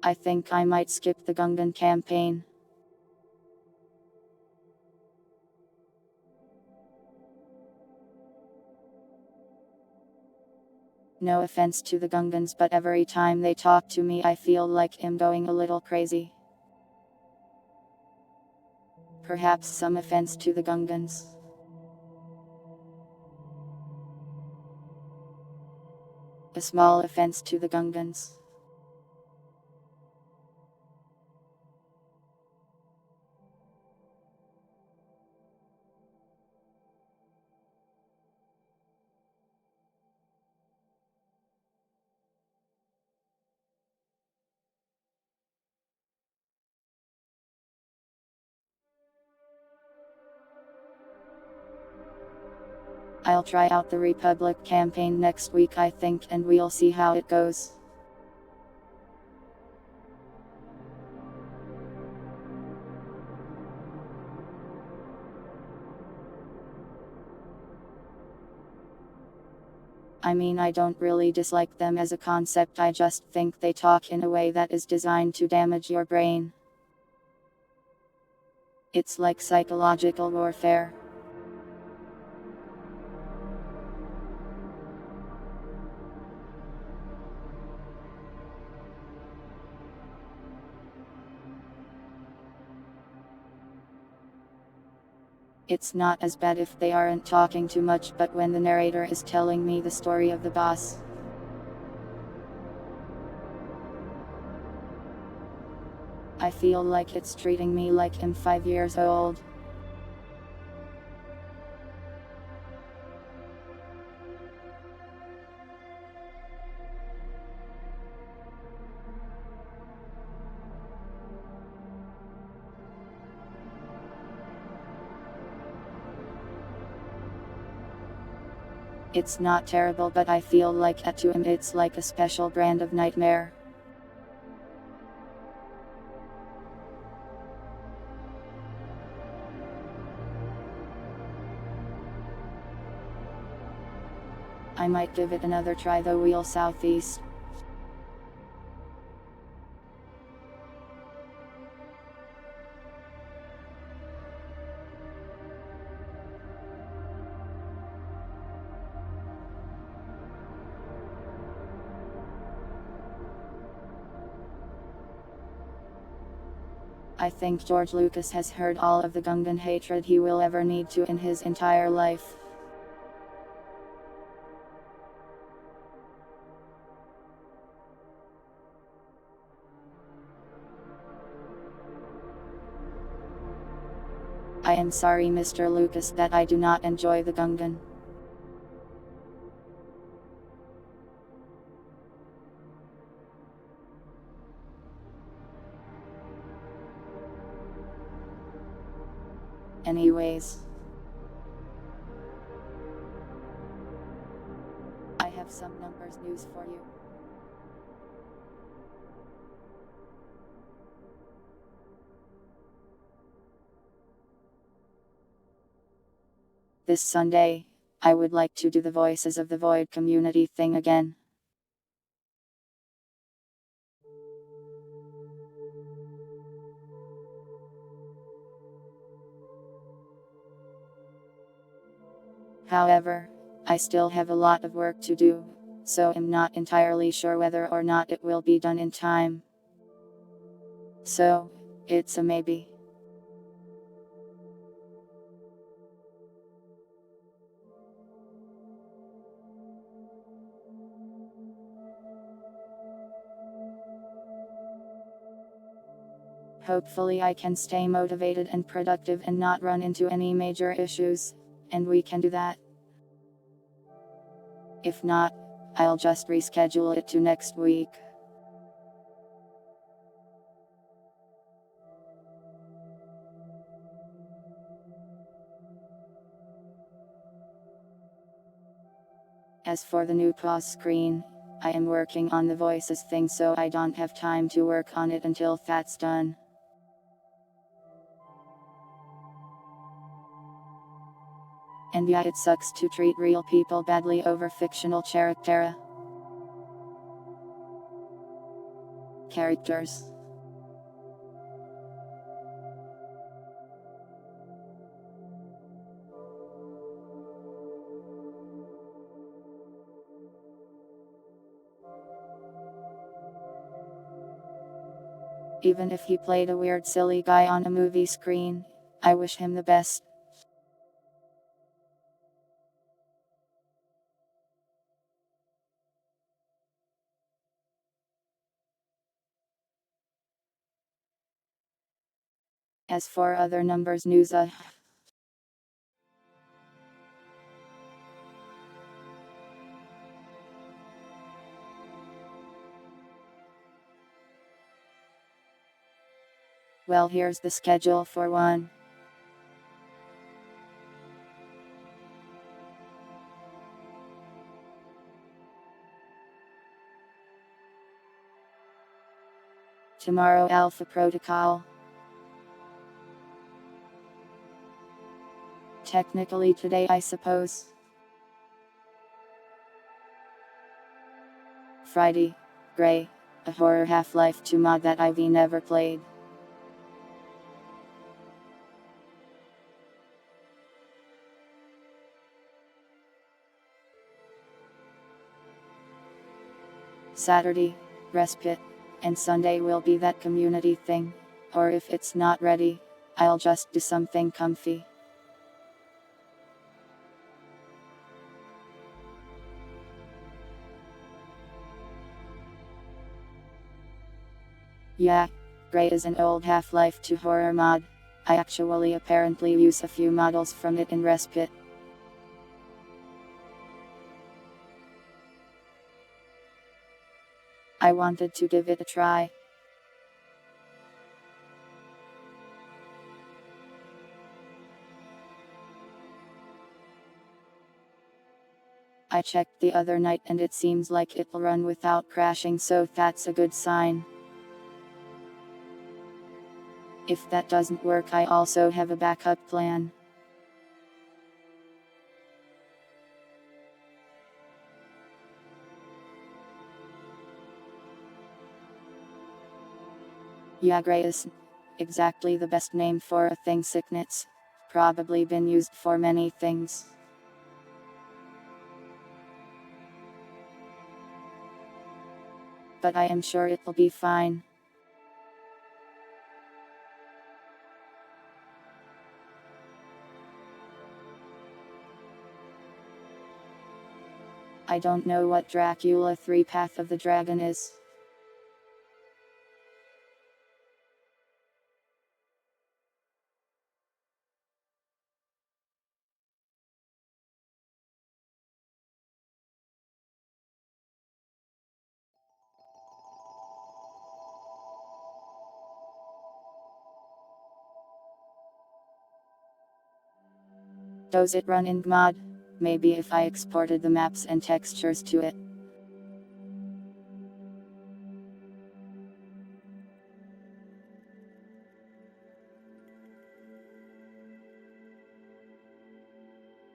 I think I might skip the Gungan campaign. No offense to the Gungans, but every time they talk to me I feel like I'm going a little crazy. Perhaps some offense to the Gungans. A small offense to the Gungans. I'll try out the Republic campaign next week, I think, and we'll see how it goes. I mean, I don't really dislike them as a concept, I just think they talk in a way that is designed to damage your brain. It's like psychological warfare. It's not as bad if they aren't talking too much, but when the narrator is telling me the story of the boss, I feel like it's treating me like I'm 5 years old. It's not terrible, but I feel like to him it's like a special brand of nightmare. I might give it another try though. Wheel southeast. I think George Lucas has heard all of the Gungan hatred he will ever need to in his entire life. I am sorry, Mr. Lucas, that I do not enjoy the Gungan. Anyways, I have some numbers news for you. This Sunday, I would like to do the Voices of the Void community thing again. However, I still have a lot of work to do, so I'm not entirely sure whether or not it will be done in time. So, it's a maybe. Hopefully I can stay motivated and productive and not run into any major issues, and we can do that. If not, I'll just reschedule it to next week. As for the new pause screen, I am working on the voices thing, so I don't have time to work on it until that's done. And yeah, it sucks to treat real people badly over fictional characters. Even if he played a weird silly guy on a movie screen, I wish him the best. As for other numbers news, well, here's the schedule for one. Tomorrow, Alpha Protocol. Technically today, I suppose. Friday, Grey, a horror Half-Life 2 mod that I've never played. Saturday, Respite, and Sunday will be that community thing, or if it's not ready, I'll just do something comfy. Yeah, Grey is an old Half-Life 2 horror mod. I actually apparently use a few models from it in Respite. I wanted to give it a try. I checked the other night and it seems like it'll run without crashing, so that's a good sign. If that doesn't work, I also have a backup plan. Yeah, Grey is exactly the best name for a thing sickness. Probably been used for many things. But I am sure it'll be fine. I don't know what Dracula 3 Path of the Dragon is. Does it run in mod? Maybe if I exported the maps and textures to it.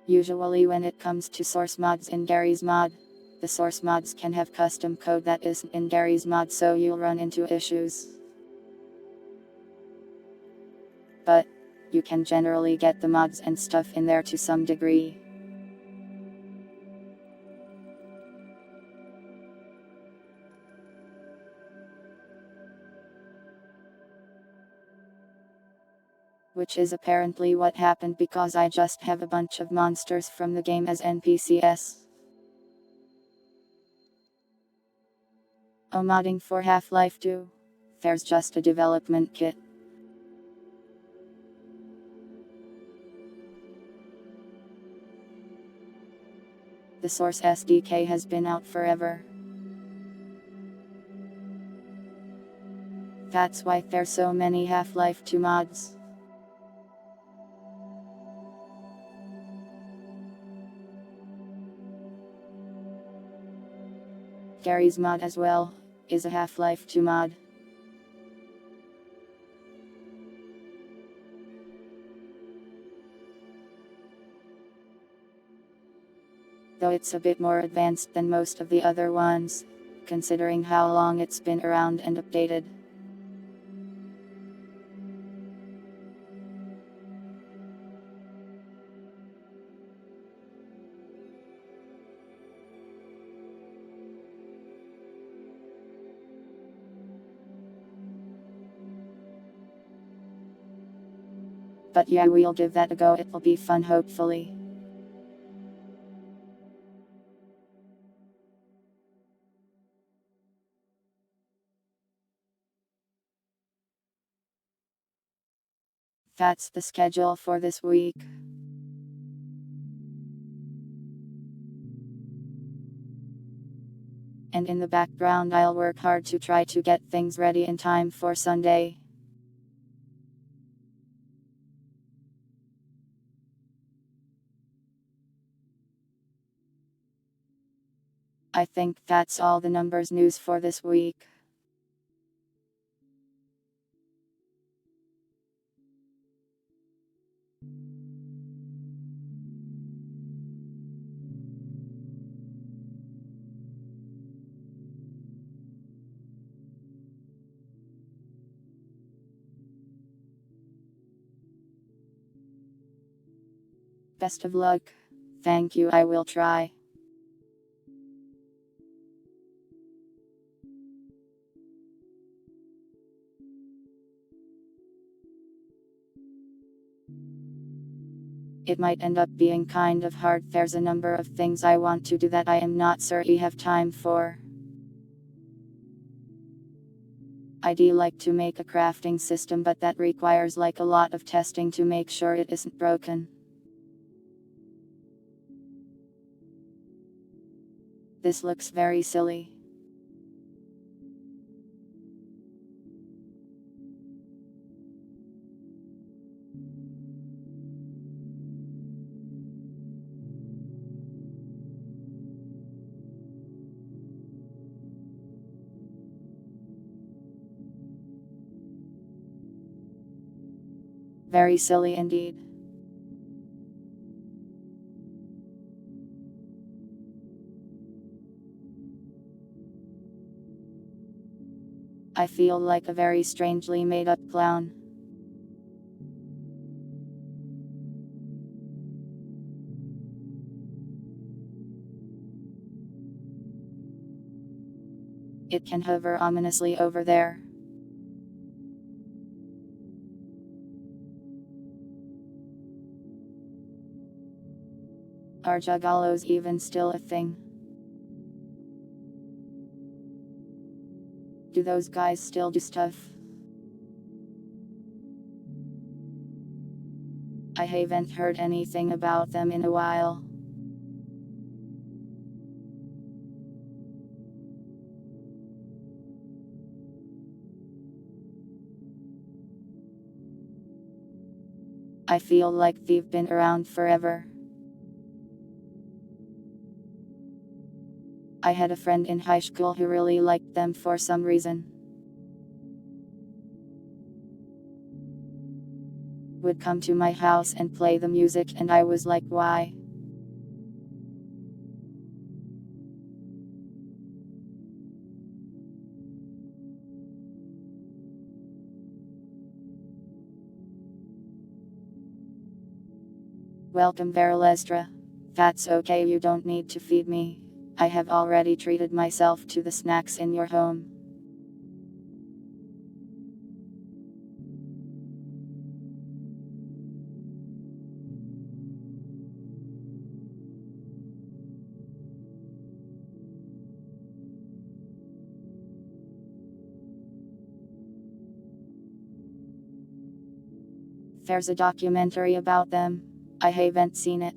Usually when it comes to source mods in Gary's mod, the source mods can have custom code that isn't in Gary's mod, so you'll run into issues. But you can generally get the mods and stuff in there to some degree. Which is apparently what happened, because I just have a bunch of monsters from the game as NPCs. Oh, modding for Half-Life 2. There's just a development kit. The source SDK has been out forever. That's why there's so many Half-Life 2 mods. Gary's mod as well is a Half-Life 2 mod. Though it's a bit more advanced than most of the other ones, considering how long it's been around and updated. But yeah, we'll give that a go, it'll be fun hopefully. That's the schedule for this week. And in the background I'll work hard to try to get things ready in time for Sunday. I think that's all the numbers news for this week. Best of luck. Thank you, I will try. It might end up being kind of hard. There's a number of things I want to do that I am not sure I have time for. I'd like to make a crafting system, but that requires like a lot of testing to make sure it isn't broken. This looks very silly. Very silly indeed. I feel like a very strangely made up clown. It can hover ominously over there. Are juggalos even still a thing? Do those guys still do stuff? I haven't heard anything about them in a while. I feel like they've been around forever. I had a friend in high school who really liked them for some reason. Would come to my house and play the music, and I was like, why? Welcome, Veralestra. That's okay, you don't need to feed me. I have already treated myself to the snacks in your home. There's a documentary about them. I haven't seen it.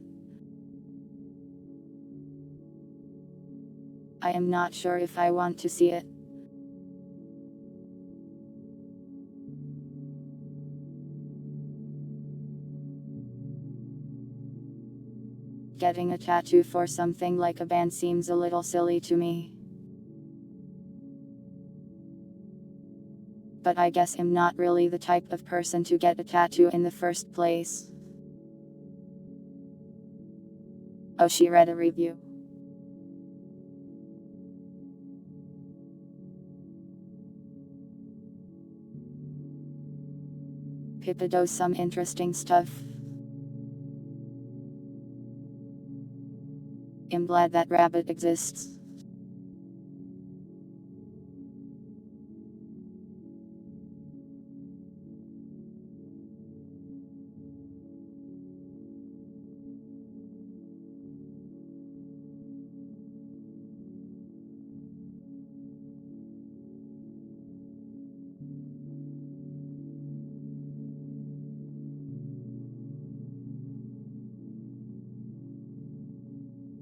I am not sure if I want to see it. Getting a tattoo for something like a band seems a little silly to me. But I guess I'm not really the type of person to get a tattoo in the first place. Oh, she read a review. Pippa does some interesting stuff. I'm glad that rabbit exists.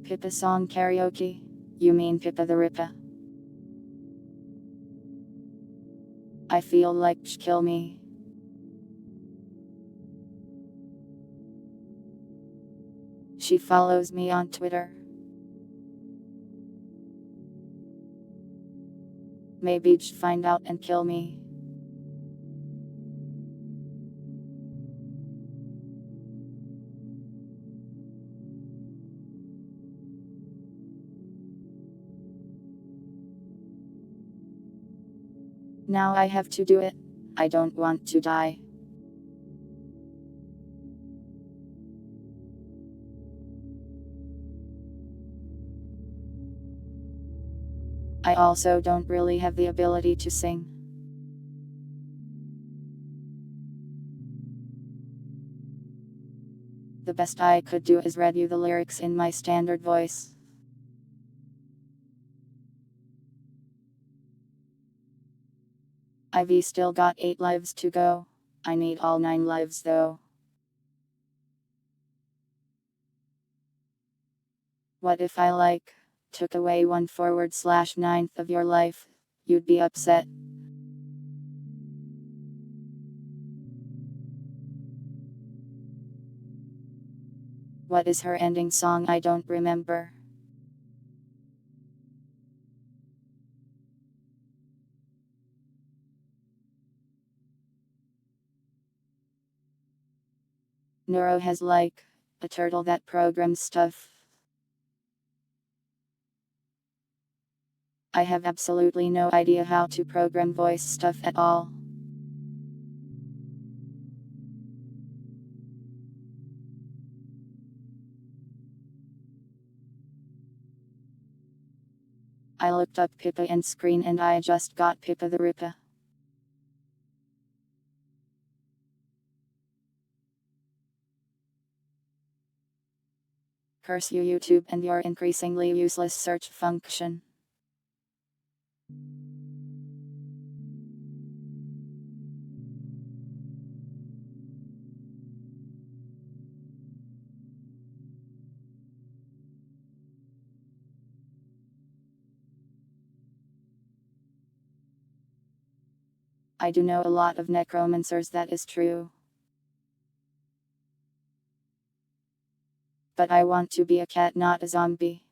Pippa song karaoke? You mean Pippa the Ripper? I feel like kill me. She follows me on Twitter. Maybe find out and kill me. Now I have to do it. I don't want to die. I also don't really have the ability to sing. The best I could do is read you the lyrics in my standard voice. I've still got 8 lives to go. I need all 9 lives though. What if I took away 1/4/9th of your life? You'd be upset. What is her ending song? I don't remember. Neuro has a turtle that programs stuff. I have absolutely no idea how to program voice stuff at all. I looked up Pippa and screen and I just got Pippa the Rippa. Curse you YouTube and your increasingly useless search function. I do know a lot of necromancers, that is true. But I want to be a cat, not a zombie.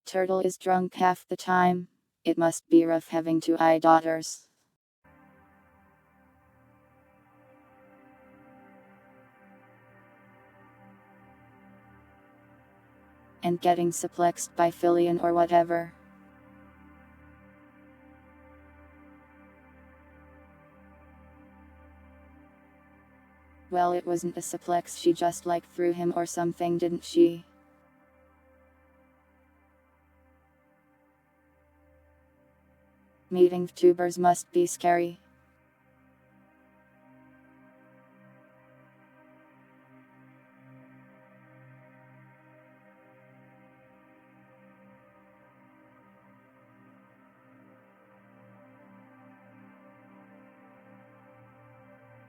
Turtle is drunk half the time. It must be rough having 2 daughters. And getting suplexed by Fillion or whatever. Well, it wasn't a suplex, she just threw him or something, didn't she? Meeting VTubers must be scary.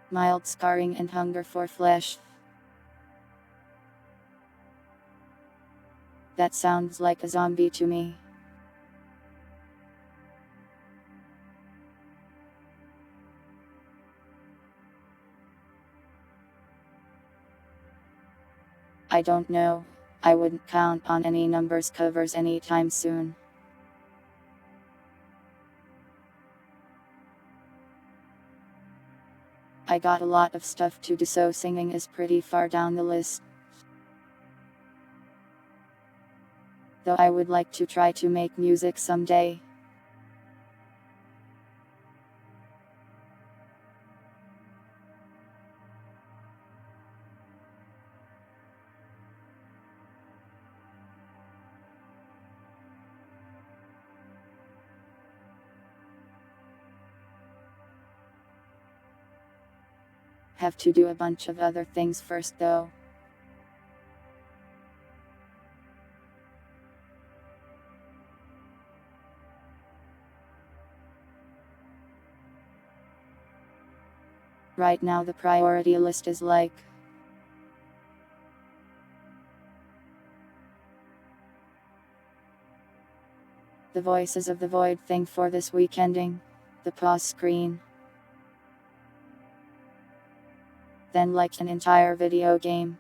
Mild scarring and hunger for flesh. That sounds like a zombie to me. I don't know. I wouldn't count on any numbers covers anytime soon. I got a lot of stuff to do, so singing is pretty far down the list. Though I would like to try to make music someday. Have to do a bunch of other things first though. Right now the priority list is the Voices of the Void thing for this week ending. The pause screen. Then an entire video game.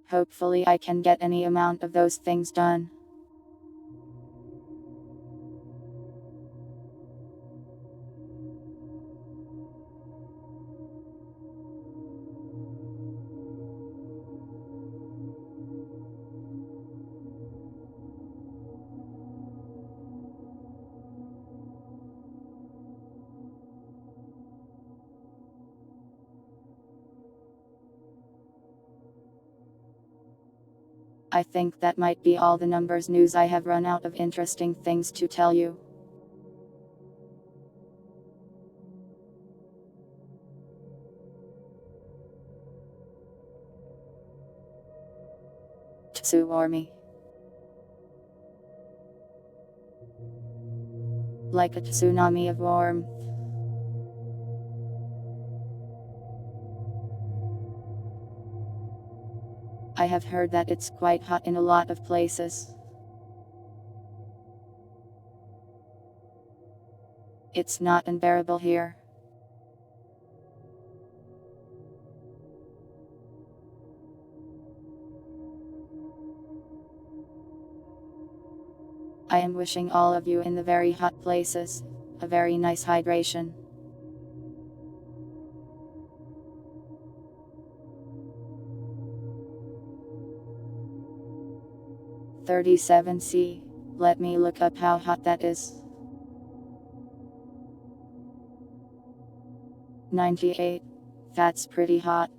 Hopefully I can get any amount of those things done. I think that might be all the numbers news. I have run out of interesting things to tell you. Tsuwarmi. Like a tsunami of warmth. I have heard that it's quite hot in a lot of places. It's not unbearable here. I am wishing all of you in the very hot places a very nice hydration. "37°C. Let me look up how hot that is. 98. That's pretty hot.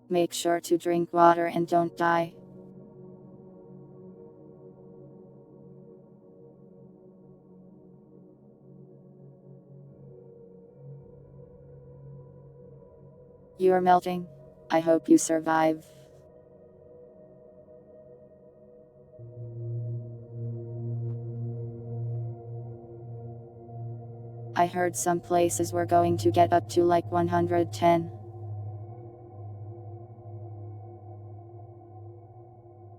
Make sure to drink water and don't die. You're melting. I hope you survive. I heard some places were going to get up to like 110.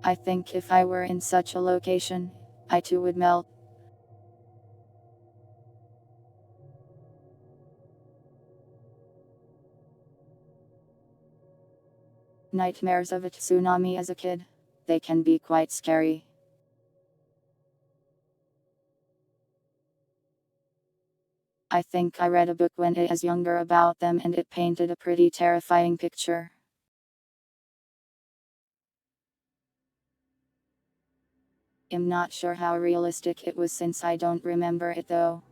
I think if I were in such a location, I too would melt. Nightmares of a tsunami as a kid. They can be quite scary. I think I read a book when I was younger about them and it painted a pretty terrifying picture. I'm not sure how realistic it was since I don't remember it though.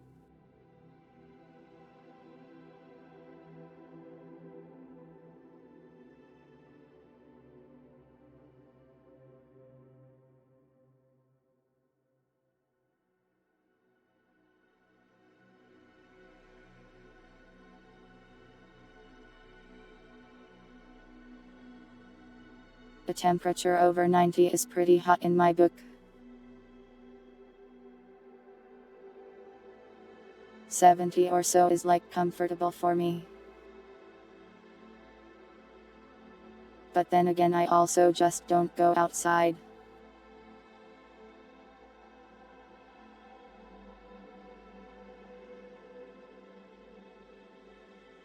The temperature over 90 is pretty hot in my book. 70 or so is like comfortable for me. But then again, I also just don't go outside.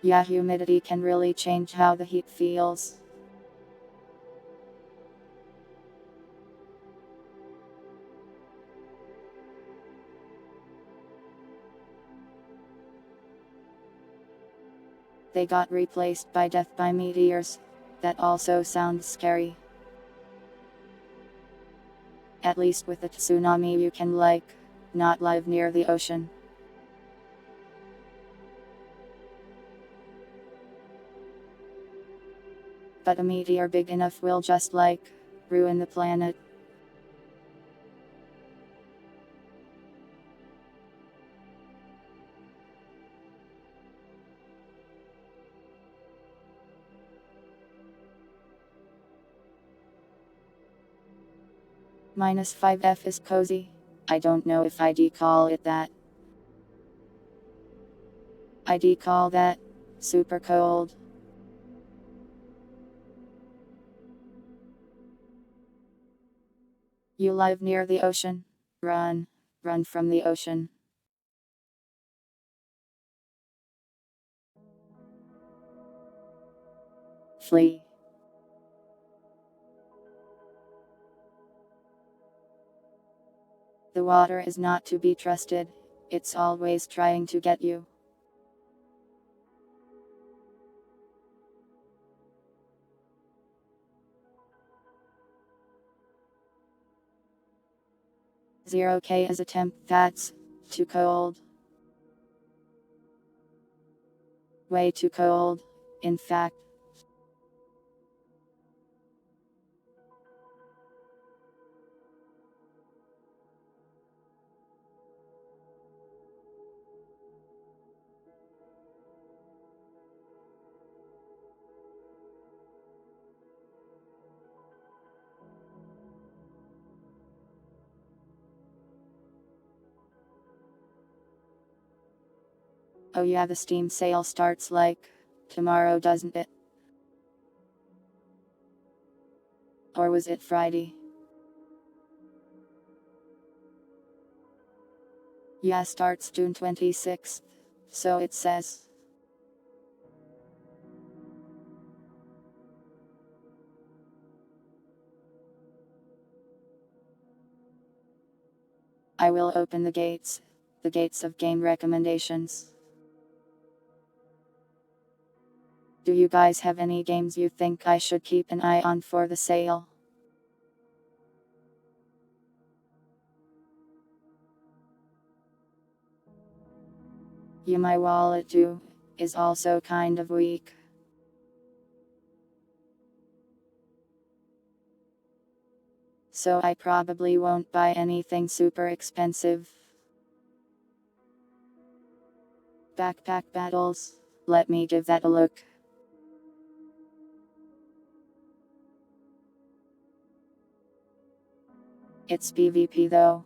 Yeah, humidity can really change how the heat feels. They got replaced by death by meteors. That also sounds scary. At least with a tsunami you can not live near the ocean. But a meteor big enough will just ruin the planet. -5F is cozy. I don't know if I'd call it that. I'd call that super cold. You live near the ocean. Run. Run from the ocean. Flee. The water is not to be trusted. It's always trying to get you. Zero K is a temp that's too cold. Way too cold, in fact. Oh yeah, the Steam sale starts like tomorrow, doesn't it? Or was it Friday? Yeah, starts June 26th. So it says. I will open the gates of game recommendations. Do you guys have any games you think I should keep an eye on for the sale? Yeah, my wallet too is also kind of weak. So I probably won't buy anything super expensive. Backpack battles. Let me give that a look. It's PvP though.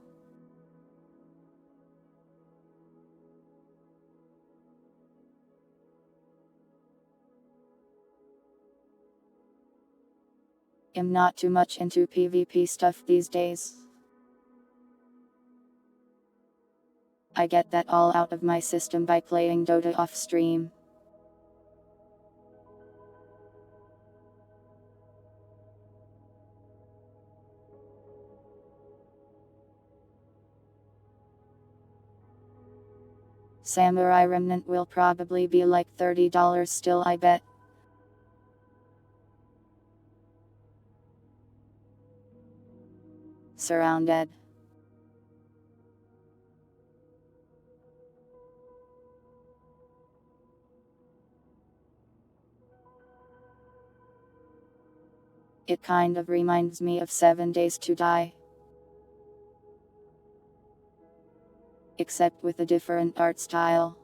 I'm not too much into PvP stuff these days. I get that all out of my system by playing Dota off stream. Samurai Remnant will probably be like $30 still, I bet. Surrounded. It kind of reminds me of 7 Days to Die. Except with a different art style.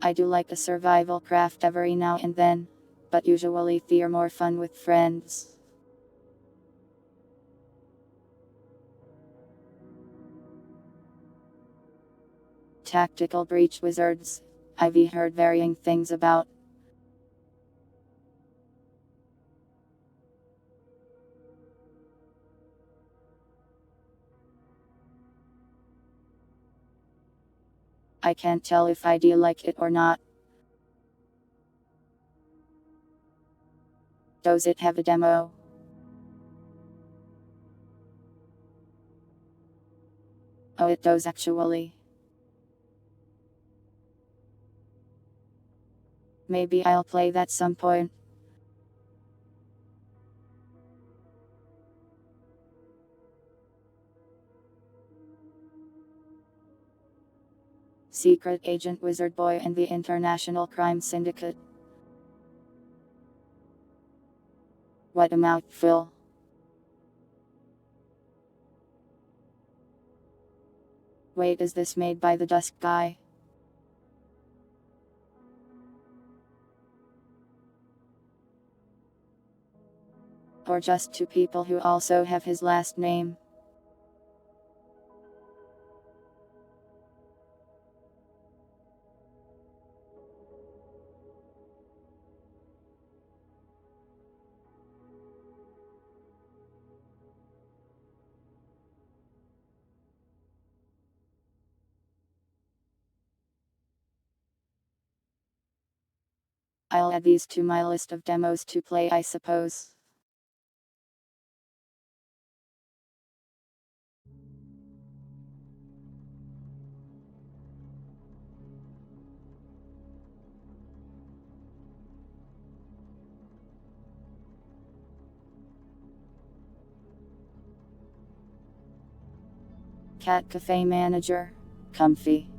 I do like a survival craft every now and then, but usually they're more fun with friends. Tactical Breach Wizards. I've heard varying things about. I can't tell if I do like it or not. Does it have a demo? Oh, it does actually. Maybe I'll play that some point. Secret Agent Wizard Boy and the International Crime Syndicate. What a mouthful. Wait, is this made by the Dusk guy? Or just two people who also have his last name? I'll add these to my list of demos to play, I suppose. Cat Cafe Manager. Comfy.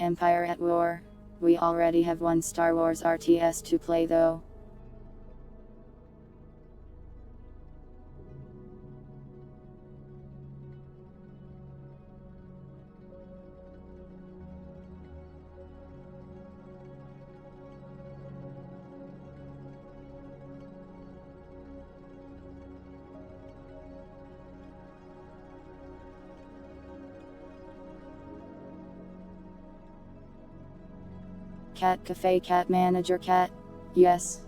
Empire at War. We already have one Star Wars RTS to play though. Cat Cafe Cat Manager Cat. Yes.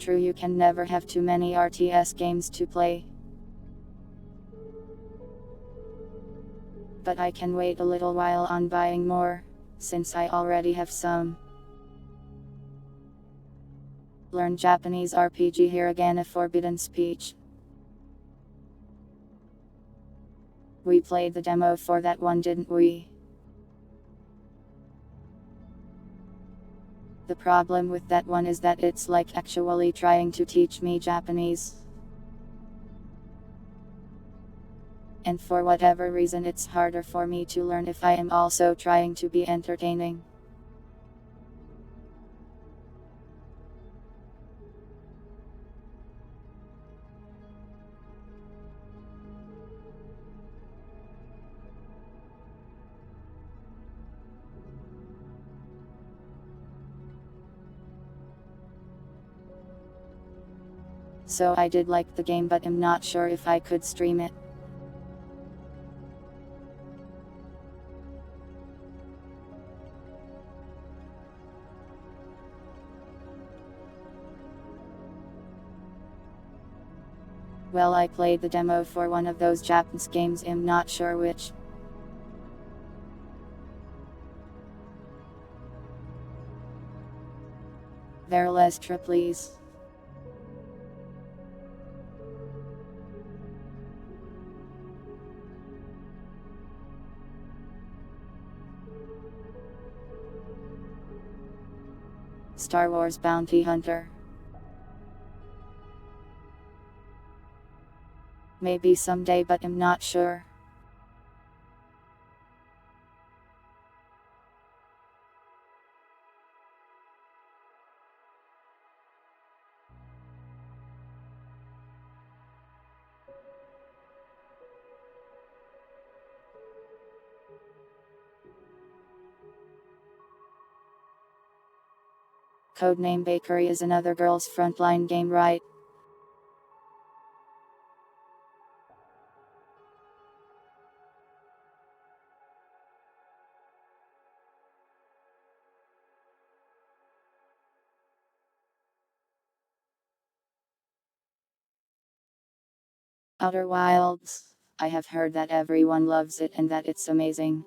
True, you can never have too many RTS games to play. But I can wait a little while on buying more, since I already have some. Learn Japanese RPG here again, a forbidden speech. We played the demo for that one, didn't we? The problem with that one is that it's like actually trying to teach me Japanese. And for whatever reason it's harder for me to learn if I am also trying to be entertaining. So I did like the game, but am not sure if I could stream it. Well, I played the demo for one of those Japanese games, am not sure which. Verlestra, please. Star Wars Bounty Hunter. Maybe someday, but am not sure. Codename Bakery is another Girls Frontline game, right? Outer Wilds. I have heard that everyone loves it and that it's amazing.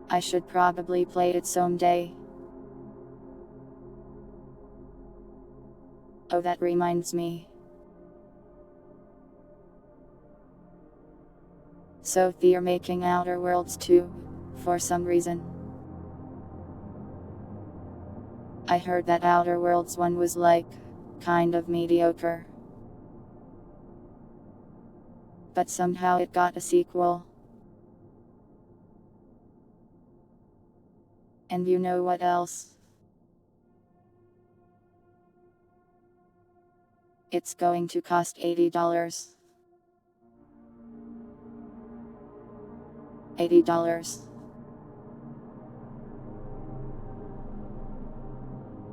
I should probably play it someday. Oh, that reminds me. So they're making Outer Worlds 2, for some reason. I heard that Outer Worlds 1 was like, kind of mediocre. But somehow it got a sequel. And you know what else? It's going to cost $80. $80.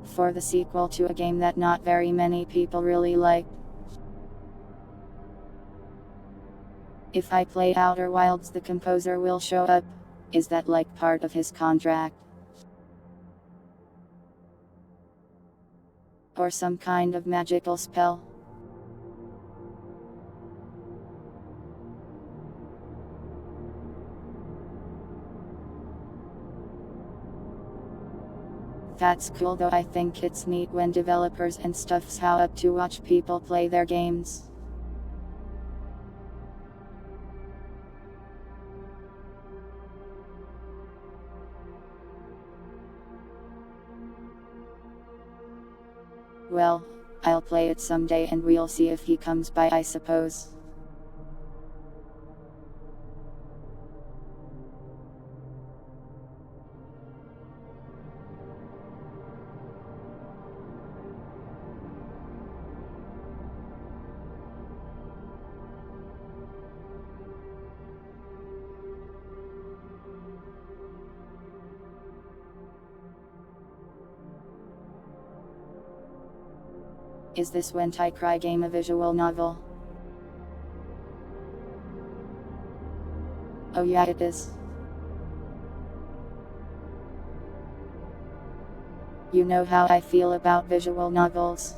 For the sequel to a game that not very many people really like. If I play Outer Wilds, the composer will show up. Is that like part of his contract? Or some kind of magical spell? That's cool though. I think it's neat when developers and stuffs how up to watch people play their games. Well, I'll play it someday and we'll see if he comes by, I suppose. Is this When I Cry game a visual novel? Oh yeah, it is. You know how I feel about visual novels.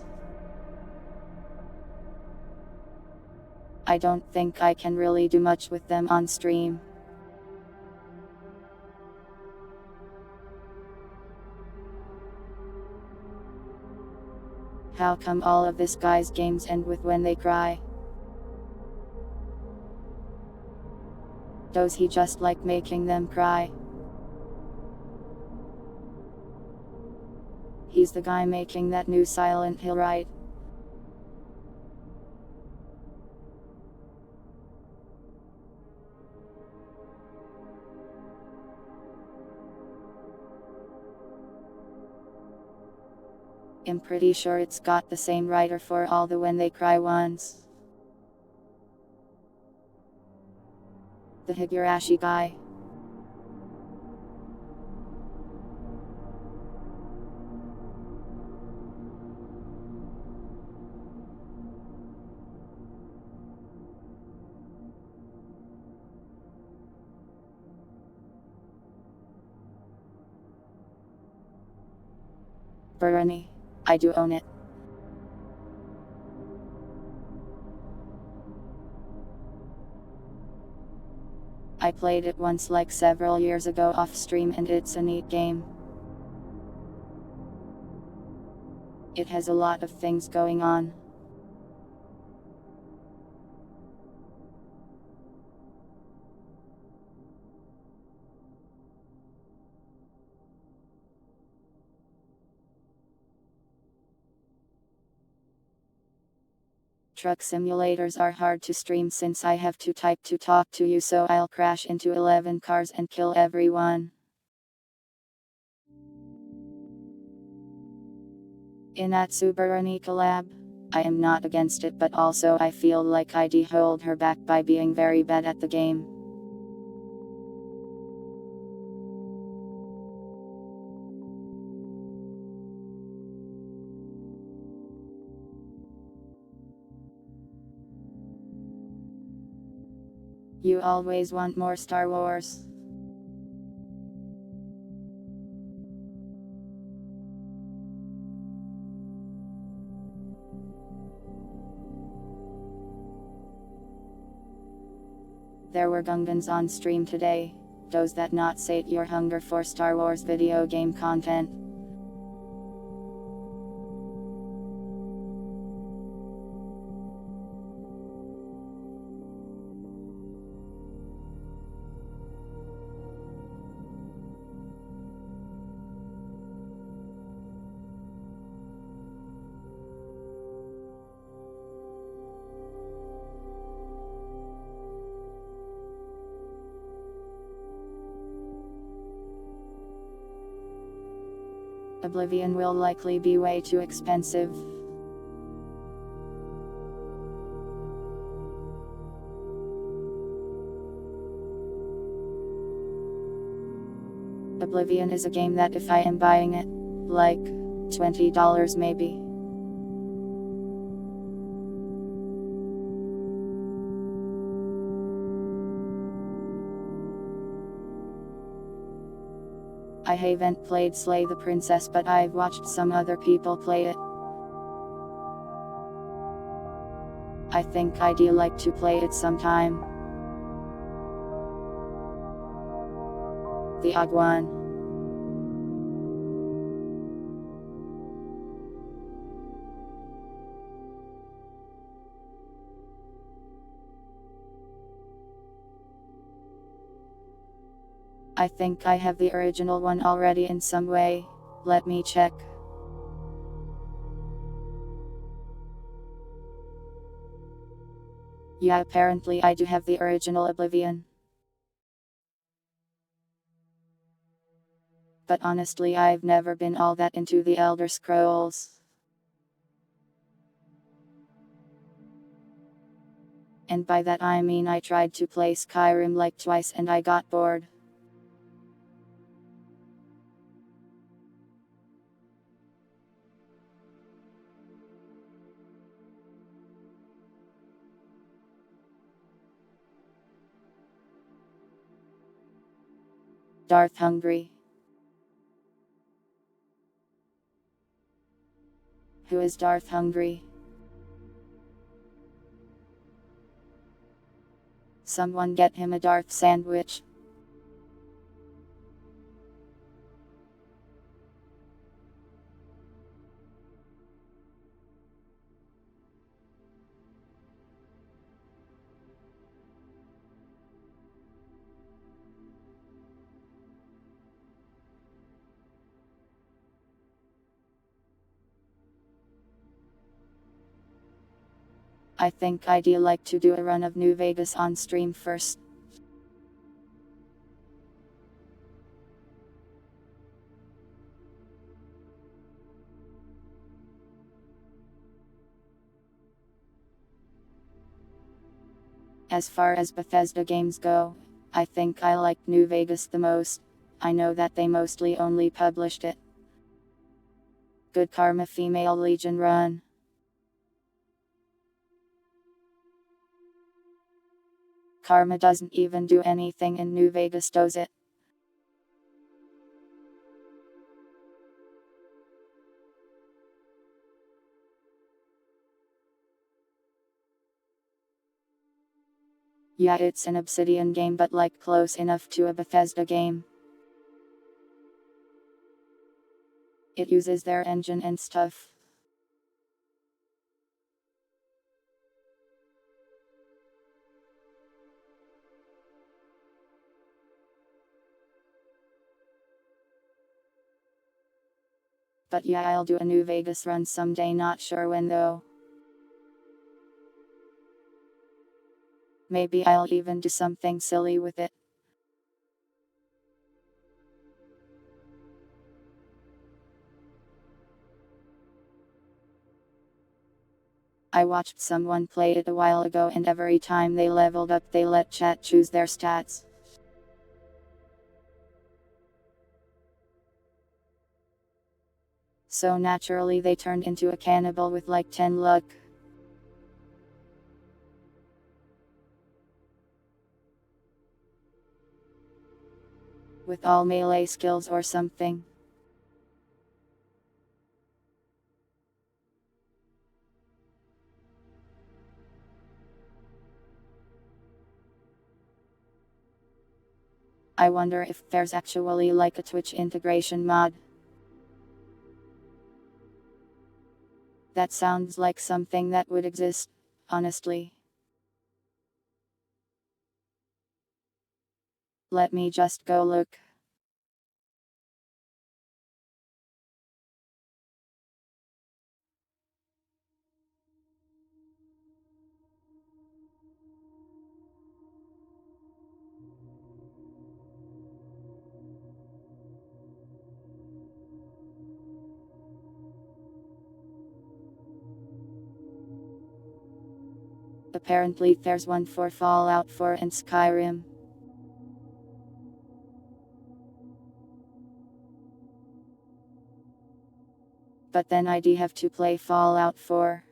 I don't think I can really do much with them on stream. How come all of this guy's games end with when they cry? Does he just like making them cry? He's the guy making that new Silent Hill, right? I'm pretty sure it's got the same writer for all the When They Cry ones. The Higurashi guy. Bernie. I do own it. I played it once like several years ago off stream and it's a neat game. It has a lot of things going on. Truck simulators are hard to stream since I have to type to talk to you, so I'll crash into 11 cars and kill everyone. Inatsu Bernie collab. I am not against it, but also I feel like I'd hold her back by being very bad at the game. You always want more Star Wars. There were Gungans on stream today. Does that not sate your hunger for Star Wars video game content? Oblivion will likely be way too expensive. Oblivion is a game that if I am buying it, like, $20 maybe. I haven't played Slay the Princess, but I've watched some other people play it. I think I'd like to play it sometime. The odd one. I think I have the original one already in some way. Let me check. Yeah, apparently I do have the original Oblivion. But honestly, I've never been all that into the Elder Scrolls. And by that I mean I tried to play Skyrim like twice and I got bored. Darth hungry. Who is Darth hungry? Someone get him a Darth sandwich. I think I'd like to do a run of New Vegas on stream first. As far as Bethesda games go, I think I like New Vegas the most. I know that they mostly only published it. Good Karma Female Legion run. Karma doesn't even do anything in New Vegas, does it? Yeah, it's an Obsidian game, but like close enough to a Bethesda game. It uses their engine and stuff. But yeah, I'll do a New Vegas run someday, not sure when though. Maybe I'll even do something silly with it. I watched someone play it a while ago and every time they leveled up they let chat choose their stats. So naturally they turned into a cannibal with like 10 luck. With all melee skills or something. I wonder if there's actually like a Twitch integration mod. That sounds like something that would exist, honestly. Let me just go look. Apparently there's one for Fallout 4 and Skyrim. But then I'd have to play Fallout 4.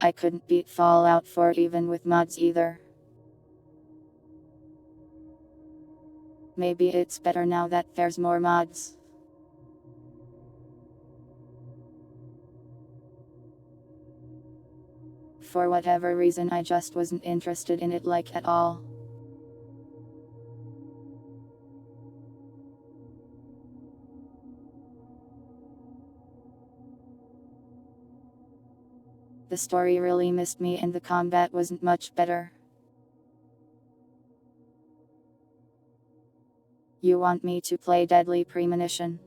I couldn't beat Fallout 4 even with mods either. Maybe it's better now that there's more mods. For whatever reason, I just wasn't interested in it like at all. The story really missed me and the combat wasn't much better. You want me to play Deadly Premonition?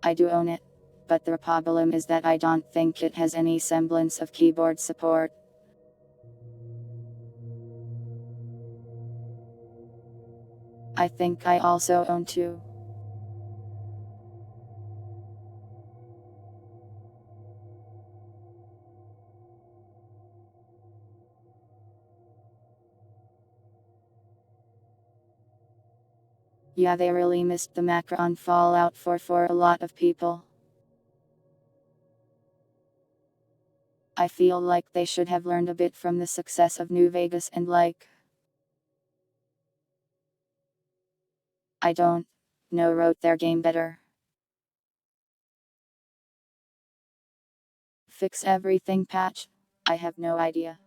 I do own it, but the problem is that I don't think it has any semblance of keyboard support. I think I also own 2. Yeah, they really missed the macro on Fallout 4 for a lot of people. I feel like they should have learned a bit from the success of New Vegas and I don't know, wrote their game better. Fix everything patch? I have no idea.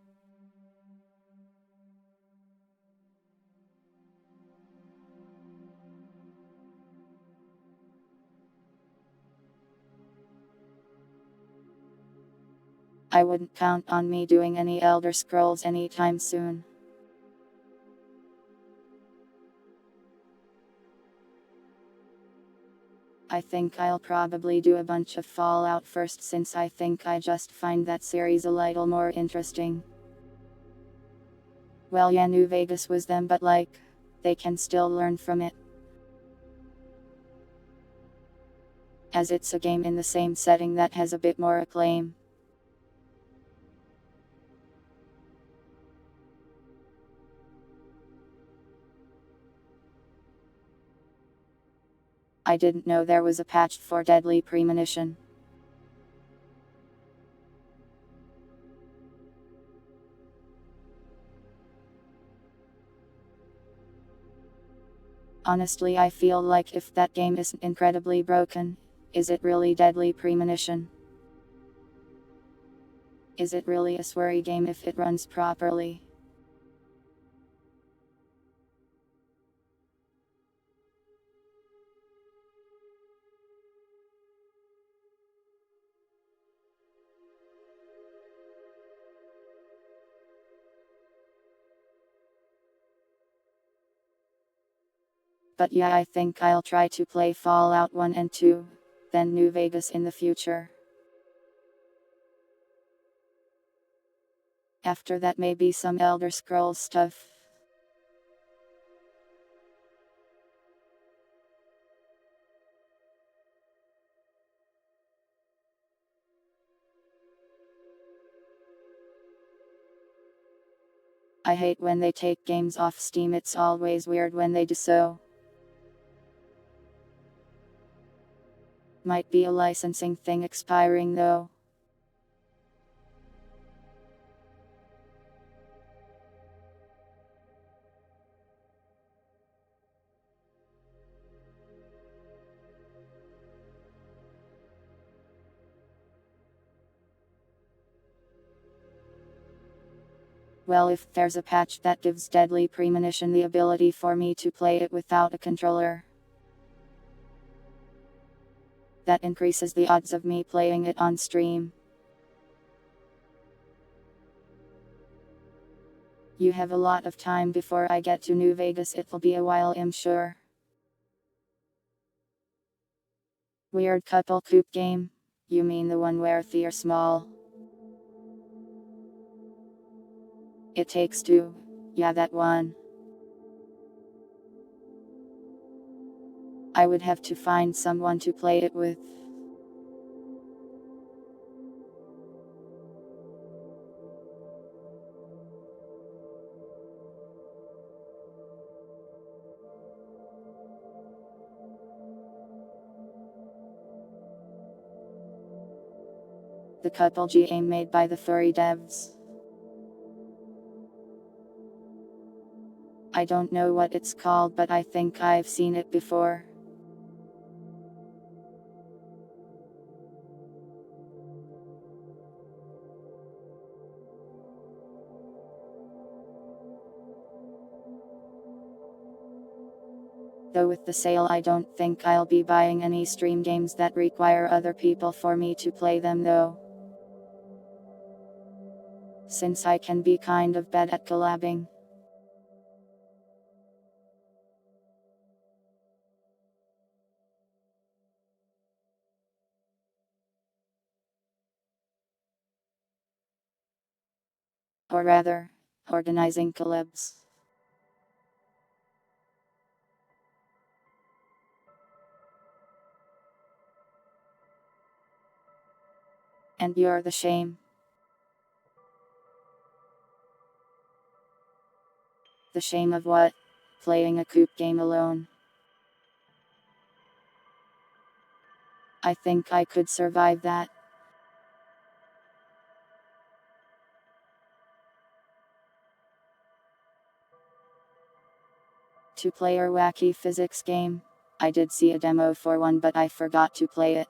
I wouldn't count on me doing any Elder Scrolls anytime soon. I think I'll probably do a bunch of Fallout first, since I think I just find that series a little more interesting. Well, yeah, New Vegas was them, but they can still learn from it. As it's a game in the same setting that has a bit more acclaim. I didn't know there was a patch for Deadly Premonition. Honestly, I feel like if that game isn't incredibly broken, is it really Deadly Premonition? Is it really a sweary game if it runs properly? But yeah, I think I'll try to play Fallout 1 and 2, then New Vegas in the future. After that, maybe some Elder Scrolls stuff. I hate when they take games off Steam, it's always weird when they do so. Might be a licensing thing expiring though. Well, if there's a patch that gives Deadly Premonition the ability for me to play it without a controller, that increases the odds of me playing it on stream. You have a lot of time before I get to New Vegas, it'll be a while, I'm sure. Weird couple coop game? You mean the one where they're small? It Takes Two. Yeah, that one. I would have to find someone to play it with. The couple game made by the furry devs. I don't know what it's called, but I think I've seen it before. Though with the sale I don't think I'll be buying any stream games that require other people for me to play them though. Since I can be kind of bad at collabing. Or rather, organizing collabs. And you're the shame. The shame of what? Playing a coop game alone. I think I could survive that. Two-player wacky physics game. I did see a demo for one, but I forgot to play it.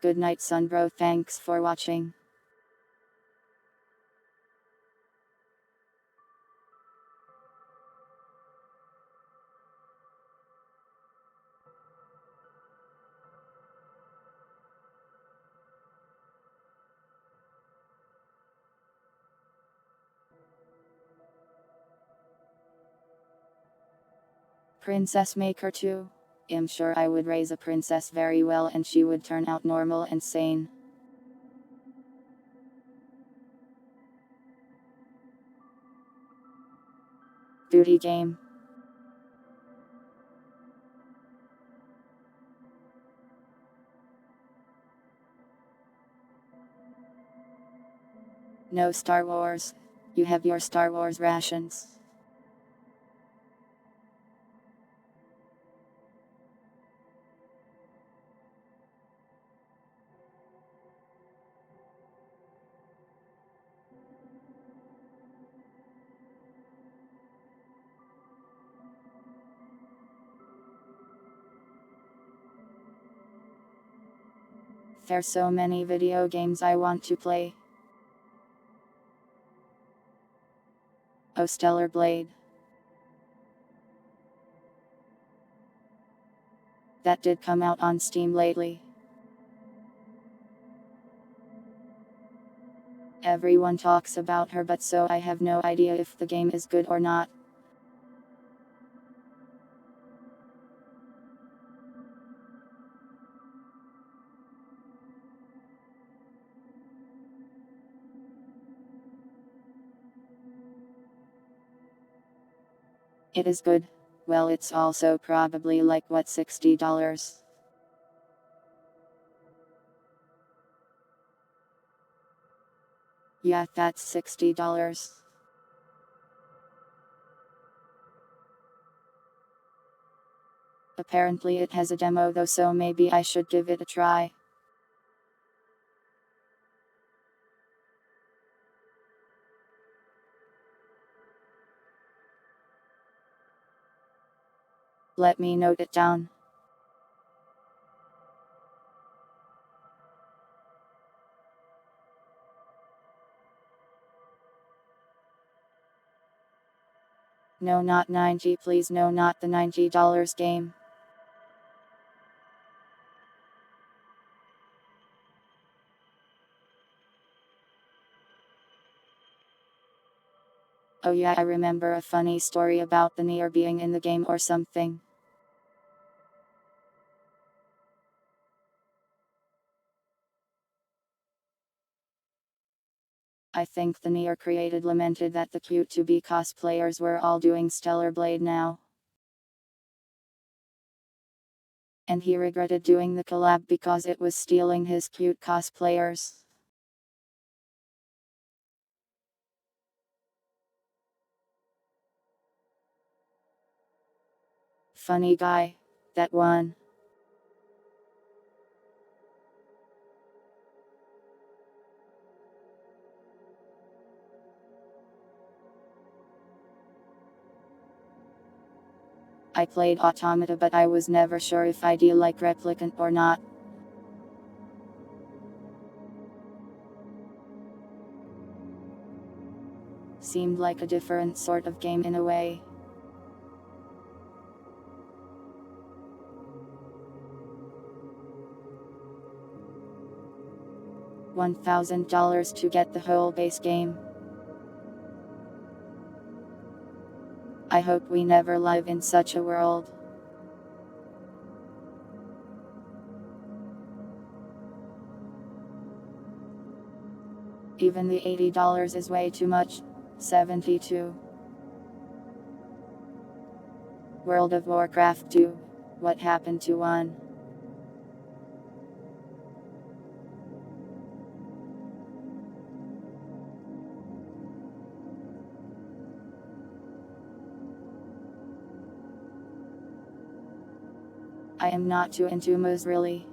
Good night, Sunbro. Thanks for watching. Princess Maker 2. I'm sure I would raise a princess very well and she would turn out normal and sane. Booty game. No Star Wars. You have your Star Wars rations. There's so many video games I want to play. Oh, Stellar Blade. That did come out on Steam lately. Everyone talks about her, but so I have no idea if the game is good or not. It is good. Well, it's also probably like what, $60? Yeah, that's $60. Apparently it has a demo though, so maybe I should give it a try. Let me note it down. No, not 90, please. No, not the $90 game. Oh yeah, I remember a funny story about the Nier being in the game or something. I think the Nier created lamented that the cute to be cosplayers were all doing Stellar Blade now. And he regretted doing the collab because it was stealing his cute cosplayers. Funny guy, that one. I played Automata, but I was never sure if I'd like Replicant or not. Seemed like a different sort of game in a way. $1,000 to get the whole base game. I hope we never live in such a world. Even the $80 is way too much. 72. World of Warcraft 2. What happened to 1? I am not too into MOOs really.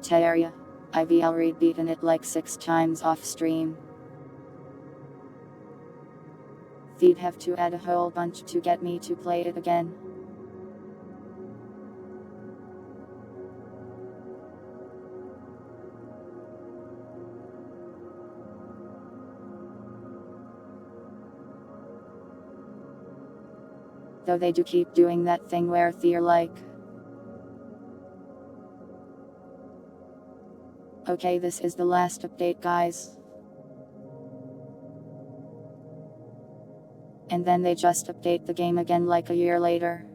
Terraria. I've already beaten it like 6 times off stream. They'd have to add a whole bunch to get me to play it again. Though they do keep doing that thing where they're like, okay, this is the last update, guys. And then they just update the game again like a year later.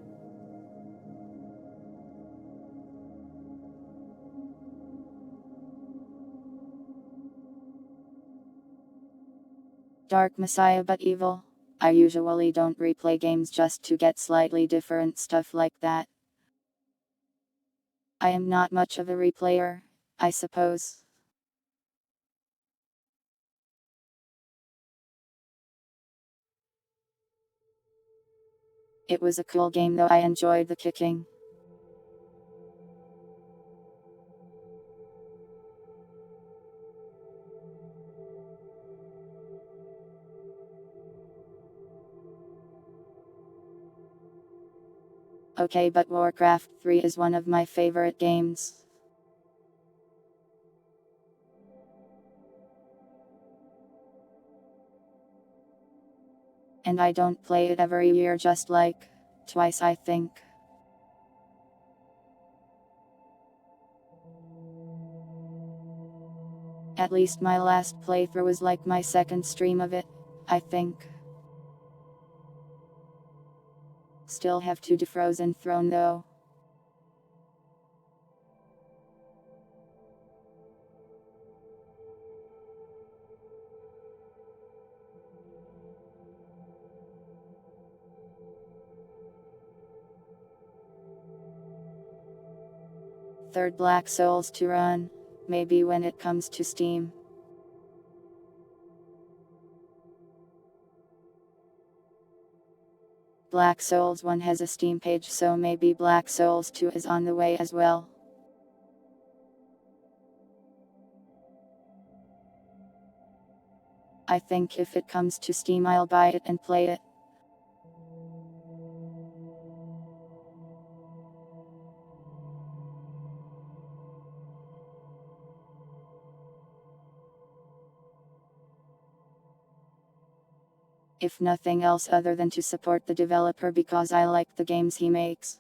Dark Messiah but evil. I usually don't replay games just to get slightly different stuff like that. I am not much of a replayer, I suppose. It was a cool game though, I enjoyed the kicking. Okay, but Warcraft 3 is one of my favorite games. And I don't play it every year, just like twice I think. At least my last playthrough was like my second stream of it, I think. Still have to defrozen Throne though. Third Black Souls to run, maybe when it comes to Steam. Black Souls 1 has a Steam page, so maybe Black Souls 2 is on the way as well. I think if it comes to Steam I'll buy it and play it. If nothing else other than to support the developer because I like the games he makes.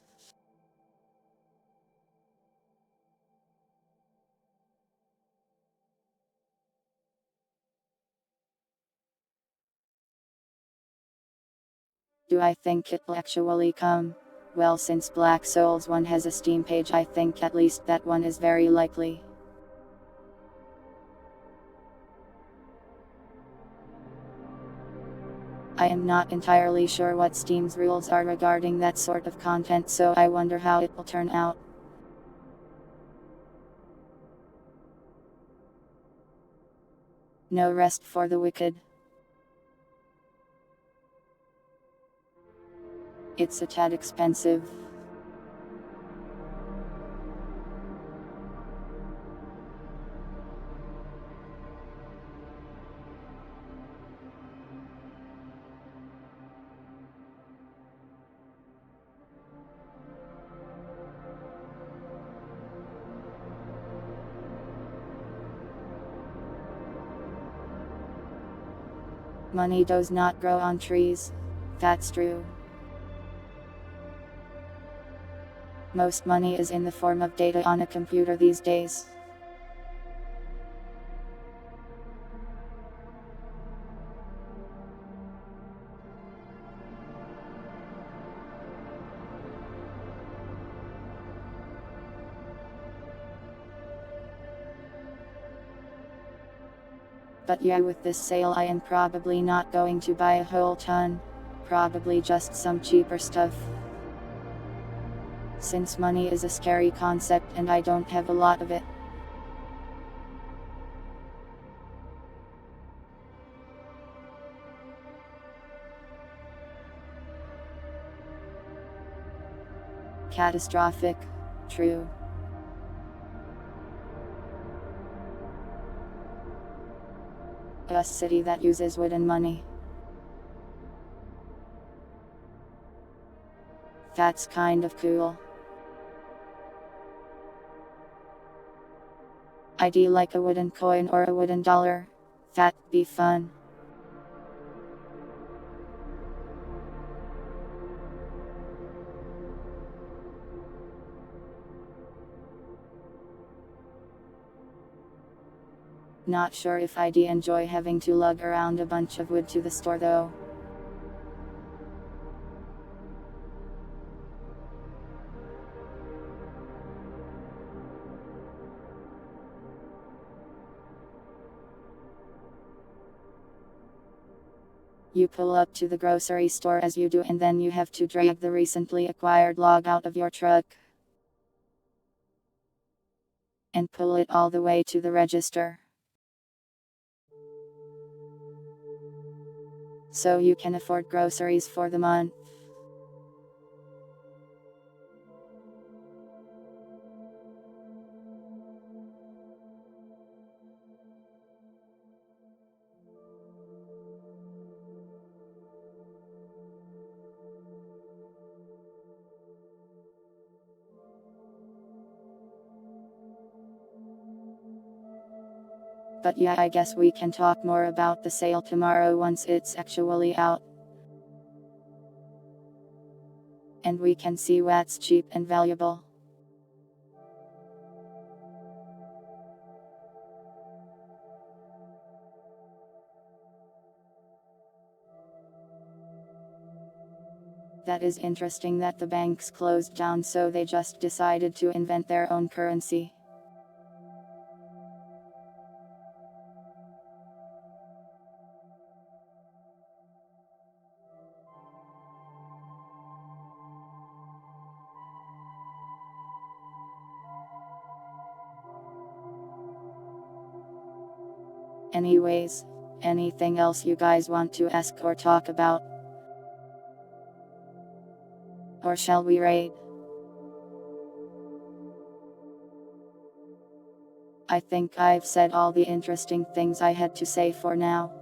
Do I think it'll actually come? Well, since Black Souls 1 has a Steam page, I think at least that one is very likely. I am not entirely sure what Steam's rules are regarding that sort of content, so I wonder how it will turn out. No rest for the wicked. It's a tad expensive. Money does not grow on trees. That's true. Most money is in the form of data on a computer these days. But yeah, with this sale I am probably not going to buy a whole ton. Probably just some cheaper stuff. Since money is a scary concept and I don't have a lot of it. Catastrophic. True. A city that uses wooden money. That's kind of cool. I'd like a wooden coin or a wooden dollar. That'd be fun. Not sure if I'd enjoy having to lug around a bunch of wood to the store though. You pull up to the grocery store as you do, and then you have to drag the recently acquired log out of your truck and pull it all the way to the register. So you can afford groceries for the month. But yeah, I guess we can talk more about the sale tomorrow once it's actually out. And we can see what's cheap and valuable. That is interesting that the banks closed down, so they just decided to invent their own currency. Anyways, anything else you guys want to ask or talk about? Or shall we raid? I think I've said all the interesting things I had to say for now.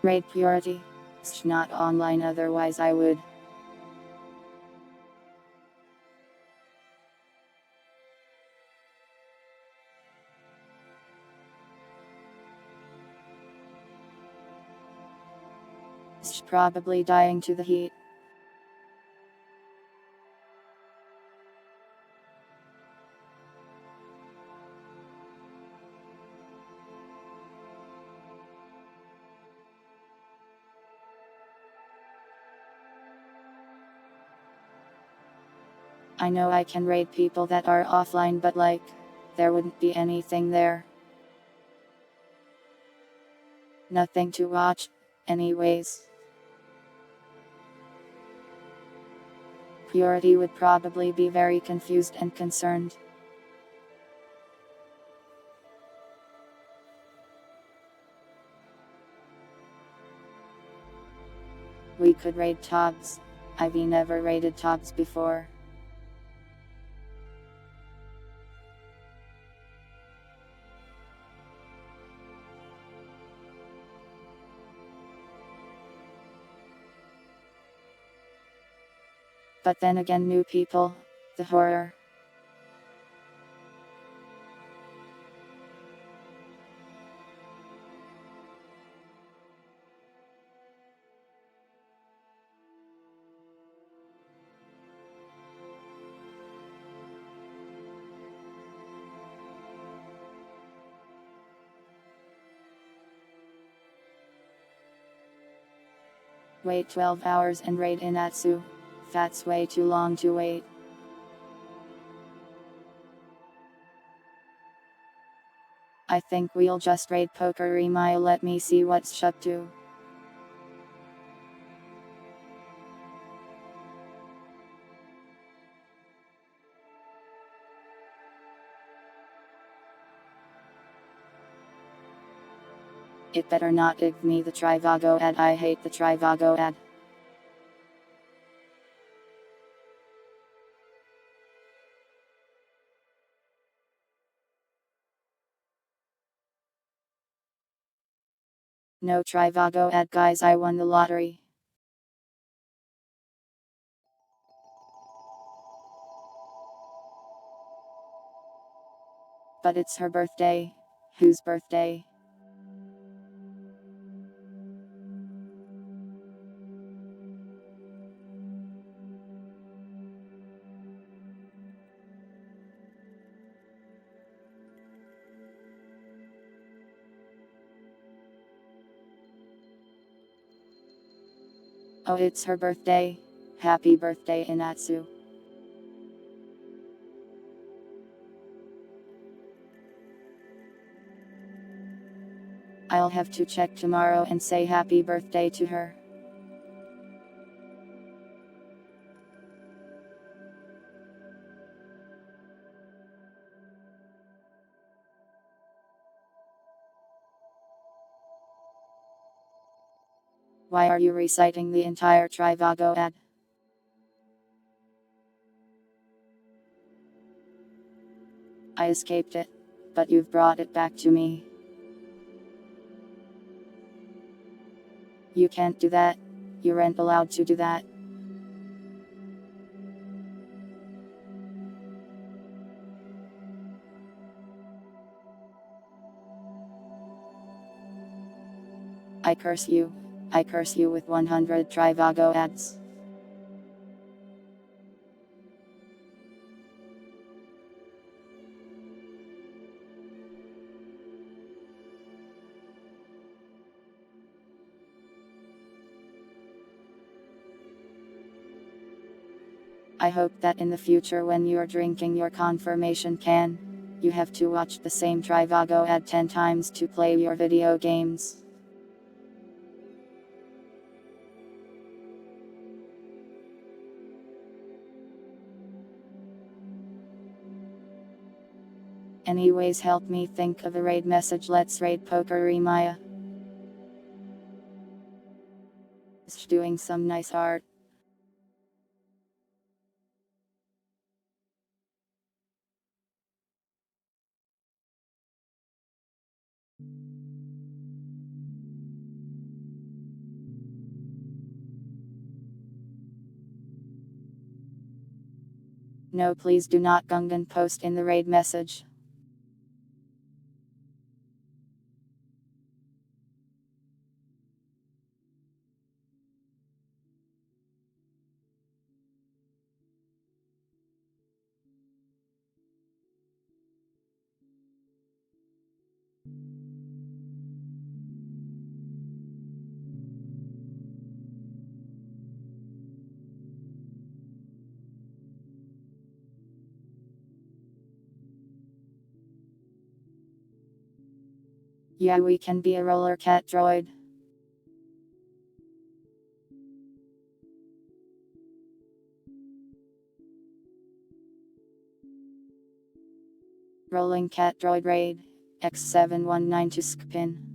Raid purity. It's not online, otherwise I would. It's probably dying to the heat. I know I can raid people that are offline, but like, there wouldn't be anything there. Nothing to watch, anyways. Purity would probably be very confused and concerned. We could raid Togs. I've never raided Togs before. But then again, new people, the horror. Wait 12 hours and raid Inatsu. That's way too long to wait. I think we'll just raid Pokeremile. Let me see what's up to. It better not give me the Trivago ad. I hate the Trivago ad. No Trivago ad, guys, I won the lottery. But it's her birthday. Whose birthday? Oh, it's her birthday. Happy birthday, Inatsu. I'll have to check tomorrow and say happy birthday to her. Why are you reciting the entire Trivago ad? I escaped it, but you've brought it back to me. You can't do that. You aren't allowed to do that. I curse you. I curse you with 100 Trivago ads. I hope that in the future when you're drinking your confirmation can, you have to watch the same Trivago ad 10 times to play your video games. Anyways, help me think of a raid message. Let's raid Pokeremile. It's doing some nice art. No, please do not Gungan post in the raid message. Yeah, we can be a roller cat droid. Rolling cat droid raid. X719 to Skpin.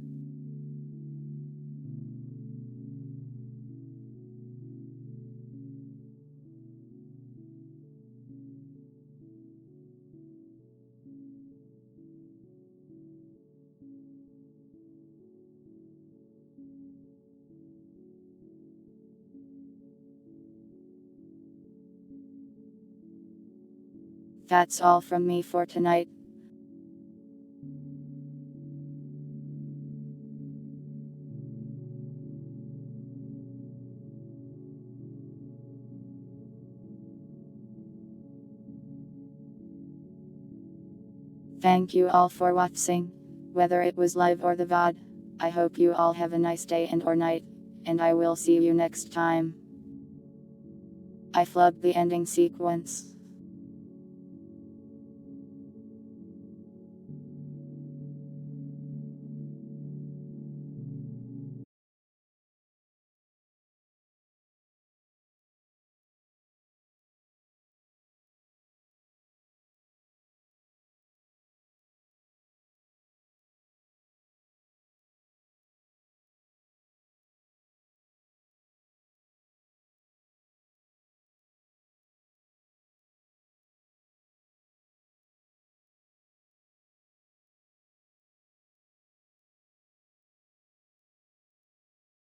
That's all from me for tonight. Thank you all for watching, whether it was live or the VOD. I hope you all have a nice day and or night, and I will see you next time. I flubbed the ending sequence.